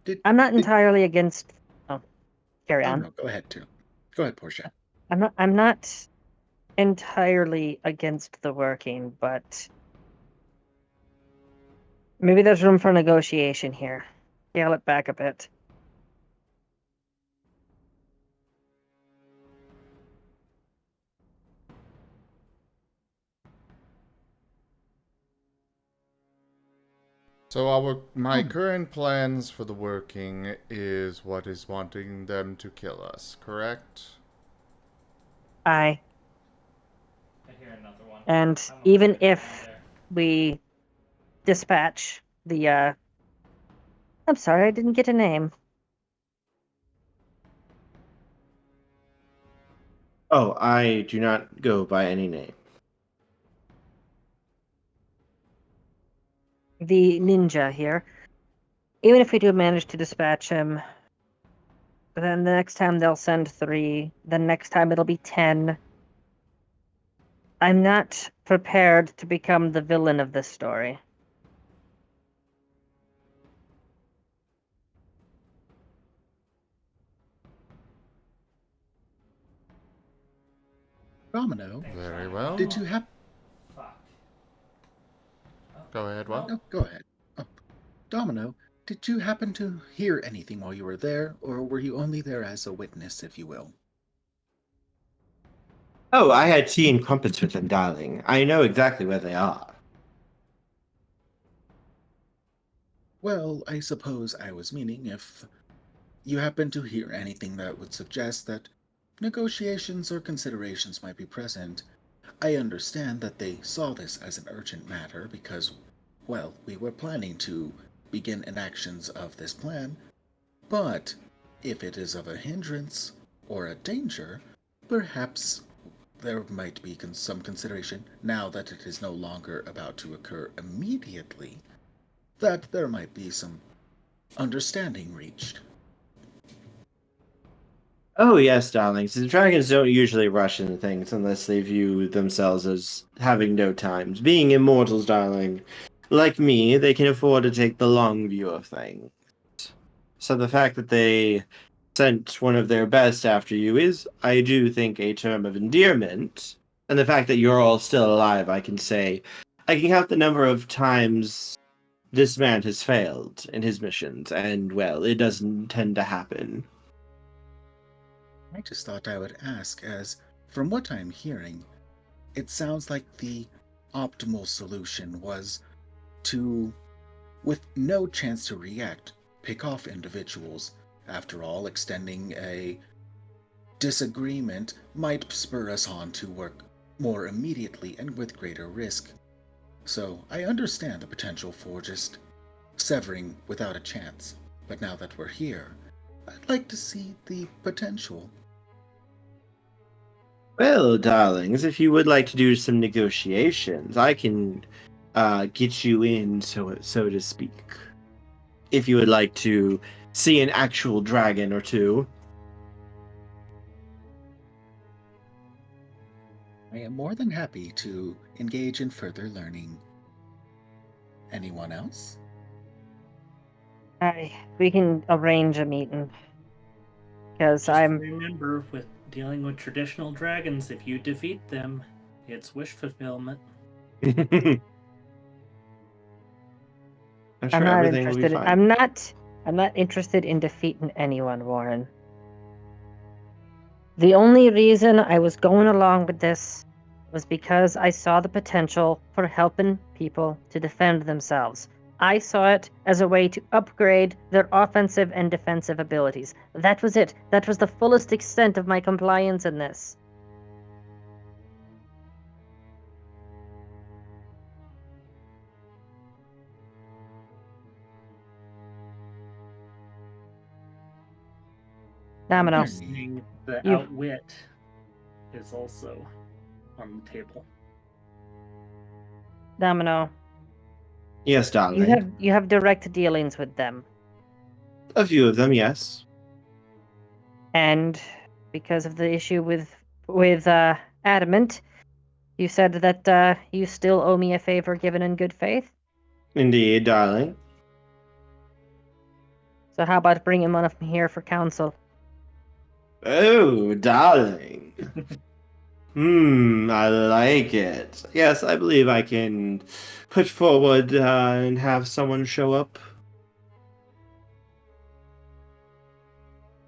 entirely against. Oh, carry on. No, go ahead, too. Go ahead, Portia. I'm not entirely against the working, but maybe there's room for negotiation here. Scale it back a bit. So my current plans for the working is what is wanting them to kill us, correct? Aye. And even if we dispatch the I'm sorry, I didn't get a name. Oh, I do not go by any name. The ninja here. Even if we do manage to dispatch him, then the next time they'll send 3, the next time it'll be 10. I'm not prepared to become the villain of this story. Domino, Very well. did you happen... Fuck. Go ahead, what? No, go ahead. Oh, Domino, did you happen to hear anything while you were there, or were you only there as a witness, if you will? Oh, I had tea and crumpets with them, darling. I know exactly where they are. Well, I suppose I was meaning if you happen to hear anything that would suggest that negotiations or considerations might be present. I understand that they saw this as an urgent matter because, well, we were planning to begin enactions of this plan, but if it is of a hindrance or a danger, perhaps there might be some consideration, now that it is no longer about to occur immediately, that there might be some understanding reached. Oh, yes, darlings. The dragons don't usually rush into things unless they view themselves as having no times. Being immortals, darling, like me, they can afford to take the long view of things. So the fact that they sent one of their best after you is, I do think, a term of endearment. And the fact that you're all still alive, I can say, I can count the number of times this man has failed in his missions, and, well, it doesn't tend to happen. I just thought I would ask, as from what I'm hearing, it sounds like the optimal solution was to, with no chance to react, pick off individuals. After all, extending a disagreement might spur us on to work more immediately and with greater risk. So I understand the potential for just severing without a chance, but now that we're here, I'd like to see the potential. Well, darlings, if you would like to do some negotiations, I can get you in, so to speak. If you would like to see an actual dragon or two. I am more than happy to engage in further learning. Anyone else? We can arrange a meeting. Because Just remember, with dealing with traditional dragons, if you defeat them, it's wish fulfillment. I'm sure I'm not everything will be interested. fine. I'm not interested in defeating anyone, Warren. The only reason I was going along with this was because I saw the potential for helping people to defend themselves. I saw it as a way to upgrade their offensive and defensive abilities. That was it. That was the fullest extent of my compliance in this. Domino. The You- outwit is also on the table. Domino, Yes, darling. you have direct dealings with them. A few of them, yes. And because of the issue with Adamant, you said that you still owe me a favor given in good faith. Indeed, darling. So how about bringing one of them here for counsel? Oh, darling. I like it. Yes, I believe I can put forward and have someone show up.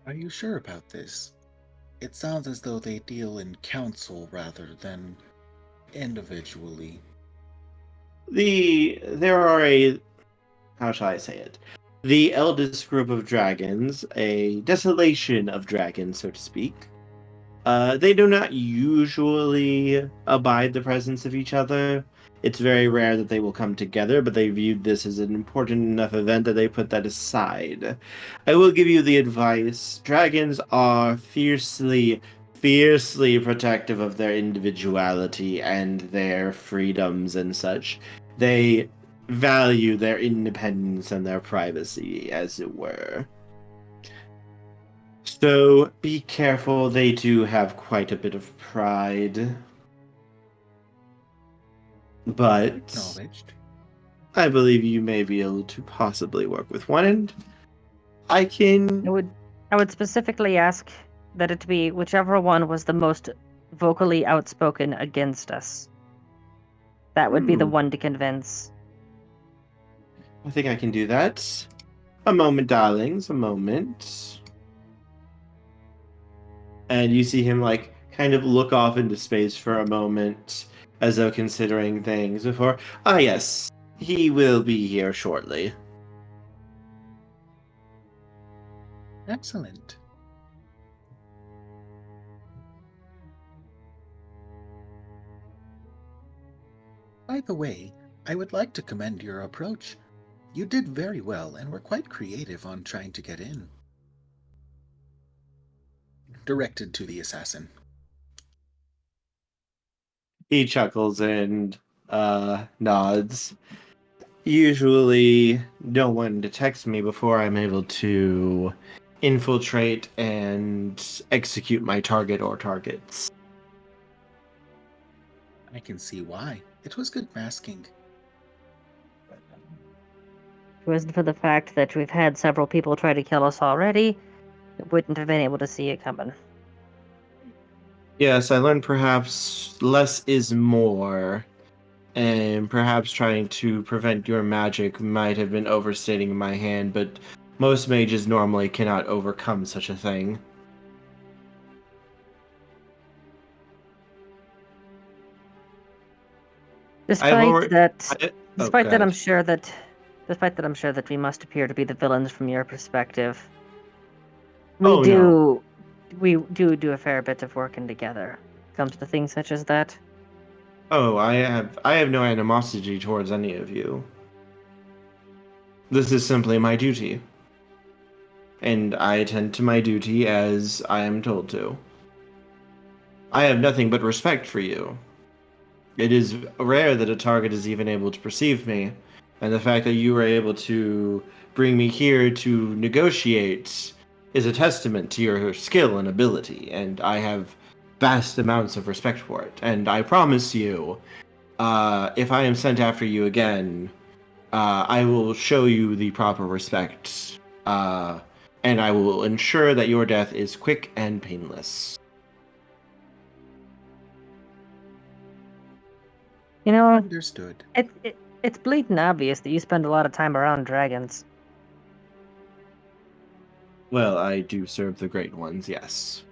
Are you sure about this? It sounds as though they deal in council rather than individually. There are how shall I say it? The eldest group of dragons, a desolation of dragons, so to speak. They do not usually abide the presence of each other. It's very rare that they will come together, but they viewed this as an important enough event that they put that aside. I will give you the advice. Dragons are fiercely protective of their individuality and their freedoms and such. They value their independence and their privacy, as it were. So be careful, they do have quite a bit of pride. But Acknowledged. I believe you may be able to possibly work with one, and I can... I would specifically ask that it be whichever one was the most vocally outspoken against us. That would be the one to convince. I think I can do that. A moment, darlings, a moment. And you see him, like, kind of look off into space for a moment, as though considering things before. Ah, yes, he will be here shortly. Excellent. By the way, I would like to commend your approach. You did very well and were quite creative on trying to get in. Directed to the assassin. He chuckles and nods. Usually, no one detects me before I'm able to infiltrate and execute my target or targets. I can see why. It was good masking. If it wasn't for the fact that we've had several people try to kill us already, I wouldn't have been able to see it coming. Yes, I learned perhaps less is more, and perhaps trying to prevent your magic might have been overstating my hand, but most mages normally cannot overcome such a thing. Despite that, Despite I'm sure that we must appear to be the villains from your perspective, we do a fair bit of working together. Comes to things such as that. Oh, I have no animosity towards any of you. This is simply my duty. And I attend to my duty as I am told to. I have nothing but respect for you. It is rare that a target is even able to perceive me, and the fact that you were able to bring me here to negotiate is a testament to your skill and ability, and I have vast amounts of respect for it. And I promise you, if I am sent after you again, I will show you the proper respect, and I will ensure that your death is quick and painless. You know, Understood. It's bleeding obvious that you spend a lot of time around dragons. Well, I do serve the great ones, yes.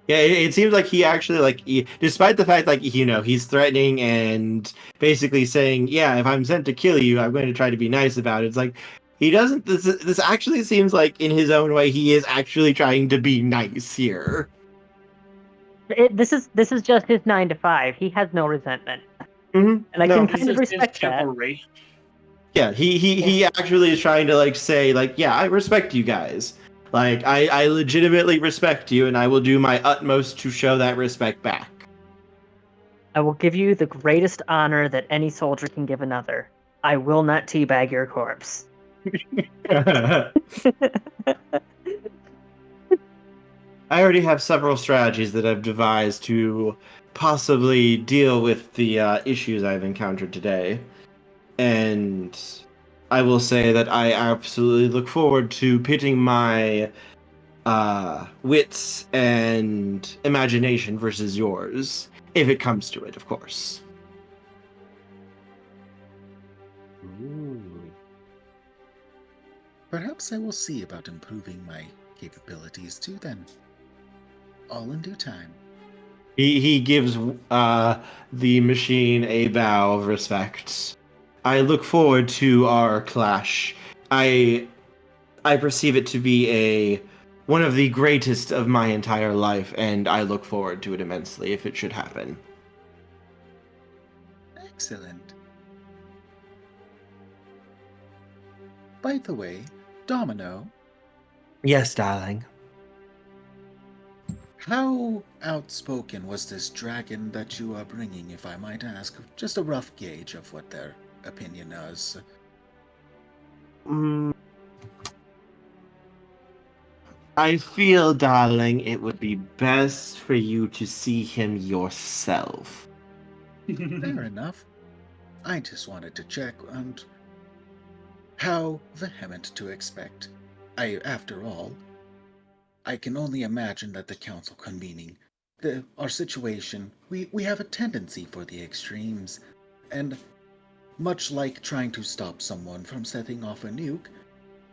Yeah, it seems like he actually, despite the fact, he's threatening and basically saying, yeah, if I'm sent to kill you, I'm going to try to be nice about it. It's like, he doesn't, this actually seems like, in his own way, he is actually trying to be nice here. This is just his 9 to 5. He has no resentment. Mm-hmm. And I can kind of respect that. Yeah, he actually is trying to, say, yeah, I respect you guys. I legitimately respect you, and I will do my utmost to show that respect back. I will give you the greatest honor that any soldier can give another. I will not teabag your corpse. I already have several strategies that I've devised to possibly deal with the issues I've encountered today. And I will say that I absolutely look forward to pitting my wits and imagination versus yours, if it comes to it, of course. Ooh. Perhaps I will see about improving my capabilities too then. All in due time. He gives the machine a bow of respect. I look forward to our clash. I perceive it to be one of the greatest of my entire life, and I look forward to it immensely if it should happen. Excellent. By the way, Domino. Yes, darling. How outspoken was this dragon that you are bringing, if I might ask? Just a rough gauge of what their opinion is. I feel, darling, it would be best for you to see him yourself. Fair enough. I just wanted to check, and How vehement to expect. After all, I can only imagine that the council convening, our situation, we have a tendency for the extremes, and much like trying to stop someone from setting off a nuke,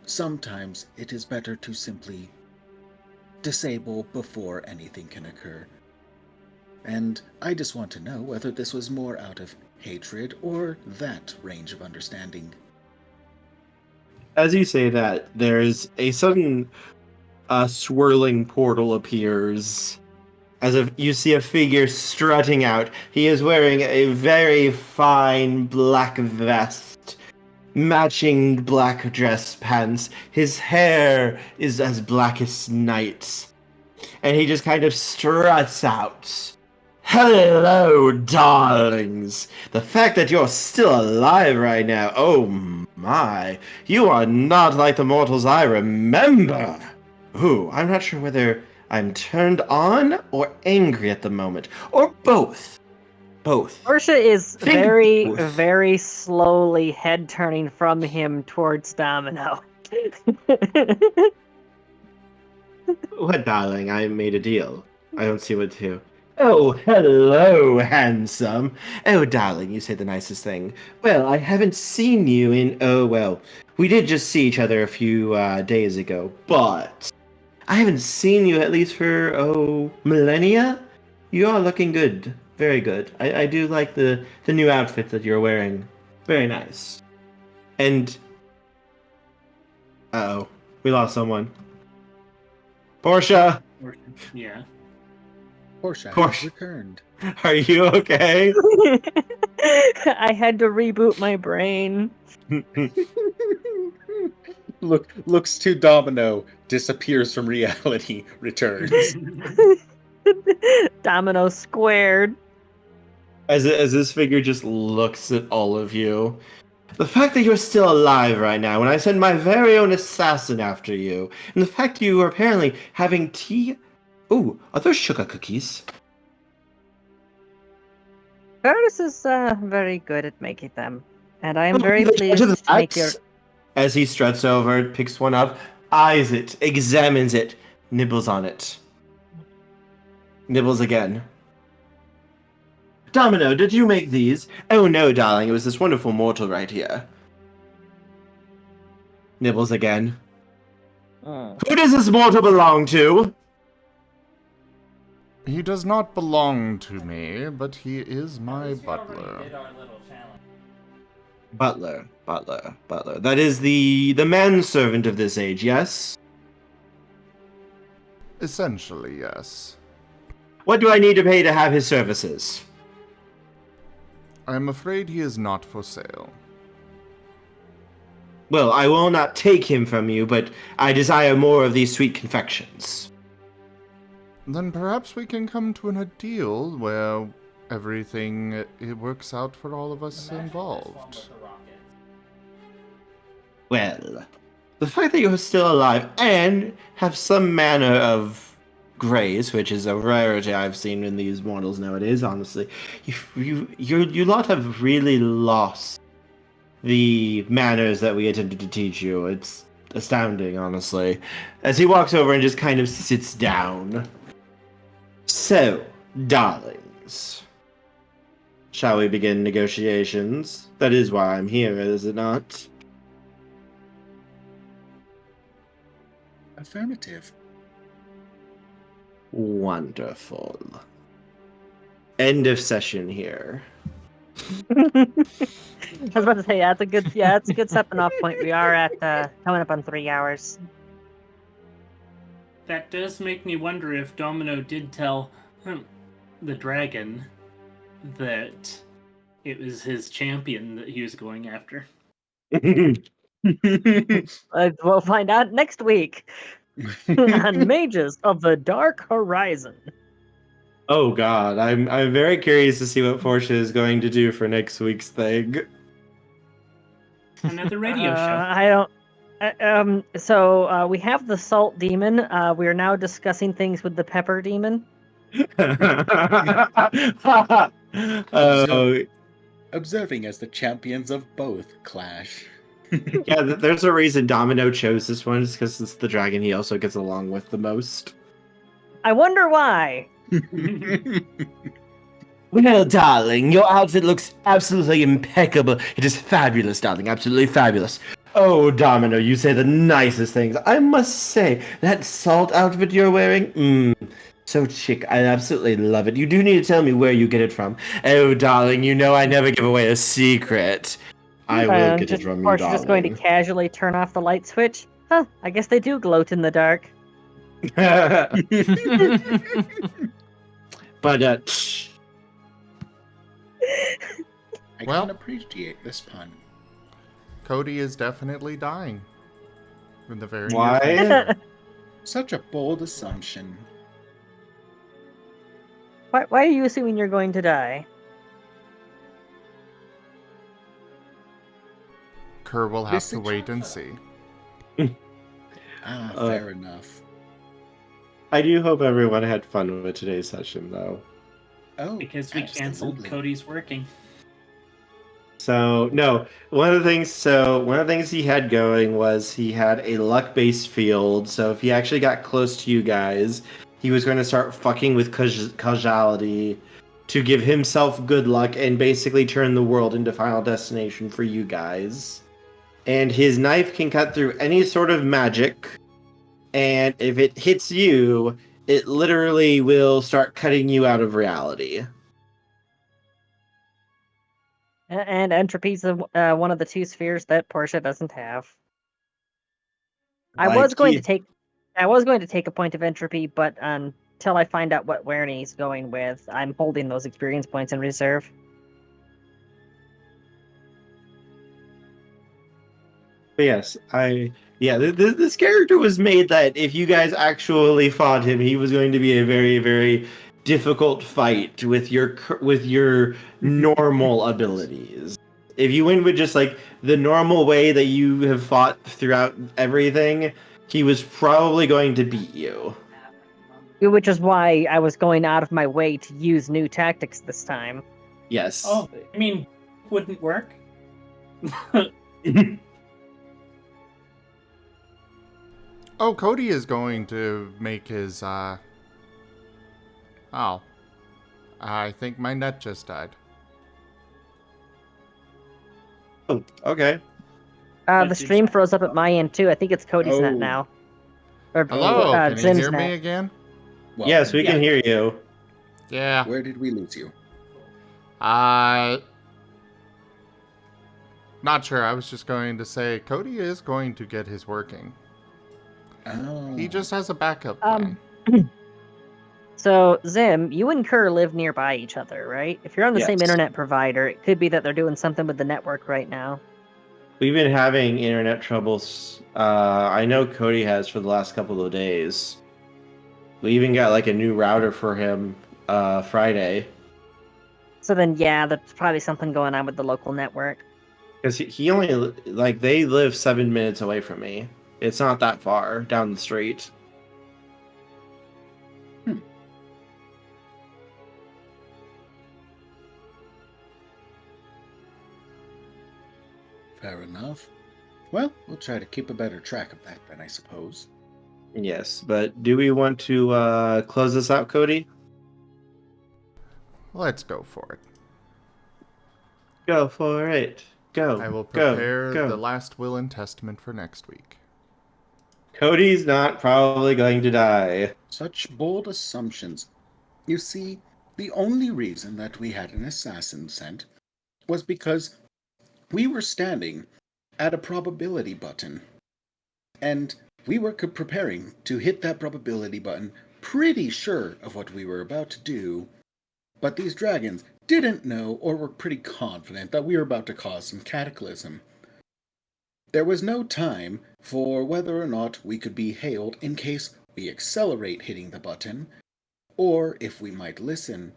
sometimes it is better to simply disable before anything can occur. And I just want to know whether this was more out of hatred or that range of understanding. As you say that, there's a sudden swirling portal appears. As if you see a figure strutting out. He is wearing a very fine black vest, matching black dress pants. His hair is as black as night. And he just kind of struts out. Hello, darlings. The fact that you're still alive right now, oh my. You are not like the mortals I remember. Ooh, I'm not sure whether I'm turned on or angry at the moment. Or both. Both. Portia is Think very, both. very slowly head turning from him towards Domino. What, darling? I made a deal. I don't see what to. Oh, hello, handsome. Oh, darling, you say the nicest thing. Well, I haven't seen you in. Oh, well. We did just see each other a few days ago, but I haven't seen you at least for, millennia? You are looking good. Very good. I do like the new outfit that you're wearing. Very nice. And. Uh-oh. We lost someone. Portia! Yeah. Portia Portia. has returned. Are you okay? I had to reboot my brain. Looks to Domino, disappears from reality, returns. Domino squared. As this figure just looks at all of you. The fact that you're still alive right now when I send my very own assassin after you, and the fact that you are apparently having tea. Ooh, are those sugar cookies? Paris is very good at making them, and I am Oh, very the judge of pleased to make that? your. As he struts over, picks one up, eyes it, examines it, nibbles on it. Nibbles again. Domino, did you make these? Oh no, darling, it was this wonderful mortal right here. Nibbles again. Who does this mortal belong to? He does not belong to me, but he is my butler. Butler. That is the manservant of this age, yes? Essentially, yes. What do I need to pay to have his services? I am afraid he is not for sale. Well, I will not take him from you, but I desire more of these sweet confections. Then perhaps we can come to a deal where everything it works out for all of us involved. Well, the fact that you're still alive and have some manner of grace, which is a rarity I've seen in these mortals nowadays, honestly, you lot have really lost the manners that we attempted to teach you. It's astounding, honestly. As he walks over and just kind of sits down. So, darlings, shall we begin negotiations? That is why I'm here, is it not? Affirmative. Wonderful. End of session here. I was about to say, that's a good stepping off point. We are at coming up on 3 hours. That does make me wonder if Domino did tell the dragon that it was his champion that he was going after. We'll find out next week on Mages of the Dark Horizon. Oh god, I'm very curious to see what Portia is going to do for next week's thing. Another radio show. I don't. So we have the Salt Demon. We are now discussing things with the Pepper Demon. Oh, Observing as the champions of both clash. Yeah, there's a reason Domino chose this one, is because it's the dragon he also gets along with the most. I wonder why. Well, darling, your outfit looks absolutely impeccable. It is fabulous, darling, absolutely fabulous. Oh, Domino, you say the nicest things. I must say, that salt outfit you're wearing, so chic. I absolutely love it. You do need to tell me where you get it from. Oh, darling, you know I never give away a secret. I will get it from you, Portia just going to darling. casually turn off the light switch. Huh, I guess they do gloat in the dark. But, I Well- can appreciate this pun. Cody is definitely dying. In the very near Why? future. Such a bold assumption. Why are you assuming you're going to die? Kerr will have This to wait and see. Fair enough. I do hope everyone had fun with today's session, though. Oh, Because we canceled absolutely. Cody's working. So no, one of the things he had going was he had a luck-based field. So if he actually got close to you guys, he was going to start fucking with causality to give himself good luck and basically turn the world into Final Destination for you guys. And his knife can cut through any sort of magic, and if it hits you, it literally will start cutting you out of reality. And entropy's one of the two spheres that Portia doesn't have. I was going to take a point of entropy, but until I find out what Werenimal's going with, I'm holding those experience points in reserve. But yes, this character was made that if you guys actually fought him, he was going to be a very, very difficult fight with your normal abilities. If you went with just like the normal way that you have fought throughout everything, he was probably going to beat you. Which is why I was going out of my way to use new tactics this time. Yes. Oh, I mean, wouldn't work. Oh, Cody is going to make his, Oh. I think my net just died. Oh, okay. The stream froze up at my end too. I think it's Cody's net Oh. now. Or, Hello, can you Zim's hear net. me again? Well, Yes, we can hear you. Yeah. Where did we lose you? Not sure. I was just going to say Cody is going to get his working. Oh. He just has a backup plan. So, Zim, you and Kerr live nearby each other, right? If you're on the same Yes. internet provider, it could be that they're doing something with the network right now. We've been having internet troubles. I know Cody has for the last couple of days. We even got like a new router for him Friday. So then, yeah, there's probably something going on with the local network. Because he only, like, they live 7 minutes away from me. It's not that far down the street. Fair enough. Well, we'll try to keep a better track of that then, I suppose. Yes, but do we want to close this out, Cody? Let's go for it. Go for it. Go. I will go, prepare go. the last will and testament for next week. Cody's not probably going to die. Such bold assumptions. You see, the only reason that we had an assassin sent was because we were standing at a probability button. And we were preparing to hit that probability button, pretty sure of what we were about to do. But these dragons didn't know or were pretty confident that we were about to cause some cataclysm. There was no time for whether or not we could be hailed in case we accelerate hitting the button, or if we might listen.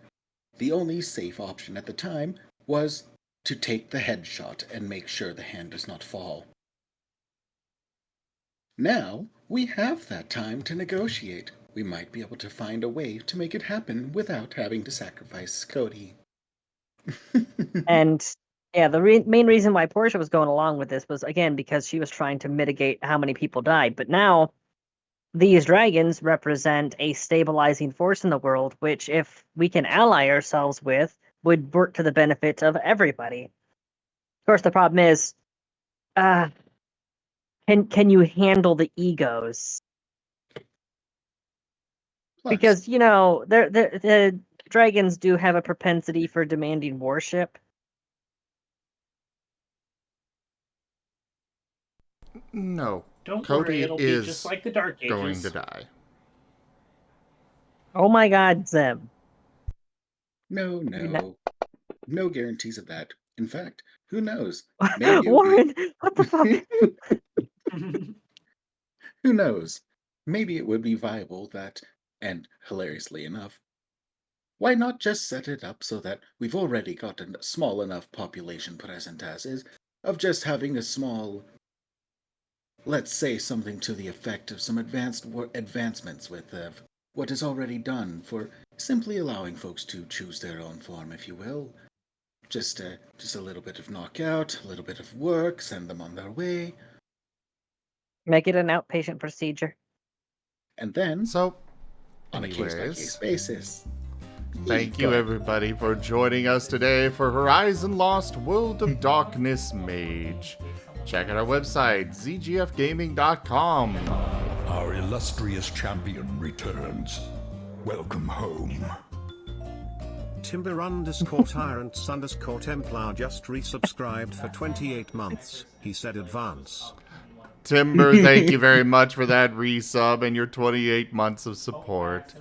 The only safe option at the time was to take the headshot and make sure the hand does not fall. Now we have that time to negotiate. We might be able to find a way to make it happen without having to sacrifice Cody. And Yeah, the main reason why Portia was going along with this was, again, because she was trying to mitigate how many people died. But now, these dragons represent a stabilizing force in the world, which, if we can ally ourselves with, would work to the benefit of everybody. Of course, the problem is, can you handle the egos? Plus, Because, you know, the dragons do have a propensity for demanding worship. No. Don't Cody worry, it'll be is just like the Dark Ages. going to die. Oh my god, Zim. no, know- no guarantees of that. In fact, who knows? Maybe it would Warren, what the fuck? Who knows? Maybe it would be viable that, and hilariously enough, why not just set it up so that we've already got a small enough population present as is, of just having a small, let's say something to the effect of some advancements with what is already done for simply allowing folks to choose their own form, if you will. Just a little bit of knockout, a little bit of work, send them on their way, Make it an outpatient procedure. and then, So, on a case-by-case anyways, basis. thank Go you ahead. everybody for joining us today for Horizon Lost World of Darkness Mage. Check out our website, zgfgaming.com. Our illustrious champion returns. Welcome home. Timber_Tyrants_Templar just resubscribed for 28 months. He said advance. Timber, thank you very much for that resub and your 28 months of support.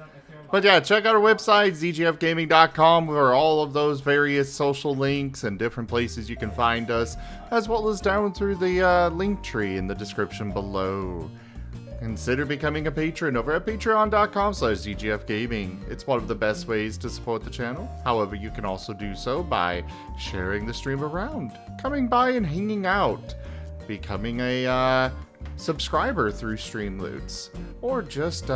But yeah, check out our website, zgfgaming.com, where all of those various social links and different places you can find us, as well as down through the link tree in the description below. Consider becoming a patron over at patreon.com/zgfgaming. It's one of the best ways to support the channel. However, you can also do so by sharing the stream around, coming by and hanging out, becoming a subscriber through Streamloots, or just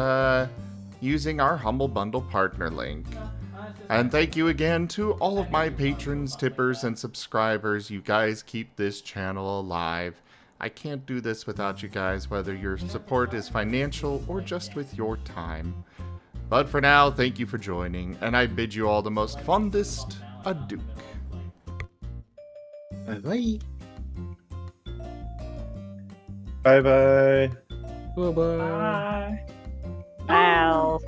using our Humble Bundle partner link. And thank you again to all of my patrons, tippers, and subscribers. You guys keep this channel alive. I can't do this without you guys, whether your support is financial or just with your time. But for now, thank you for joining, and I bid you all the most fondest adieu. Bye-bye. Bye-bye. Bye-bye. Bye. Ow.